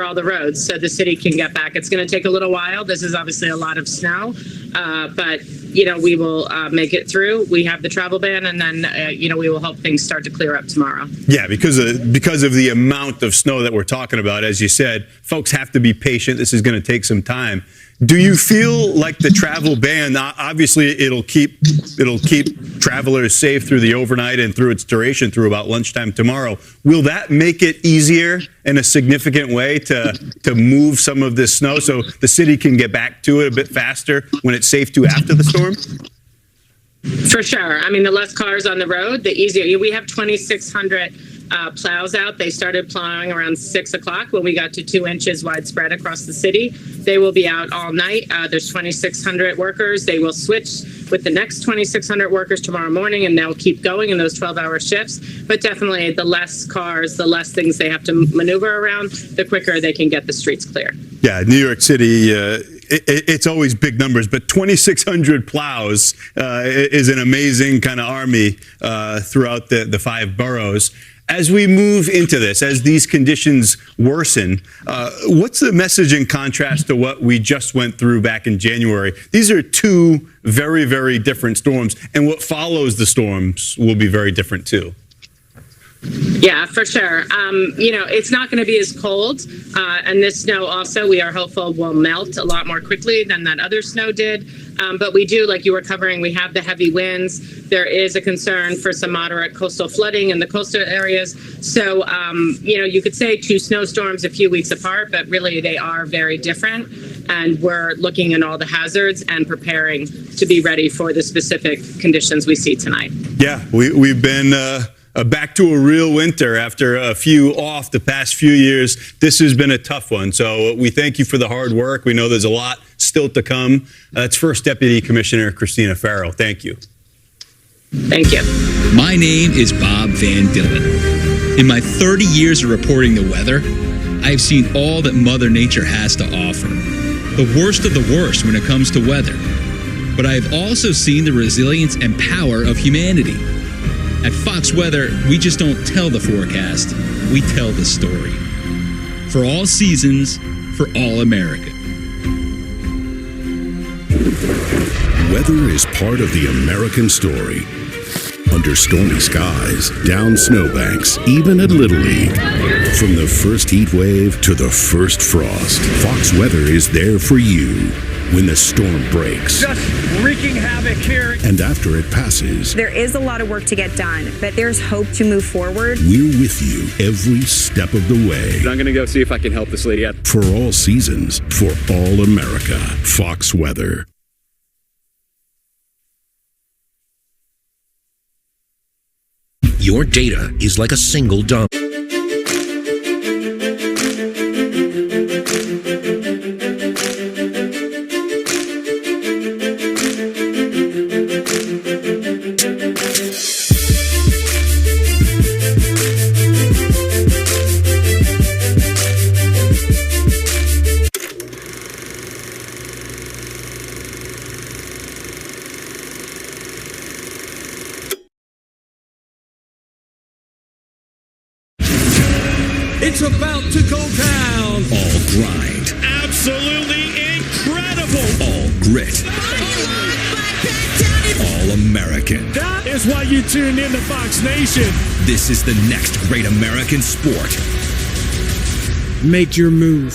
all the roads so the city can get back. It's going to take a little while. This is obviously a lot of snow, but we will make it through. We have the travel ban, and then we will hope things start to clear up tomorrow. Yeah, because of the amount of snow that we're talking about, as you said, folks have to be patient. This is going to take some time. Do you feel like the travel ban, obviously it'll keep travelers safe through the overnight and through its duration through about lunchtime tomorrow. Will that make it easier in a significant way to move some of this snow so the city can get back to it a bit faster when it's safe to after the storm? For sure. I mean, the less cars on the road, the easier. We have 2,600 plows out. They started plowing around 6 o'clock when we got to 2 inches widespread across the city. They will be out all night. There's 2,600 workers. They will switch with the next 2,600 workers tomorrow morning, and they'll keep going in those 12-hour shifts. But definitely, the less cars, the less things they have to maneuver around, the quicker they can get the streets clear. Yeah, New York City, it's always big numbers, but 2,600 plows is an amazing kind of army throughout the 5 boroughs. As we move into this, as these conditions worsen, what's the message in contrast to what we just went through back in January? These are 2 very, very different storms, and what follows the storms will be very different too. Yeah, for sure. It's not going to be as cold. And this snow also, we are hopeful, will melt a lot more quickly than that other snow did. But we do, like you were covering, we have the heavy winds. There is a concern for some moderate coastal flooding in the coastal areas. So, you could say 2 snowstorms a few weeks apart, but really they are very different. And we're looking at all the hazards and preparing to be ready for the specific conditions we see tonight. Yeah, we've been back to a real winter after a few off the past few years. This has been a tough one. So we thank you for the hard work. We know there's a lot still to come. That's First Deputy Commissioner Christina Farrell. Thank you. Thank you. My name is Bob Van Dillen. In my 30 years of reporting the weather, I've seen all that Mother Nature has to offer. The worst of the worst when it comes to weather. But I've also seen the resilience and power of humanity. At Fox Weather, we just don't tell the forecast, we tell the story. For all seasons, for all America. Weather is part of the American story. Under stormy skies, down snowbanks, even at Little League. From the first heat wave to the first frost, Fox Weather is there for you when the storm breaks. Just wreaking havoc here. And after it passes, there is a lot of work to get done, but there's hope to move forward. We're with you every step of the way. I'm going to go see if I can help this lady out. For all seasons, for all America, Fox Weather. Your data is like a single dump. It's about to go down. All grind. Absolutely incredible. All grit. All American. That is why you tune in to Fox Nation. This is the next great American sport. Make your move.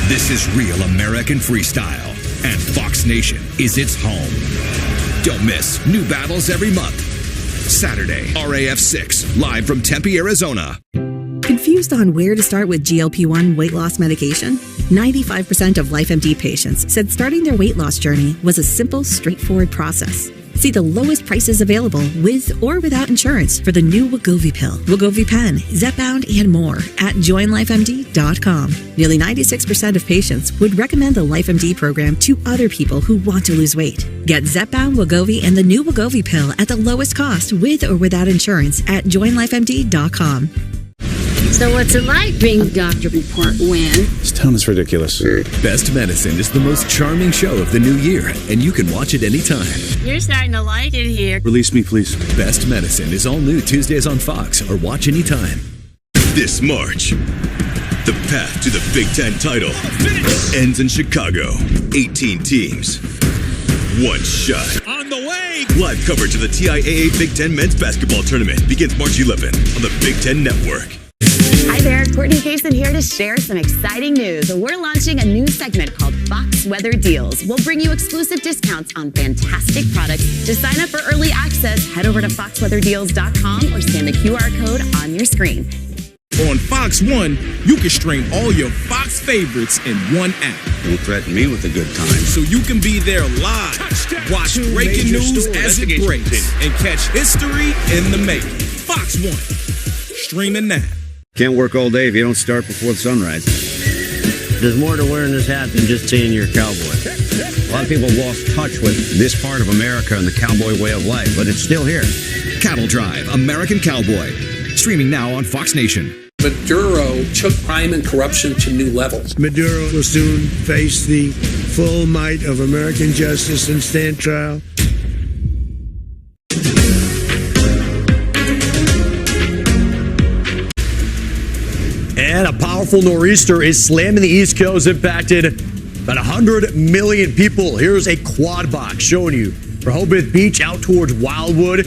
This is real American freestyle, and Fox Nation is its home. Don't miss new battles every month. Saturday, RAF 6, live from Tempe, Arizona. Confused on where to start with GLP-1 weight loss medication? 95% of LifeMD patients said starting their weight loss journey was a simple, straightforward process. See the lowest prices available with or without insurance for the new Wegovy pill, Wegovy pen, Zepbound, and more at joinlifemd.com. Nearly 96% of patients would recommend the LifeMD program to other people who want to lose weight. Get Zepbound, Wegovy, and the new Wegovy pill at the lowest cost with or without insurance at joinlifemd.com. So what's it like being Dr. Report Win? This town is ridiculous. Best Medicine is the most charming show of the new year, and you can watch it anytime. You're starting to like it here. Release me, please. Best Medicine is all new Tuesdays on Fox, or watch anytime. This March, the path to the Big Ten title ends in Chicago. 18 teams. One shot. On the way! Live coverage of the TIAA Big Ten Men's Basketball Tournament begins March 11th on the Big Ten Network. Hi there, Courtney Kaysen here to share some exciting news. We're launching a new segment called Fox Weather Deals. We'll bring you exclusive discounts on fantastic products. To sign up for early access, head over to foxweatherdeals.com or scan the QR code on your screen. On Fox One, you can stream all your Fox favorites in one app. Don't threaten me with a good time. So you can be there live, watch breaking news as it breaks, and catch history in the making. Fox One, streaming now. Can't work all day if you don't start before the sunrise. There's more to wearing this hat than just saying you're a cowboy. A lot of people lost touch with this part of America and the cowboy way of life, but it's still here. Cattle Drive, American Cowboy. Streaming now on Fox Nation. Maduro took crime and corruption to new levels. Maduro will soon face the full might of American justice and stand trial. And a powerful nor'easter is slamming the East Coast, impacted about 100 million people. Here's a quad box showing you Rehoboth Beach out towards Wildwood,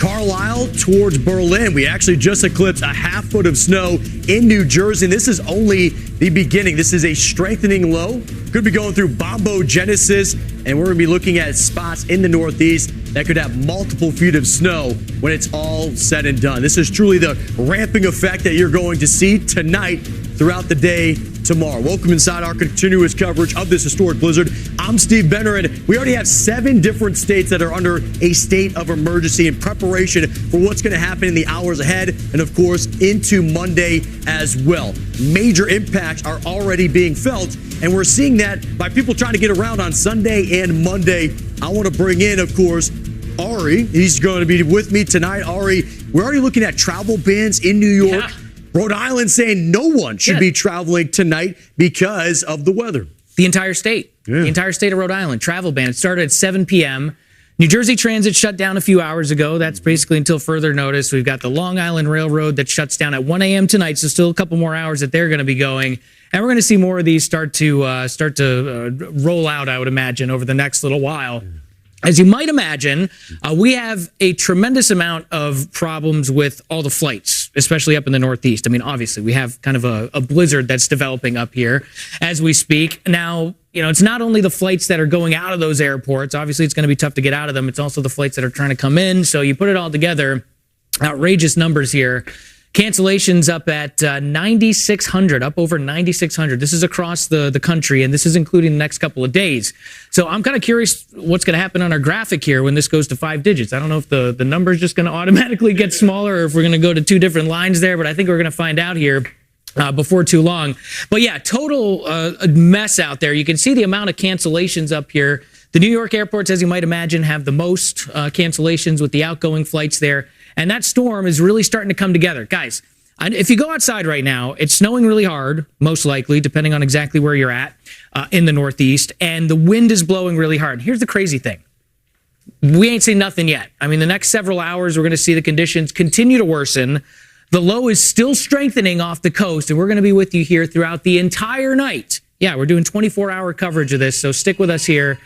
Carlisle towards Berlin. We actually just eclipsed a half foot of snow in New Jersey. And this is only the beginning. This is a strengthening low. Could be going through Bombogenesis, and we're going to be looking at spots in the Northeast that could have multiple feet of snow when it's all said and done. This is truly the ramping effect that you're going to see tonight throughout the day tomorrow. Welcome inside our continuous coverage of this historic blizzard. I'm Steve Benner, and we already have 7 different states that are under a state of emergency in preparation for what's going to happen in the hours ahead and, of course, into Monday as well. Major impacts are already being felt, and we're seeing that by people trying to get around on Sunday and Monday. I want to bring in, of course, Ari. He's going to be with me tonight. Ari, we're already looking at travel bans in New York. Yeah. Rhode Island saying no one should be traveling tonight because of the weather. The entire state. Yeah. The entire state of Rhode Island. Travel ban. It started at 7 p.m. New Jersey Transit shut down a few hours ago. That's basically until further notice. We've got the Long Island Railroad that shuts down at 1 a.m. tonight, so still a couple more hours that they're going to be going. And we're going to see more of these start to roll out, I would imagine, over the next little while. As you might imagine, we have a tremendous amount of problems with all the flights, especially up in the Northeast. I mean, obviously, we have kind of a blizzard that's developing up here as we speak. Now, you know, it's not only the flights that are going out of those airports. Obviously, it's going to be tough to get out of them. It's also the flights that are trying to come in. So you put it all together, outrageous numbers here. Cancellations up at 9,600, up over 9,600. This is across the country, and this is including the next couple of days. So I'm kind of curious what's going to happen on our graphic here when this goes to 5 digits. I don't know if the number is just going to automatically get smaller or if we're going to go to 2 different lines there, but I think we're going to find out here before too long. But yeah, total mess out there. You can see the amount of cancellations up here. The New York airports, as you might imagine, have the most cancellations with the outgoing flights there. And that storm is really starting to come together. Guys, if you go outside right now, it's snowing really hard, most likely, depending on exactly where you're at in the Northeast. And the wind is blowing really hard. Here's the crazy thing. We ain't seen nothing yet. I mean, the next several hours, we're going to see the conditions continue to worsen. The low is still strengthening off the coast, and we're going to be with you here throughout the entire night. Yeah, we're doing 24-hour coverage of this, so stick with us here.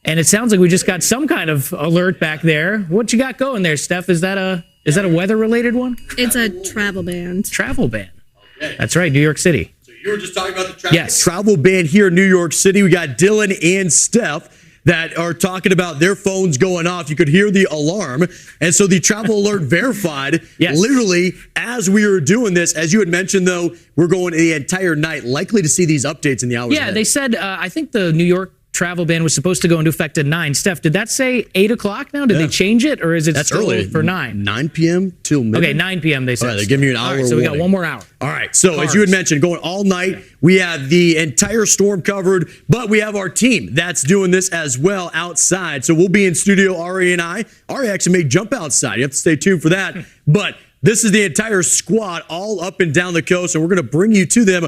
And it sounds like we just got some kind of alert back there. What you got going there, Steph? Is that a weather-related one? It's a travel ban. Travel ban. Okay. That's right, New York City. So you were just talking about the travel. Yes, travel ban here in New York City. We got Dylan and Steph that are talking about their phones going off. You could hear the alarm. And so the travel alert verified literally as we were doing this. As you had mentioned, though, we're going the entire night, likely to see these updates in the hours ahead. They said, I think the New York travel ban was supposed to go into effect at 9. Steph, did that say 8 o'clock now? Did they change it, or is it still early for 9? 9 p.m. till midnight. Okay, 9 p.m. they said. All right, they're giving you an hour. All right, so we got one more hour. All right, so as you had mentioned, going all night, we have the entire storm covered, but we have our team that's doing this as well outside. So we'll be in studio, Ari and I. Ari actually may jump outside. You have to stay tuned for that. But this is the entire squad all up and down the coast, and we're going to bring you to them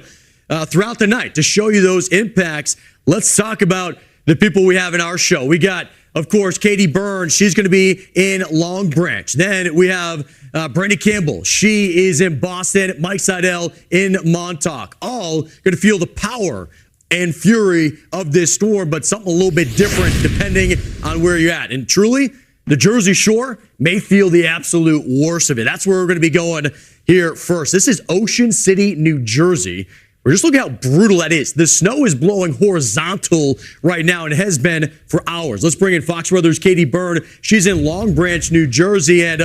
throughout the night to show you those impacts. Let's talk about the people we have in our show. We got, of course, Katie Burns. She's going to be in Long Branch. Then we have Brandy Campbell. She is in Boston. Mike Seidel in Montauk. All going to feel the power and fury of this storm, but something a little bit different depending on where you're at. And truly, the Jersey Shore may feel the absolute worst of it. That's where we're going to be going here first. This is Ocean City, New Jersey. We're just looking how brutal that is. The snow is blowing horizontal right now and has been for hours. Let's bring in Fox Weather's Katie Byrne. She's in Long Branch, New Jersey. And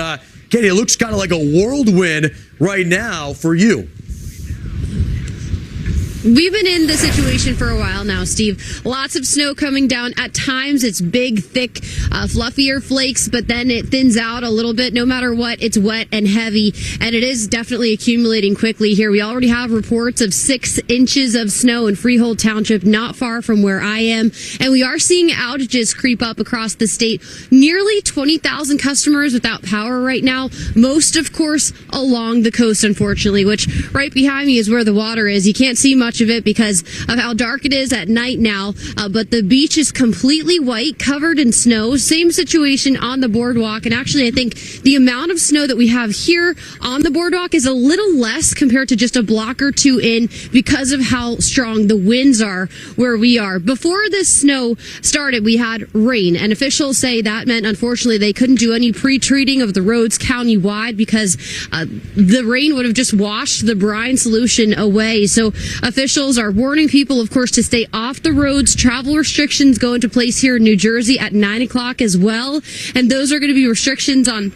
Katie, it looks kind of like a whirlwind right now for you. We've been in the situation for a while now, Steve. Lots of snow coming down. At times, it's big, thick, fluffier flakes, but then it thins out a little bit. No matter what, it's wet and heavy, and it is definitely accumulating quickly here. We already have reports of 6 inches of snow in Freehold Township, not far from where I am, and we are seeing outages creep up across the state. Nearly 20,000 customers without power right now, most, of course, along the coast, unfortunately, which right behind me is where the water is. You can't see much of it because of how dark it is at night now, but the beach is completely white, covered in snow. Same situation on the boardwalk, and actually I think the amount of snow that we have here on the boardwalk is a little less compared to just a block or two in because of how strong the winds are where we are. Before this snow started, we had rain, and officials say that meant, unfortunately, they couldn't do any pre-treating of the roads county-wide because the rain would have just washed the brine solution away. So officials are warning people, of course, to stay off the roads. Travel restrictions go into place here in New Jersey at 9 o'clock as well. And those are going to be restrictions on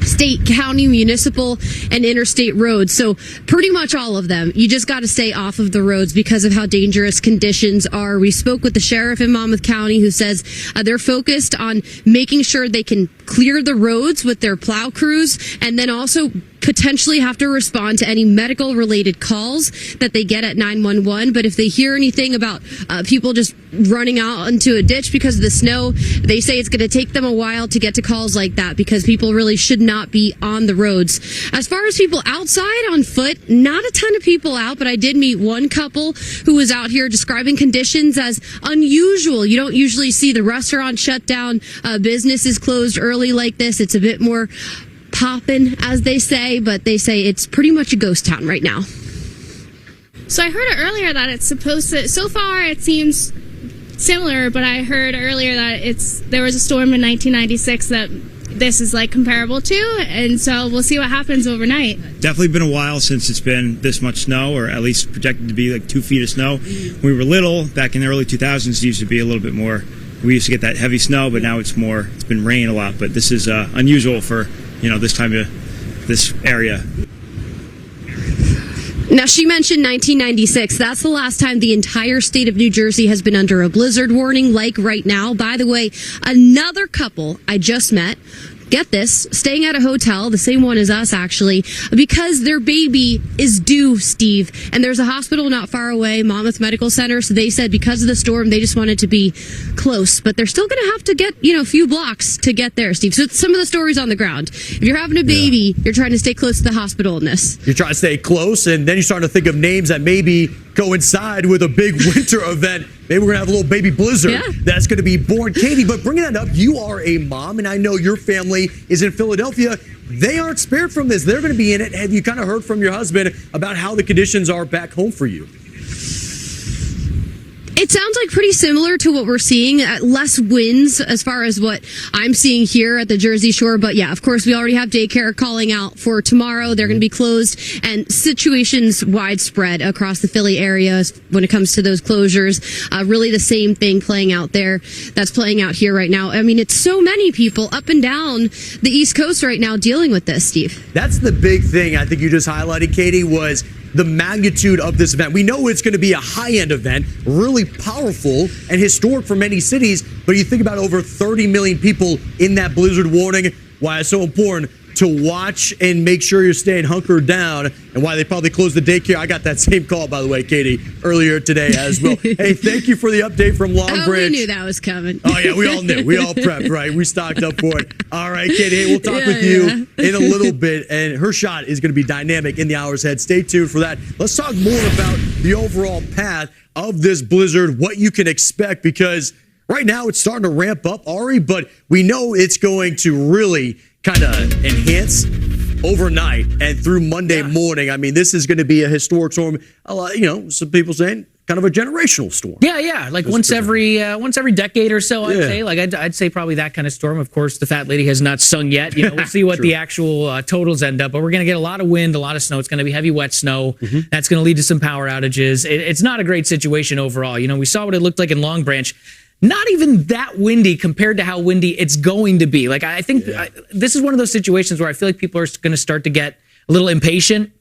state, county, municipal, and interstate roads. So pretty much all of them. You just got to stay off of the roads because of how dangerous conditions are. We spoke with the sheriff in Monmouth County who says they're focused on making sure they can clear the roads with their plow crews and then also potentially have to respond to any medical related calls that they get at 911. But if they hear anything about people just running out into a ditch because of the snow, they say it's going to take them a while to get to calls like that because people really should not be on the roads. As far as people outside on foot, not a ton of people out, but I did meet one couple who was out here describing conditions as unusual. You don't usually see the restaurant shut down, businesses closed early like this. It's a bit more poppin', as they say, but they say it's pretty much a ghost town right now. So I heard earlier that it's supposed to, so far it seems similar, but I heard earlier that there was a storm in 1996 that this is like comparable to, and so we'll see what happens overnight. Definitely been a while since it's been this much snow, or at least projected to be like 2 feet of snow. When we were little, back in the early 2000s, it used to be a little bit more. We used to get that heavy snow, but now it's been rain a lot, but this is unusual for this time of this area. Now, she mentioned 1996. That's the last time the entire state of New Jersey has been under a blizzard warning like right now. By the way, another couple I just met, get this, staying at a hotel, the same one as us actually, because their baby is due, Steve. And there's a hospital not far away, Monmouth Medical Center. So they said because of the storm, they just wanted to be close. But they're still going to have to get, a few blocks to get there, Steve. So some of the stories on the ground. If you're having a baby, you're trying to stay close to the hospital in this. You're trying to stay close, and then you're starting to think of names that maybe coincide with a big winter event. Maybe we're going to have a little baby blizzard that's going to be born. Katie, but bringing that up, you are a mom, and I know your family is in Philadelphia. They aren't spared from this. They're going to be in it. Have you kind of heard from your husband about how the conditions are back home for you? It sounds like pretty similar to what we're seeing. Less winds as far as what I'm seeing here at the Jersey Shore. But yeah, of course, we already have daycare calling out for tomorrow. They're going to be closed, and situations widespread across the Philly area when it comes to those closures. Really the same thing playing out there that's playing out here right now. I mean, it's so many people up and down the East Coast right now dealing with this, Steve. That's the big thing I think you just highlighted, Katie, was the magnitude of this event. We know it's going to be a high-end event, really powerful and historic for many cities, but you think about over 30 million people in that blizzard warning, why it's so important to watch and make sure you're staying hunkered down, and why they probably closed the daycare. I got that same call, by the way, Katie, earlier today as well. Hey, thank you for the update from Long Branch. We knew that was coming. Oh, yeah, we all knew. We all prepped, right? We stocked up for it. All right, Katie, hey, we'll talk with you in a little bit, and her shot is going to be dynamic in the hours ahead. Stay tuned for that. Let's talk more about the overall path of this blizzard, what you can expect, because right now it's starting to ramp up, Ari, but we know it's going to really kind of enhance overnight and through Monday morning. I mean, this is going to be a historic storm. A lot, some people saying kind of a generational storm. Yeah. Like once every decade or so, I'd say. Like I'd say probably that kind of storm. Of course, the fat lady has not sung yet. We'll see what the actual totals end up. But we're going to get a lot of wind, a lot of snow. It's going to be heavy, wet snow. That's going to lead to some power outages. It's not a great situation overall. We saw what it looked like in Long Branch. Not even that windy compared to how windy it's going to be. Like I think this is one of those situations where I feel like people are going to start to get a little impatient.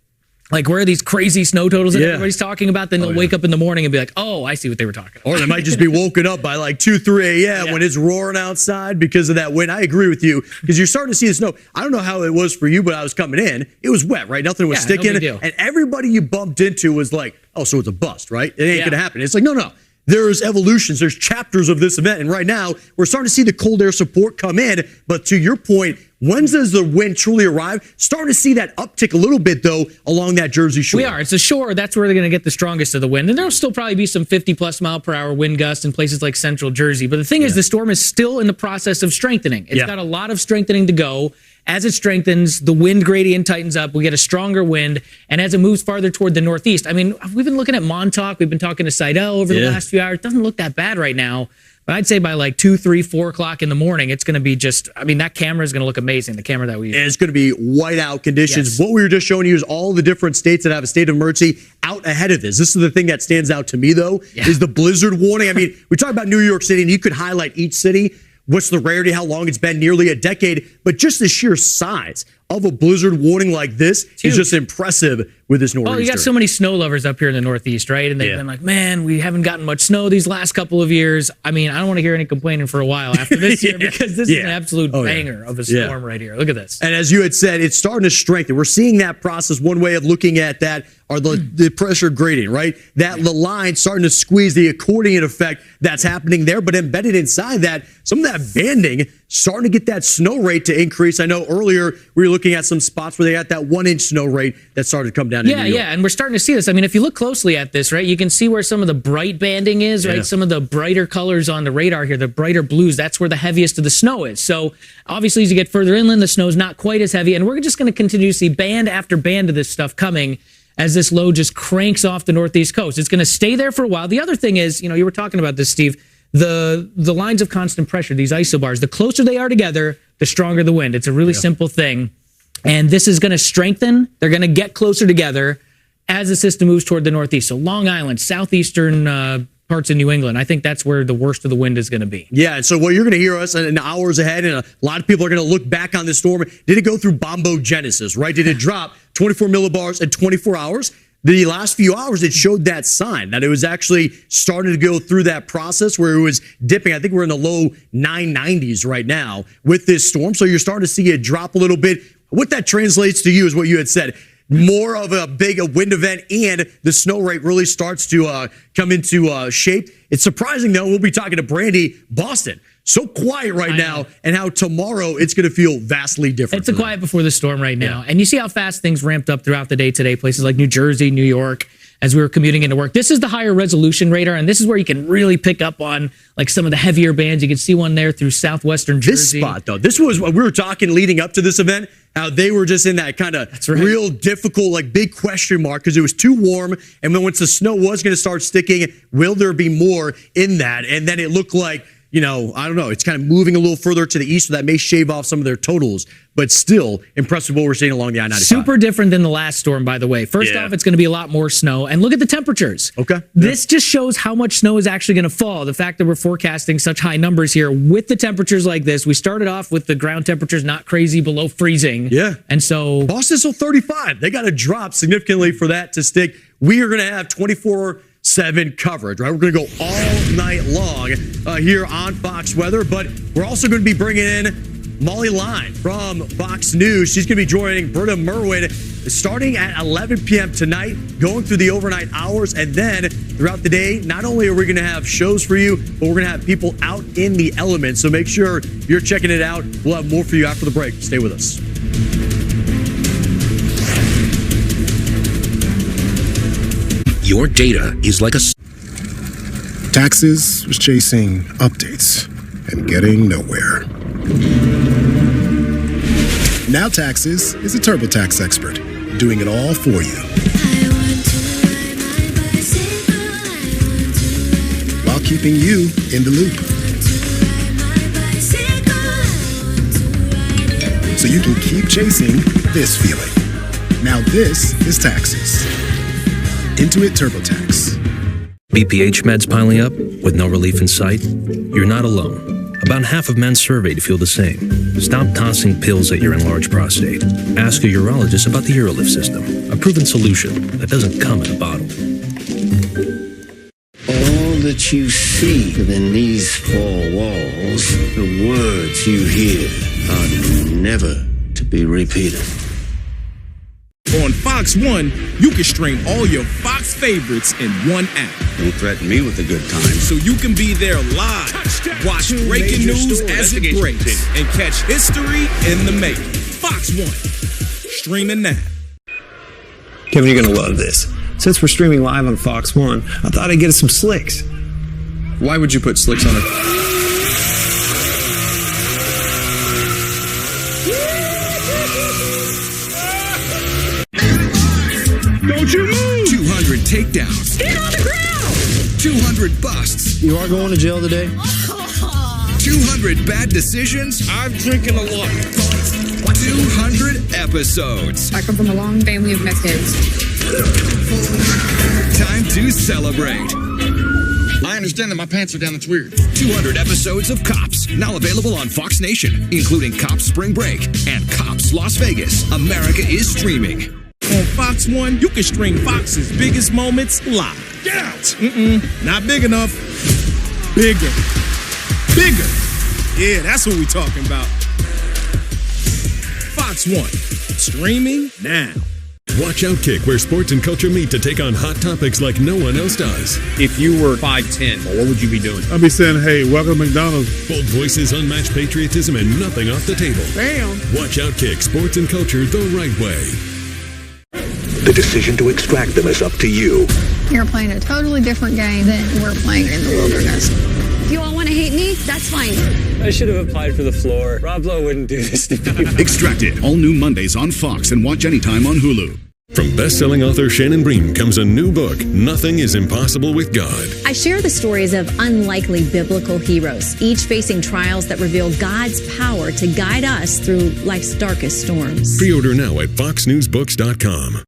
Like, where are these crazy snow totals that everybody's talking about? Then they'll wake up in the morning and be like, oh, I see what they were talking about. Or they might just be woken up by like 2, 3 a.m. when it's roaring outside because of that wind. I agree with you, because you're starting to see the snow. I don't know how it was for you, but I was coming in. It was wet, right? Nothing was sticking. No and everybody you bumped into was like, oh, so it's a bust, right? It ain't going to happen. It's like, no. There's evolutions, there's chapters of this event. And right now, we're starting to see the cold air support come in. But to your point, when does the wind truly arrive? Starting to see that uptick a little bit, though, along that Jersey shore. We are. It's the shore. That's where they're going to get the strongest of the wind. And there'll still probably be some 50-plus mile per hour wind gusts in places like central Jersey. But the thing is, the storm is still in the process of strengthening. It's got a lot of strengthening to go. As it strengthens, the wind gradient tightens up. We get a stronger wind. And as it moves farther toward the northeast, I mean, we've been looking at Montauk. We've been talking to Seidel over the last few hours. It doesn't look that bad right now. But I'd say by like 2, 3, 4 o'clock in the morning, it's going to be just, I mean, that camera is going to look amazing, the camera that we use. And it's going to be whiteout conditions. What we were just showing you is all the different states that have a state of emergency out ahead of this. This is the thing that stands out to me, though, is the blizzard warning. I mean, we talk about New York City, and you could highlight each city. What's the rarity, how long it's been, nearly a decade. But just the sheer size of a blizzard warning like this is just impressive with this nor'easter. Oh, you got so many snow lovers up here in the Northeast, right? And they've been like, man, we haven't gotten much snow these last couple of years. I mean, I don't want to hear any complaining for a while after this year, because this is an absolute banger of a storm right here. Look at this. And as you had said, it's starting to strengthen. We're seeing that process. One way of looking at that are the pressure gradient, right? That the line starting to squeeze, the accordion effect that's happening there. But embedded inside that, some of that banding starting to get that snow rate to increase. I know earlier we were looking at some spots where they got that 1-inch snow rate that started to come down. Yeah, and we're starting to see this. I mean, if you look closely at this, right, you can see where some of the bright banding is, right? Some of the brighter colors on the radar here, the brighter blues, that's where the heaviest of the snow is. So obviously, as you get further inland, the snow's not quite as heavy, and we're just going to continue to see band after band of this stuff coming as this low just cranks off the northeast coast. It's going to stay there for a while. The other thing is, you were talking about this, Steve, the lines of constant pressure, these isobars, the closer they are together, the stronger the wind. It's a really simple thing. And this is going to strengthen. They're going to get closer together as the system moves toward the northeast. So Long Island, southeastern parts of New England, I think that's where the worst of the wind is going to be. Yeah, and so what you're going to hear us in hours ahead, and a lot of people are going to look back on this storm. Did it go through bombogenesis, right? Did it drop 24 millibars in 24 hours? The last few hours, it showed that sign that it was actually starting to go through that process where it was dipping. I think we're in the low 990s right now with this storm. So you're starting to see it drop a little bit. What that translates to you is what you had said. More of a big wind event, and the snow rate really starts to come into shape. It's surprising, though. We'll be talking to Brandy, Boston. So quiet right now, and how tomorrow it's going to feel vastly different. It's a quiet before the storm right now. And you see how fast things ramped up throughout the day today. Places like New Jersey, New York, as we were commuting into work. This is the higher resolution radar, and this is where you can really pick up on like some of the heavier bands. You can see one there through southwestern Jersey. This spot, though, this was what we were talking leading up to this event, how they were just in that kind of real difficult, like big question mark, because it was too warm. And then once the snow was going to start sticking, will there be more in that? And then it looked like, I don't know, it's kind of moving a little further to the east, so that may shave off some of their totals, but still impressive what we're seeing along the I-95. Super different than the last storm, by the way. First off, it's going to be a lot more snow. And look at the temperatures. Okay. This just shows how much snow is actually going to fall. The fact that we're forecasting such high numbers here with the temperatures like this. We started off with the ground temperatures not crazy below freezing. Yeah. And so Boston's still 35. They got to drop significantly for that to stick. We are going to have 24/7 coverage, right? We're going to go all night long here on Fox Weather, but we're also going to be bringing in Molly Line from Fox News. She's going to be joining Britta Merwin starting at 11 p.m. tonight, going through the overnight hours, and then throughout the day, not only are we going to have shows for you, but we're going to have people out in the elements. So make sure you're checking it out. We'll have more for you after the break. Stay with us. Your data is like a... Taxes was chasing updates and getting nowhere. Now Taxes is a TurboTax expert, doing it all for you. keeping you in the loop. So you can keep chasing this feeling. Now this is taxes. Intuit TurboTax. BPH meds piling up with no relief in sight? You're not alone. About half of men surveyed feel the same. Stop tossing pills at your enlarged prostate. Ask a urologist about the UroLift system, a proven solution that doesn't come in a bottle. All that you see within these four walls, the words you hear, are never to be repeated. On Fox One, you can stream all your Fox favorites in one app. Don't threaten me with a good time. So you can be there live, watch breaking news as it breaks, and catch history in the making. Fox One, streaming now. Kevin, you're going to love this. Since we're streaming live on Fox One, I thought I'd get us some slicks. Why would you put slicks on it? Don't you move! 200 takedowns. Get on the ground! 200 busts. You are going to jail today? 200 bad decisions. I'm drinking a lot. 200 episodes. I come from a long family of meth heads. Time to celebrate. I understand that my pants are down. That's weird. 200 episodes of Cops, now available on Fox Nation, including Cops Spring Break and Cops Las Vegas. America is streaming. On Fox One, you can stream Fox's biggest moments live. Get out! Not big enough. Bigger. Bigger. Yeah, that's what we're talking about. Fox One, streaming now. Watch Outkick, where sports and culture meet to take on hot topics like no one else does. If you were 5'10", what would you be doing? I'd be saying, hey, welcome to McDonald's. Bold voices, unmatched patriotism, and nothing off the table. Damn. Watch Outkick, sports and culture the right way. The decision to extract them is up to you. You're playing a totally different game than we're playing in the wilderness. If you all want to hate me, that's fine. I should have applied for the floor. Rob Lowe wouldn't do this to me. Extracted, all new Mondays on Fox and watch anytime on Hulu. From best-selling author Shannon Bream comes a new book, Nothing is Impossible with God. I share the stories of unlikely biblical heroes, each facing trials that reveal God's power to guide us through life's darkest storms. Pre-order now at foxnewsbooks.com.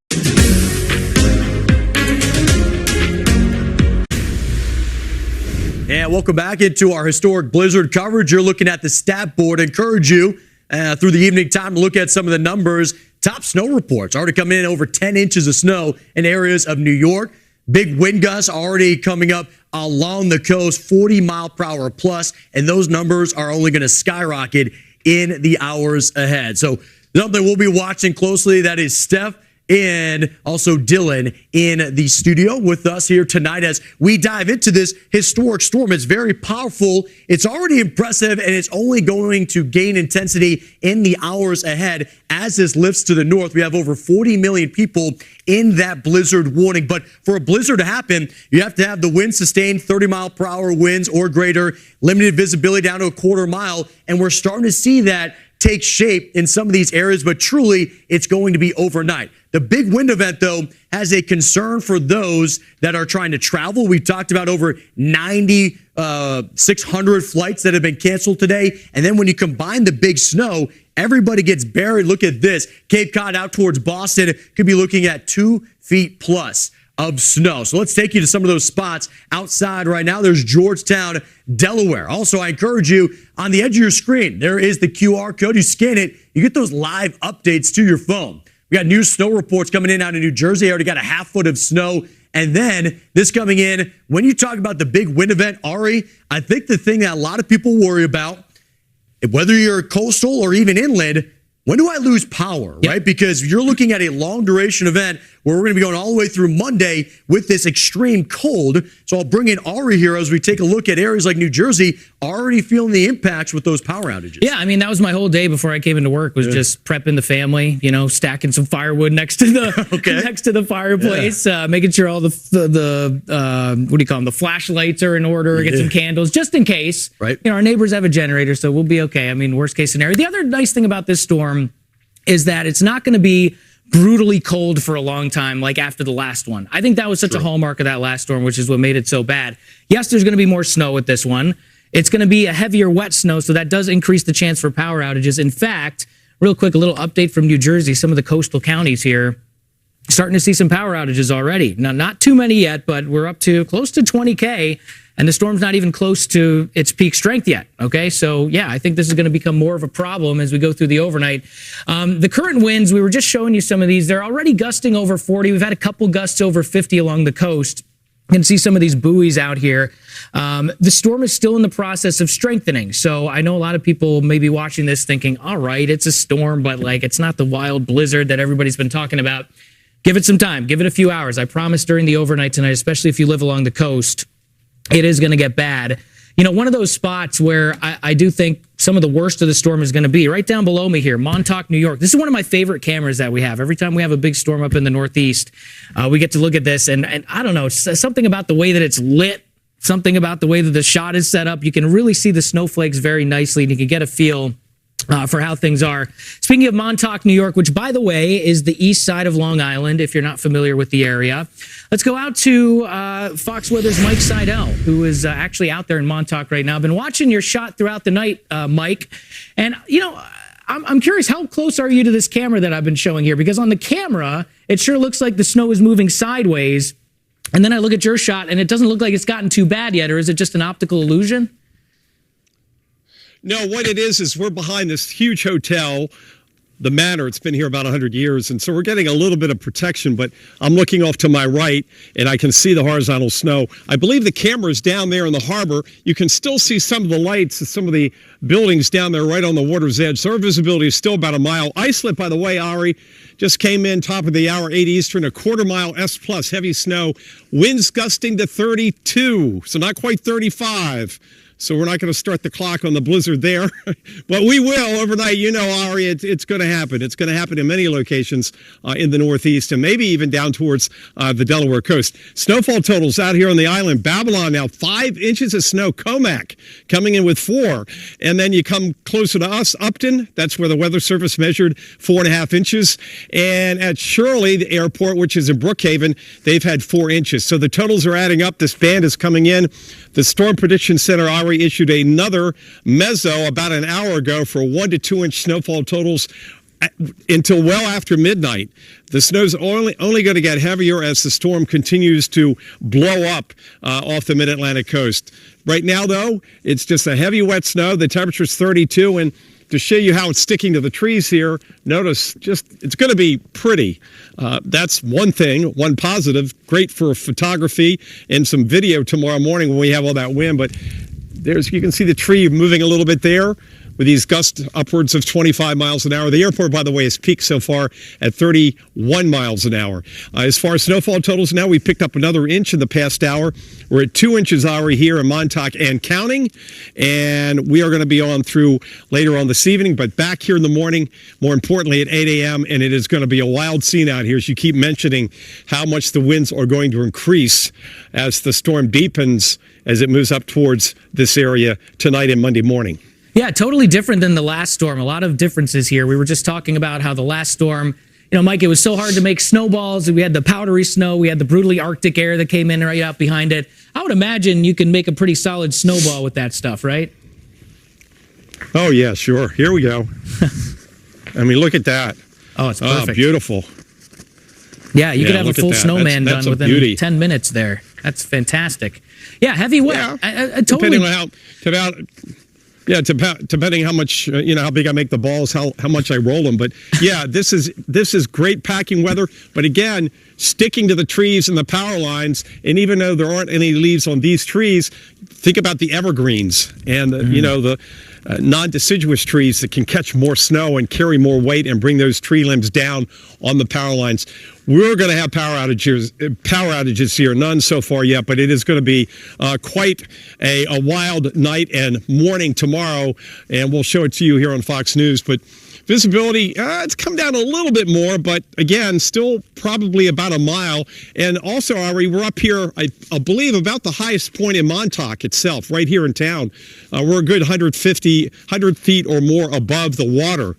And welcome back into our historic blizzard coverage. You're looking at the stat board. I encourage you through the evening time to look at some of the numbers. Top snow reports already coming in over 10 inches of snow in areas of New York. Big wind gusts already coming up along the coast, 40 mile per hour plus, and those numbers are only going to skyrocket in the hours ahead. So something we'll be watching closely. That is Steph and also Dylan in the studio with us here tonight as we dive into this historic storm. It's very powerful. It's already impressive, and it's only going to gain intensity in the hours ahead as this lifts to the north. We have over 40 million people in that blizzard warning. But for a blizzard to happen, you have to have the wind sustained 30 mile per hour winds or greater, limited visibility down to a quarter mile, and we're starting to see that take shape in some of these areas, but truly it's going to be overnight. The big wind event, though, has a concern for those that are trying to travel. We talked about over 600 flights that have been canceled today. And then when you combine the big snow, everybody gets buried. Look at this. Cape Cod out towards Boston could be looking at 2 feet plus of snow. So let's take you to some of those spots outside right now. There's Georgetown, Delaware. Also, I encourage you, on the edge of your screen, there is the QR code. You scan it, you get those live updates to your phone. We got new snow reports coming in out of New Jersey. I already got a half foot of snow. And then this coming in, when you talk about the big wind event, Ari, I think the thing that a lot of people worry about, whether you're coastal or even inland, when do I lose power, right? Because you're looking at a long duration event where we're going to be going all the way through Monday with this extreme cold. So I'll bring in Ari here as we take a look at areas like New Jersey already feeling the impacts with those power outages. Yeah, I mean, that was my whole day before I came into work was just prepping the family, you know, stacking some firewood next to the next to the fireplace, making sure all the what do you call them, the flashlights are in order, get some candles just in case. Right. You know, our neighbors have a generator, so we'll be okay. I mean, worst case scenario. The other nice thing about this storm is that it's not going to be brutally cold for a long time, like after the last one. I think that was such a hallmark of that last storm, which is what made it so bad. Yes, there's going to be more snow with this one. It's going to be a heavier wet snow, so that does increase the chance for power outages. In fact, real quick, a little update from New Jersey, some of the coastal counties here starting to see some power outages already. Now, not too many yet, but we're up to close to 20K, and the storm's not even close to its peak strength yet. Okay, so yeah, I think this is going to become more of a problem as we go through the overnight. The current winds, we were just showing you some of these. They're already gusting over 40. We've had a couple gusts over 50 along the coast. You can see some of these buoys out here. The storm is still in the process of strengthening. So I know a lot of people may be watching this thinking, all right, it's a storm, but like it's not the wild blizzard that everybody's been talking about. Give it some time. Give it a few hours. I promise during the overnight tonight, especially if you live along the coast, it is going to get bad. You know, one of those spots where I do think some of the worst of the storm is going to be right down below me here, Montauk, New York. This is one of my favorite cameras that we have. Every time we have a big storm up in the Northeast, we get to look at this. And I don't know, something about the way that it's lit, something about the way that the shot is set up. You can really see the snowflakes very nicely, and you can get a feel for how things are. Speaking of Montauk, New York, which, by the way, is the east side of Long Island, if you're not familiar with the area. Let's go out to Fox Weather's Mike Seidel, who is actually out there in Montauk right now. I've been watching your shot throughout the night, Mike. And, you know, I'm curious, how close are you to this camera that I've been showing here? Because on the camera, it sure looks like the snow is moving sideways. And then I look at your shot, and it doesn't look like it's gotten too bad yet. Or is it just an optical illusion? No, what it is we're behind this huge hotel, the Manor. It's been here about 100 years, and so we're getting a little bit of protection, but I'm looking off to my right, and I can see the horizontal snow. I believe the camera is down there in the harbor. You can still see some of the lights and some of the buildings down there right on the water's edge, so our visibility is still about a mile. Islip, by the way, Ari, just came in top of the hour, 8 Eastern, a quarter-mile S+, heavy snow, winds gusting to 32, so not quite 35. So we're not going to start the clock on the blizzard there, but we will overnight. You know, Ari, it's going to happen. It's going to happen in many locations in the Northeast and maybe even down towards the Delaware coast. Snowfall totals out here on the island. Babylon now 5 inches of snow. Comac coming in with 4. And then you come closer to us, Upton. That's where the Weather Service measured 4.5 inches. And at Shirley, the airport, which is in Brookhaven, they've had 4 inches. So the totals are adding up. This band is coming in. The Storm Prediction Center, Ari, issued another mezzo about an hour ago for 1 to 2 inch snowfall totals until well after midnight. The snow's only going to get heavier as the storm continues to blow up off the mid-Atlantic coast. Right now, though, it's just a heavy, wet snow. The temperature's 32, and to show you how it's sticking to the trees here, notice it's going to be pretty. That's one thing, one positive. Great for photography and some video tomorrow morning when we have all that wind. But you can see the tree moving a little bit there with these gusts upwards of 25 miles an hour. The airport, by the way, has peaked so far at 31 miles an hour. As far as snowfall totals now, we picked up another inch in the past hour. We're at 2 inches already here in Montauk and counting, and we are going to be on through later on this evening, but back here in the morning, more importantly at 8 a.m., and it is going to be a wild scene out here as you keep mentioning how much the winds are going to increase as the storm deepens as it moves up towards this area tonight and Monday morning. Yeah, totally different than the last storm. A lot of differences here. We were just talking about how the last storm, you know, Mike, it was so hard to make snowballs. We had the powdery snow. We had the brutally Arctic air that came in right out behind it. I would imagine you can make a pretty solid snowball with that stuff, right? Oh, yeah, sure. Here we go. I mean, look at that. Oh, it's perfect. Oh, beautiful. Yeah, you could have a full snowman done within beauty. 10 minutes there. That's fantastic. Yeah, heavy wet. Yeah, totally. Depending how much, how big I make the balls, how much I roll them. But yeah, this is great packing weather. But again, sticking to the trees and the power lines. And even though there aren't any leaves on these trees, think about the evergreens and the non-deciduous trees that can catch more snow and carry more weight and bring those tree limbs down on the power lines. We're going to have power outages here. None so far yet, but it is going to be quite a wild night and morning tomorrow, and we'll show it to you here on Fox News. But visibility, it's come down a little bit more, but again, still probably about a mile. And also, Ari, we're up here, I believe, about the highest point in Montauk itself, right here in town. We're a good 100 feet or more above the water.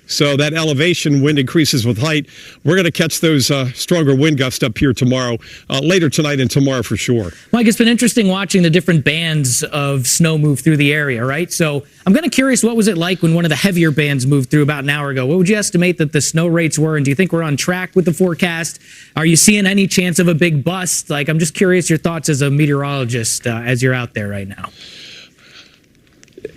So that elevation wind increases with height. We're going to catch those stronger wind gusts up here tomorrow, later tonight and tomorrow for sure. Mike, it's been interesting watching the different bands of snow move through the area, right? So I'm kind of curious, what was it like when one of the heavier bands moved through about an hour ago? What would you estimate that the snow rates were? And do you think we're on track with the forecast? Are you seeing any chance of a big bust? Like, I'm just curious your thoughts as a meteorologist as you're out there right now.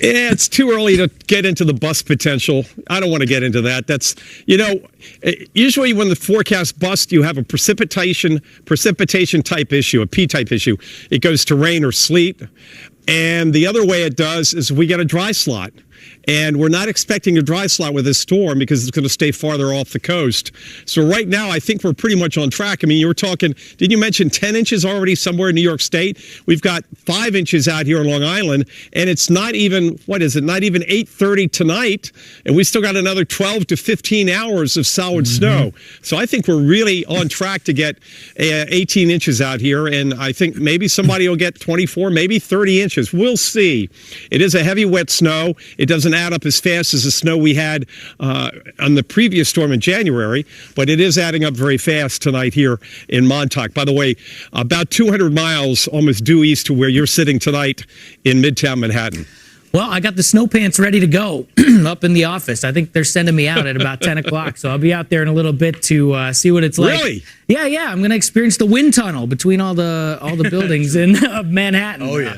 Yeah, it's too early to get into the bust potential. I don't want to get into that. That's, usually when the forecast busts, you have a precipitation type issue, a P-type issue. It goes to rain or sleet. And the other way it does is we get a dry slot. And we're not expecting a dry slot with this storm because it's going to stay farther off the coast. So right now, I think we're pretty much on track. I mean, you were talking, didn't you mention 10 inches already somewhere in New York State? We've got 5 inches out here on Long Island, and it's not even, not even 8:30 tonight, and we still got another 12 to 15 hours of solid snow. So I think we're really on track to get 18 inches out here, and I think maybe somebody will get 24, maybe 30 inches. We'll see. It is a heavy, wet snow. It doesn't add up as fast as the snow we had on the previous storm in January, but it is adding up very fast tonight here in Montauk. By the way, about 200 miles almost due east to where you're sitting tonight in Midtown Manhattan. Well, I got the snow pants ready to go up in the office. I think they're sending me out at about 10 o'clock, so I'll be out there in a little bit to see what it's like. Really? Yeah. I'm going to experience the wind tunnel between all the buildings in Manhattan. Oh, yeah.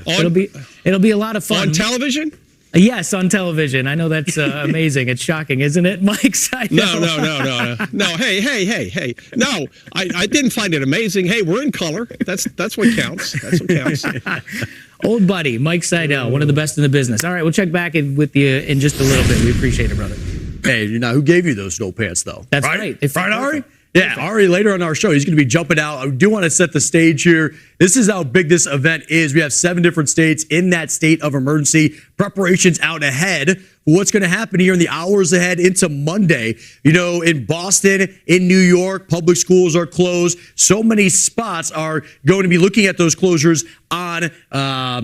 It'll be a lot of fun. On television? Yes, on television. I know that's amazing. It's shocking, isn't it, Mike? No. Hey. No, I didn't find it amazing. Hey, we're in color. That's what counts. That's what counts. Old buddy, Mike Seidel, one of the best in the business. All right, we'll check back in with you in just a little bit. We appreciate it, brother. Hey, who gave you those snow pants, though? That's right. Right, Ari? Yeah, Ari, later on our show, he's going to be jumping out. I do want to set the stage here. This is how big this event is. We have 7 different states in that state of emergency. Preparations out ahead. What's going to happen here in the hours ahead into Monday? In Boston, in New York, public schools are closed. So many spots are going to be looking at those closures on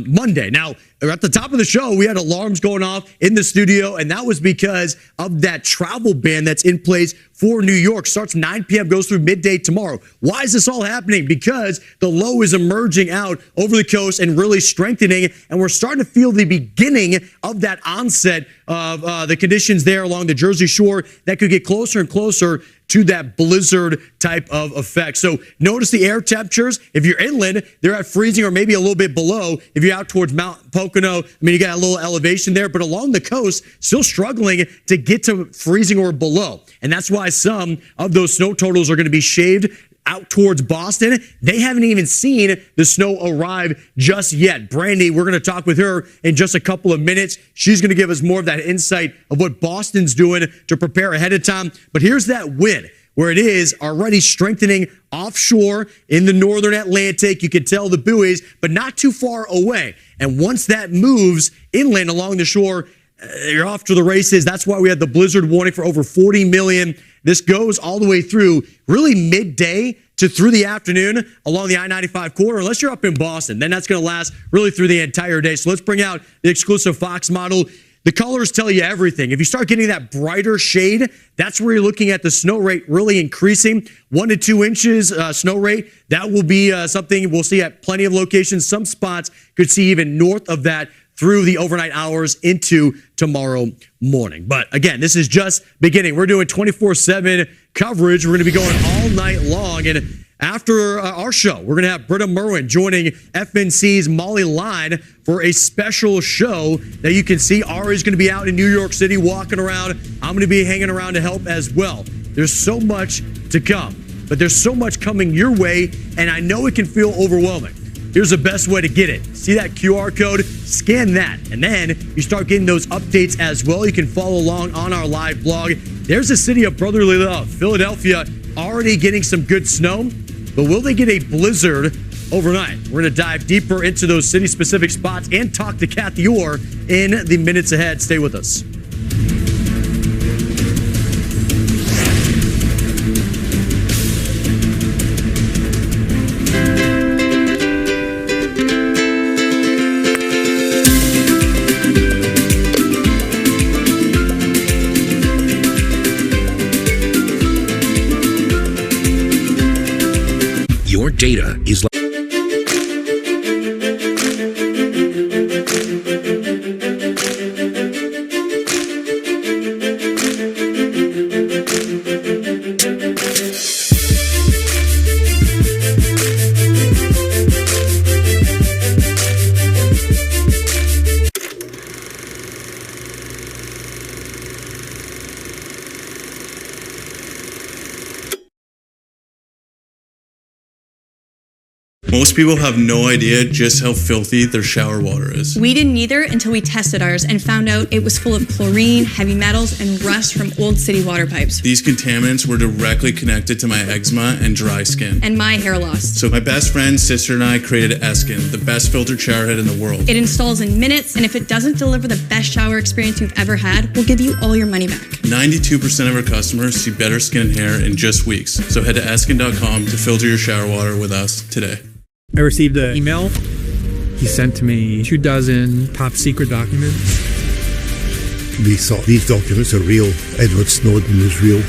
Monday. Now, at the top of the show, we had alarms going off in the studio, and that was because of that travel ban that's in place for New York. Starts 9 p.m., goes through midday tomorrow. Why is this all happening? Because the low is emerging out over the coast and really strengthening, and we're starting to feel the beginning of that onset of the conditions there along the Jersey Shore that could get closer and closer to that blizzard type of effect. So notice the air temperatures. If you're inland, they're at freezing or maybe a little bit below. If you're out towards Mount Pocono, you got a little elevation there, but along the coast, still struggling to get to freezing or below. And that's why some of those snow totals are going to be shaved out towards Boston. They haven't even seen the snow arrive just yet. Brandy, we're going to talk with her in just a couple of minutes. She's going to give us more of that insight of what Boston's doing to prepare ahead of time. But here's that wind where it is already strengthening offshore in the northern Atlantic. You can tell the buoys, but not too far away. And once that moves inland along the shore, you're off to the races. That's why we had the blizzard warning for over 40 million. This goes all the way through really midday to through the afternoon along the I-95 corridor, unless you're up in Boston. Then that's going to last really through the entire day. So let's bring out the exclusive Fox model. The colors tell you everything. If you start getting that brighter shade, that's where you're looking at the snow rate really increasing. 1 to 2 inches snow rate. That will be something we'll see at plenty of locations. Some spots could see even north of that through the overnight hours into tomorrow morning. But again, this is just beginning. We're doing 24/7 coverage. We're going to be going all night long. And after our show, we're going to have Britta Merwin joining FNC's Molly Line for a special show that you can see. Ari's going to be out in New York City walking around. I'm going to be hanging around to help as well. There's so much to come, but there's so much coming your way, and I know it can feel overwhelming. Here's the best way to get it. See that QR code? Scan that. And then you start getting those updates as well. You can follow along on our live blog. There's the city of brotherly love. Philadelphia already getting some good snow. But will they get a blizzard overnight? We're going to dive deeper into those city-specific spots and talk to Kathy Orr in the minutes ahead. Stay with us. data is Most people have no idea just how filthy their shower water is. We didn't either until we tested ours and found out it was full of chlorine, heavy metals, and rust from old city water pipes. These contaminants were directly connected to my eczema and dry skin. And my hair loss. So my best friend, sister, and I created Eskin, the best filtered shower head in the world. It installs in minutes, and if it doesn't deliver the best shower experience you've ever had, we'll give you all your money back. 92% of our customers see better skin and hair in just weeks. So head to Eskin.com to filter your shower water with us today. I received an email. He sent to me 24 top secret documents. We thought these documents are real. Edward Snowden is real.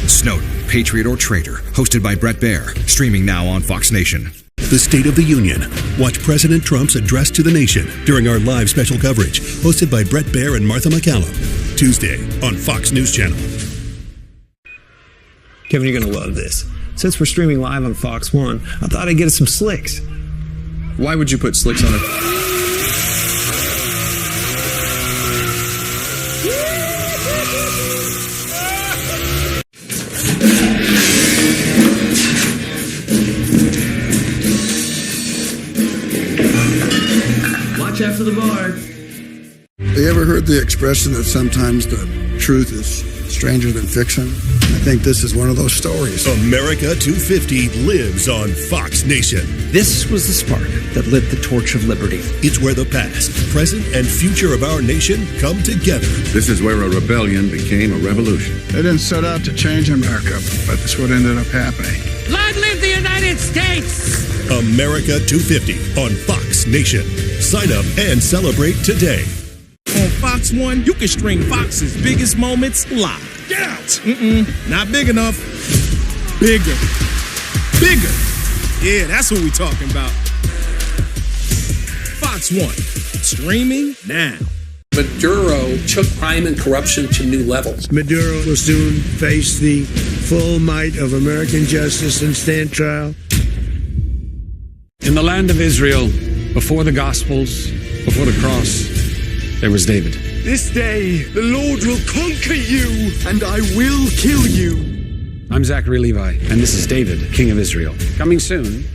Snowden, Patriot or Traitor, hosted by Brett Baer, streaming now on Fox Nation. The State of the Union. Watch President Trump's address to the nation during our live special coverage, hosted by Brett Baer and Martha McCallum. Tuesday on Fox News Channel. Kevin, you're going to love this. Since we're streaming live on Fox 1, I thought I'd get us some slicks. Why would you put slicks on it? Watch after the bar. Have you ever heard the expression that sometimes the truth is stranger than fiction? I think this is one of those stories. America 250 lives on Fox Nation. This was the spark that lit the torch of liberty. It's where the past, present, and future of our nation come together. This is where a rebellion became a revolution. They didn't set out to change America, but that's what ended up happening. Long live the United States! America 250 on Fox Nation. Sign up and celebrate today. On Fox 1, you can stream Fox's biggest moments live. Get out! Not big enough. Bigger. Bigger. Yeah, that's what we're talking about. Fox 1. Streaming now. Maduro took crime and corruption to new levels. Maduro will soon face the full might of American justice and stand trial. In the land of Israel, before the Gospels, before the cross, there was David. This day, the Lord will conquer you, and I will kill you. I'm Zachary Levi, and this is David, King of Israel. Coming soon.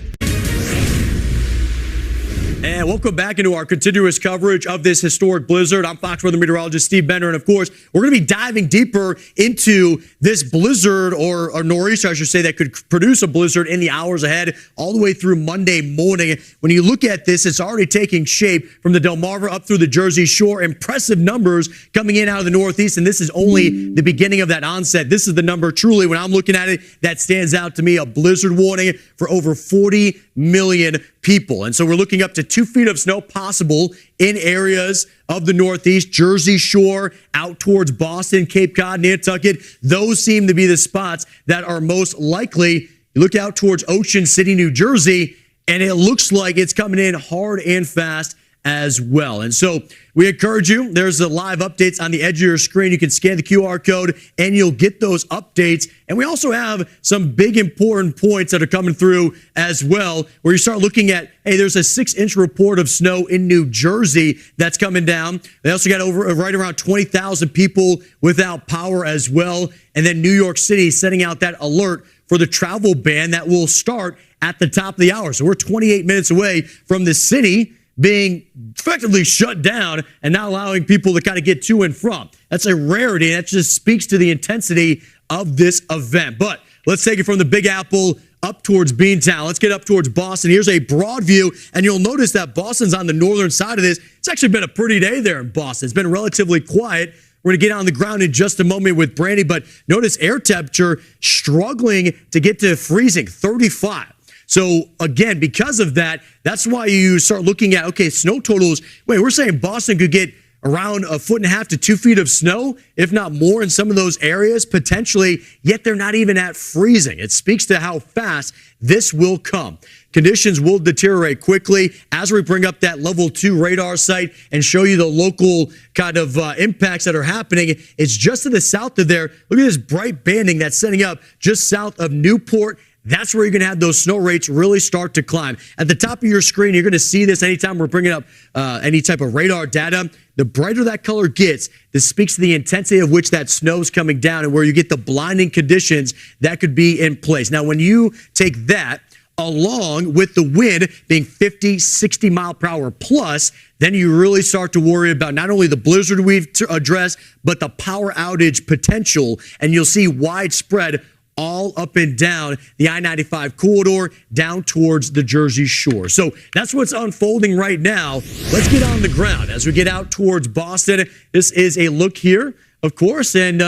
And welcome back into our continuous coverage of this historic blizzard. I'm Fox Weather meteorologist Steve Bender, and of course, we're going to be diving deeper into this blizzard, or nor'easter, I should say, that could produce a blizzard in the hours ahead, all the way through Monday morning. When you look at this, it's already taking shape from the Delmarva up through the Jersey Shore. Impressive numbers coming in out of the Northeast, and this is only the beginning of that onset. This is the number, truly, when I'm looking at it, that stands out to me, a blizzard warning for over 40 million people. And so we're looking up to 2 feet of snow possible in areas of the Northeast, Jersey Shore, out towards Boston, Cape Cod, Nantucket. Those seem to be the spots that are most likely. You look out towards Ocean City, New Jersey, and it looks like it's coming in hard and fast as well. And so we encourage you, there's the live updates on the edge of your screen. You can scan the QR code and you'll get those updates. And we also have some big important points that are coming through as well, where you start looking at, hey, there's a 6-inch report of snow in New Jersey that's coming down. They also got over right around 20,000 people without power as well. And then New York City setting out that alert for the travel ban that will start at the top of the hour. So we're 28 minutes away from the city being effectively shut down and not allowing people to kind of get to and from. That's a rarity, and that just speaks to the intensity of this event. But let's take it from the Big Apple up towards Beantown. Let's get up towards Boston. Here's a broad view, and you'll notice that Boston's on the northern side of this. It's actually been a pretty day there in Boston. It's been relatively quiet. We're going to get on the ground in just a moment with Brandy, but notice air temperature struggling to get to freezing, 35. So again, because of that, that's why you start looking at, okay, snow totals. Wait, we're saying Boston could get around 1.5 to 2 feet of snow, if not more in some of those areas, potentially, yet they're not even at freezing. It speaks to how fast this will come. Conditions will deteriorate quickly as we bring up that level 2 radar site and show you the local kind of impacts that are happening. It's just to the south of there. Look at this bright banding that's setting up just south of Newport. That's where you're going to have those snow rates really start to climb. At the top of your screen, you're going to see this anytime we're bringing up any type of radar data. The brighter that color gets, this speaks to the intensity of which that snow is coming down and where you get the blinding conditions that could be in place. Now, when you take that along with the wind being 50, 60 mile per hour plus, then you really start to worry about not only the blizzard we've addressed, but the power outage potential. And you'll see widespread all up and down the I-95 corridor down towards the Jersey Shore. So that's what's unfolding right now. Let's get on the ground as we get out towards Boston. This is a look here, of course, and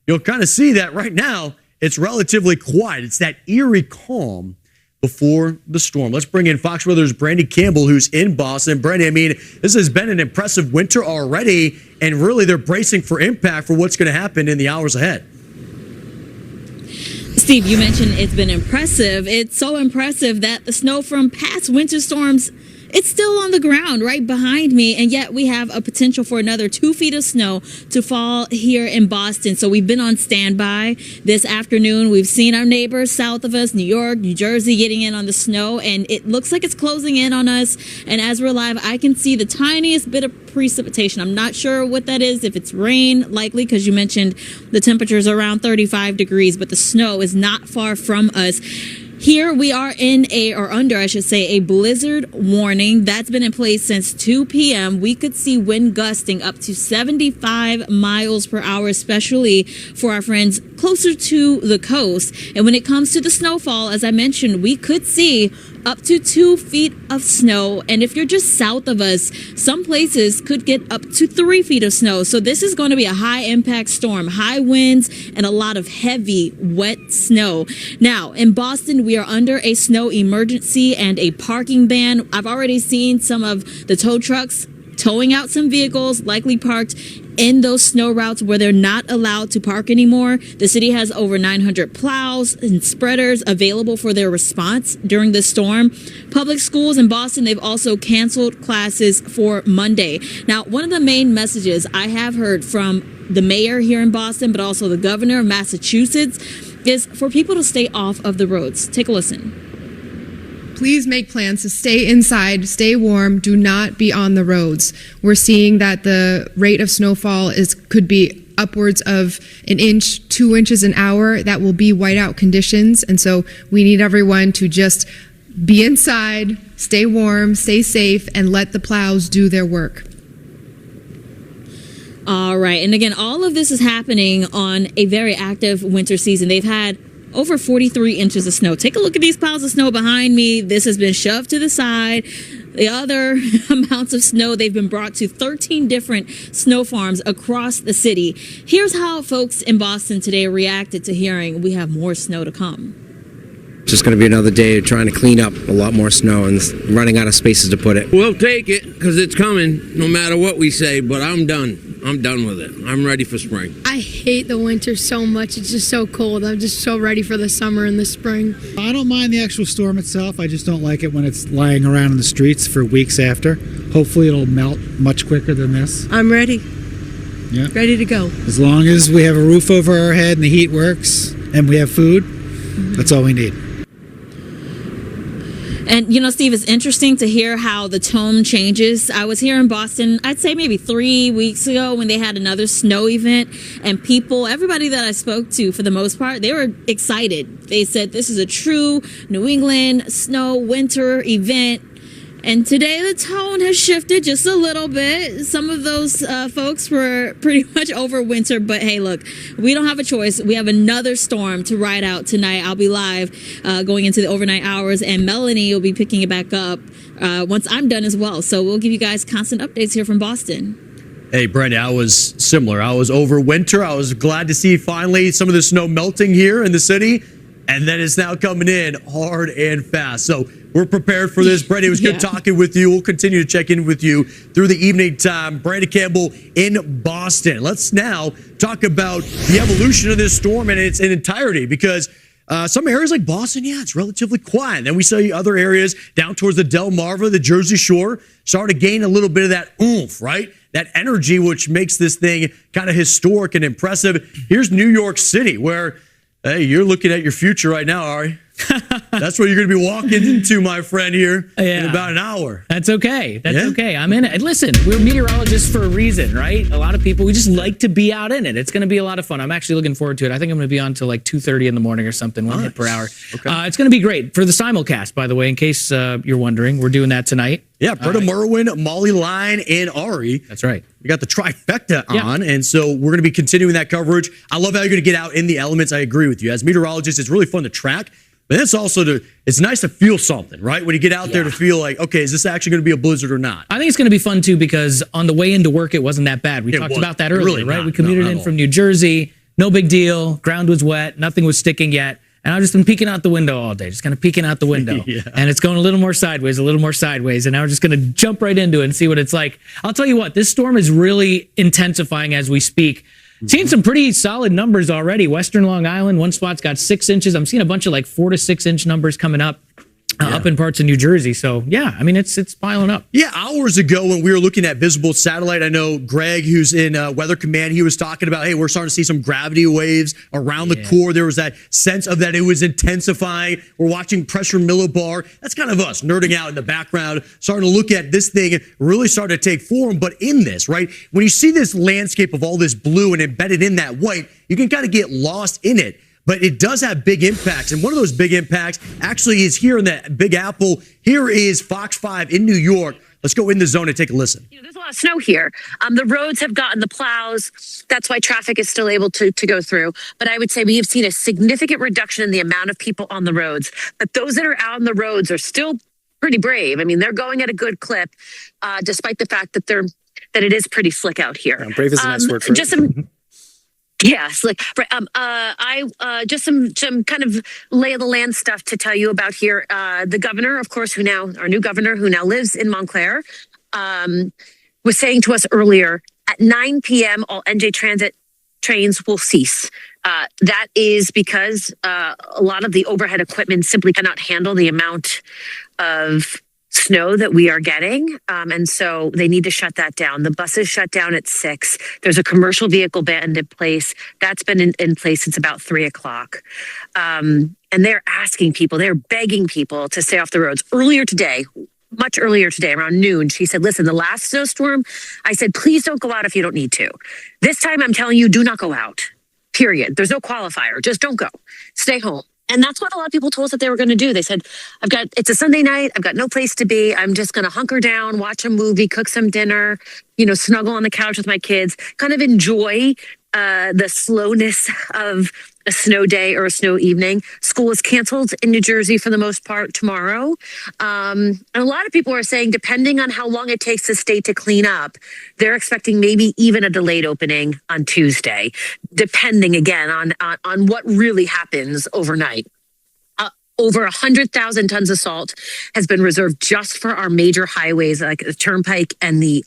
you'll kind of see that right now it's relatively quiet. It's that eerie calm before the storm. Let's bring in Fox Weather's Brandy Campbell, who's in Boston. Brandy, I mean, this has been an impressive winter already, and really they're bracing for impact for what's going to happen in the hours ahead. Steve, you mentioned it's been impressive. It's so impressive that the snow from past winter storms, it's still on the ground right behind me, and yet we have a potential for another 2 feet of snow to fall here in Boston. So we've been on standby this afternoon. We've seen our neighbors south of us, New York, New Jersey, getting in on the snow, and it looks like it's closing in on us. And as we're live, I can see the tiniest bit of precipitation. I'm not sure what that is, if it's rain, likely, because you mentioned the temperature's around 35 degrees, but the snow is not far from us. Here we are under a blizzard warning that's been in place since 2 p.m. We could see wind gusting up to 75 miles per hour, especially for our friends closer to the coast. And when it comes to the snowfall, as I mentioned, we could see up to 2 feet of snow. And if you're just south of us, some places could get up to 3 feet of snow. So this is going to be a high impact storm, high winds, and a lot of heavy, wet snow. Now, in Boston, we are under a snow emergency and a parking ban. I've already seen some of the tow trucks towing out some vehicles likely parked in those snow routes where they're not allowed to park anymore. The city has over 900 plows and spreaders available for their response during the storm. Public schools in Boston, they've also canceled classes for Monday. Now, one of the main messages I have heard from the mayor here in Boston, but also the governor of Massachusetts, is for people to stay off of the roads. Take a listen. Please make plans to stay inside, stay warm, do not be on the roads. We're seeing that the rate of snowfall could be upwards of 1 inch, 2 inches an hour. That will be whiteout conditions. And so we need everyone to just be inside, stay warm, stay safe, and let the plows do their work. All right. And again, all of this is happening on a very active winter season. They've had over 43 inches of snow. Take a look at these piles of snow behind me. This has been shoved to the side. The other amounts of snow, they've been brought to 13 different snow farms across the city. Here's how folks in Boston today reacted to hearing we have more snow to come. It's just going to be another day trying to clean up a lot more snow and running out of spaces to put it. We'll take it because it's coming no matter what we say, but I'm done. I'm done with it. I'm ready for spring. I hate the winter so much. It's just so cold. I'm just so ready for the summer and the spring. I don't mind the actual storm itself. I just don't like it when it's lying around in the streets for weeks after. Hopefully it'll melt much quicker than this. I'm ready. Yeah. Ready to go. As long as we have a roof over our head and the heat works and we have food, that's all we need. And, you know, Steve, it's interesting to hear how the tone changes. I was here in Boston, I'd say maybe 3 weeks ago when they had another snow event. And everybody that I spoke to, for the most part, they were excited. They said this is a true New England snow winter event. And today the tone has shifted just a little bit. Some of those folks were pretty much over winter. But hey, look, we don't have a choice. We have another storm to ride out tonight. I'll be live going into the overnight hours, and Melanie will be picking it back up once I'm done as well. So we'll give you guys constant updates here from Boston. Hey, Brenda, I was similar. I was over winter. I was glad to see finally some of the snow melting here in the city. and then it's now coming in hard and fast. So we're prepared for this. Brandon, it was good talking with you. We'll continue to check in with you through the evening time. Brandon Campbell in Boston. Let's now talk about the evolution of this storm in its entirety, because some areas like Boston, it's relatively quiet. Then we see other areas down towards the Delmarva, the Jersey Shore, start to gain a little bit of that oomph, right? That energy, which makes this thing kind of historic and impressive. Here's New York City, where, hey, you're looking at your future right now, Ari. That's what you're going to be walking into, my friend, here in about an hour. That's okay. That's okay. I'm in it. Listen, we're meteorologists for a reason, right? A lot of people, we just like to be out in it. It's going to be a lot of fun. I'm actually looking forward to it. I think I'm going to be on till like 2:30 in the morning or something, 1 hit per hour. Okay. It's going to be great. For the simulcast, by the way, in case you're wondering, we're doing that tonight. Yeah, Britta Merwin, Molly Line, and Ari. That's right. We got the trifecta on, and so we're going to be continuing that coverage. I love how you're going to get out in the elements. I agree with you. As meteorologists, it's really fun to track. But it's also it's nice to feel something, right? When you get out there to feel like, okay, is this actually going to be a blizzard or not? I think it's going to be fun too, because on the way into work, it wasn't that bad. We talked about that earlier, right? We commuted in from New Jersey. No big deal. Ground was wet. Nothing was sticking yet. And I've just been peeking out the window all day, just kind of peeking out the window. And it's going a little more sideways. And now we're just going to jump right into it and see what it's like. I'll tell you what, this storm is really intensifying as we speak. Seeing some pretty solid numbers already. Western Long Island, one spot's got 6 inches. I'm seeing a bunch of like 4 to 6 inch numbers coming up. Up in parts of New Jersey. So, I mean, it's piling up. Yeah, hours ago when we were looking at visible satellite, I know Greg, who's in Weather Command, he was talking about, hey, we're starting to see some gravity waves around the core. There was that sense of that it was intensifying. We're watching pressure millibar. That's kind of us nerding out in the background, starting to look at this thing really starting to take form. But in this, right, when you see this landscape of all this blue and embedded in that white, you can kind of get lost in it. But it does have big impacts. And one of those big impacts actually is here in the Big Apple. Here is Fox 5 in New York. Let's go in the zone and take a listen. There's a lot of snow here. The roads have gotten the plows. That's why traffic is still able to go through. But I would say we have seen a significant reduction in the amount of people on the roads. But those that are out on the roads are still pretty brave. I mean, they're going at a good clip, despite the fact that it is pretty slick out here. Brave is a nice word for just some. Yeah, slick. Just some kind of lay of the land stuff to tell you about here. The governor, of course, our new governor who now lives in Montclair, was saying to us earlier, at 9 p.m., all NJ Transit trains will cease. That is because a lot of the overhead equipment simply cannot handle the amount of snow that we are getting. And so they need to shut that down. The buses shut down at 6. There's a commercial vehicle ban in place. That's been in place since about 3 o'clock. And they're begging people to stay off the roads. Much earlier today, around noon, she said, listen, the last snowstorm, I said, please don't go out if you don't need to. This time I'm telling you, do not go out, period. There's no qualifier. Just don't go. Stay home. And that's what a lot of people told us that they were going to do. They said, it's a Sunday night. I've got no place to be. I'm just going to hunker down, watch a movie, cook some dinner, snuggle on the couch with my kids, kind of enjoy the slowness of a snow day or a snow evening. School is canceled in New Jersey for the most part tomorrow. And a lot of people are saying, depending on how long it takes the state to clean up, they're expecting maybe even a delayed opening on Tuesday, depending again on what really happens overnight. Over 100,000 tons of salt has been reserved just for our major highways, like the Turnpike and the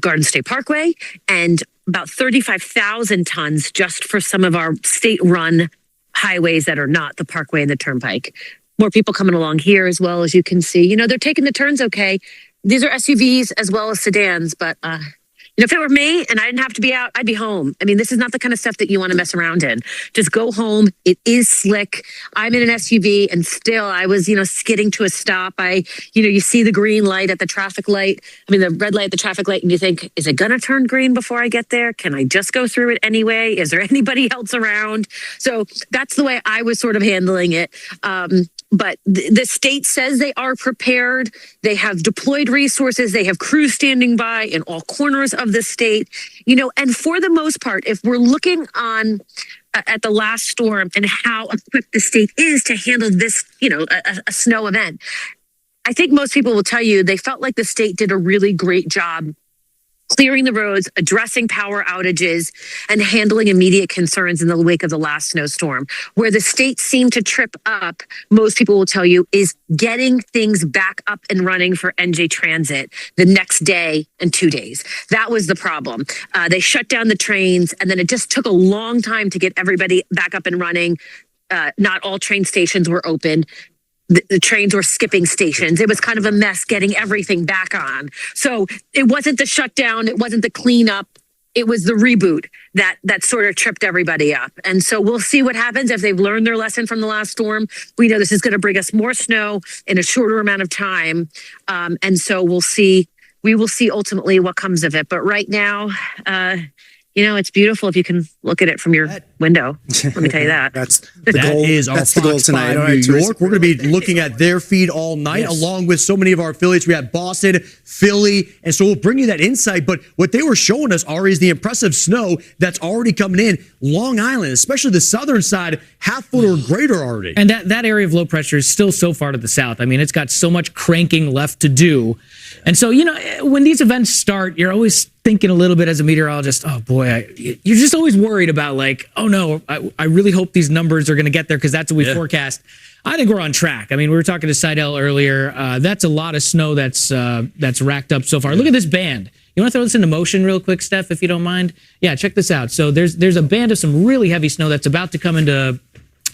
Garden State Parkway, and about 35,000 tons just for some of our state-run highways that are not the Parkway and the Turnpike. More people coming along here as well, as you can see. They're taking the turns okay. These are SUVs as well as sedans, but if it were me and I didn't have to be out, I'd be home. I mean, this is not the kind of stuff that you want to mess around in. Just go home. It is slick. I'm in an SUV and still I was, skidding to a stop. You see the green light at the traffic light. The red light at the traffic light, and you think, is it going to turn green before I get there? Can I just go through it anyway? Is there anybody else around? So that's the way I was sort of handling it. But the state says they are prepared. They have deployed resources. They have crews standing by in all corners of the state. And for the most part, if we're looking at the last storm and how equipped the state is to handle this, a snow event, I think most people will tell you they felt like the state did a really great job clearing the roads, addressing power outages, and handling immediate concerns in the wake of the last snowstorm. Where the state seemed to trip up, most people will tell you, is getting things back up and running for NJ Transit the next day and 2 days. That was the problem. They shut down the trains, and then it just took a long time to get everybody back up and running. Not all train stations were open. The trains were skipping stations. It was kind of a mess getting everything back on. So it wasn't the shutdown. It wasn't the cleanup. It was the reboot that sort of tripped everybody up. And so we'll see what happens if they've learned their lesson from the last storm. We know this is going to bring us more snow in a shorter amount of time. And so we will see ultimately what comes of it. But right now, it's beautiful if you can look at it from your window. Let me tell you that. That's the goal. That's the goal tonight. All right, New York. We're going to be looking at their feed all night, along with so many of our affiliates. We have Boston, Philly, and so we'll bring you that insight. But what they were showing us, Ari, is the impressive snow that's already coming in. Long Island, especially the southern side, half foot or greater already. And that area of low pressure is still so far to the south. I mean, it's got so much cranking left to do. And so, when these events start, you're always thinking a little bit as a meteorologist, oh boy, you're just always worried about oh no, I really hope these numbers are going to get there because that's what we forecast. I think we're on track. I mean, we were talking to Seidel earlier. That's a lot of snow that's racked up so far. Look at this band. You want to throw this into motion real quick, Steph, if you don't mind? Yeah, check this out. So there's a band of some really heavy snow that's about to come into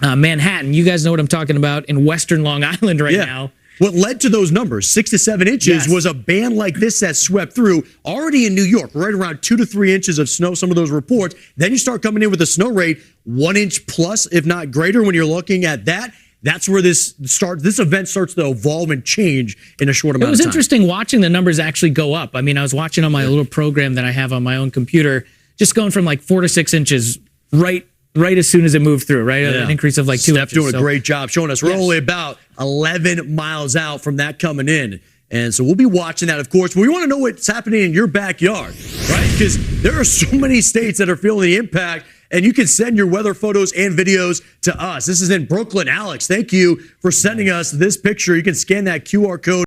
Manhattan. You guys know what I'm talking about in western Long Island right now. What led to those numbers, 6 to 7 inches, was a band like this that swept through already in New York, right around 2 to 3 inches of snow, some of those reports. Then you start coming in with a snow rate 1 inch plus, if not greater, when you're looking at that. That's where this event starts to evolve and change in a short amount of time. It was interesting watching the numbers actually go up. I mean, I was watching on my little program that I have on my own computer, just going from 4 to 6 inches right as soon as it moved through, right? An increase of 2 inches. Steph doing a great job showing us. We're only about 11 miles out from that coming in. And so we'll be watching that, of course. But we want to know what's happening in your backyard, right? Because there are so many states that are feeling the impact. And you can send your weather photos and videos to us. This is in Brooklyn. Alex, thank you for sending us this picture. You can scan that QR code.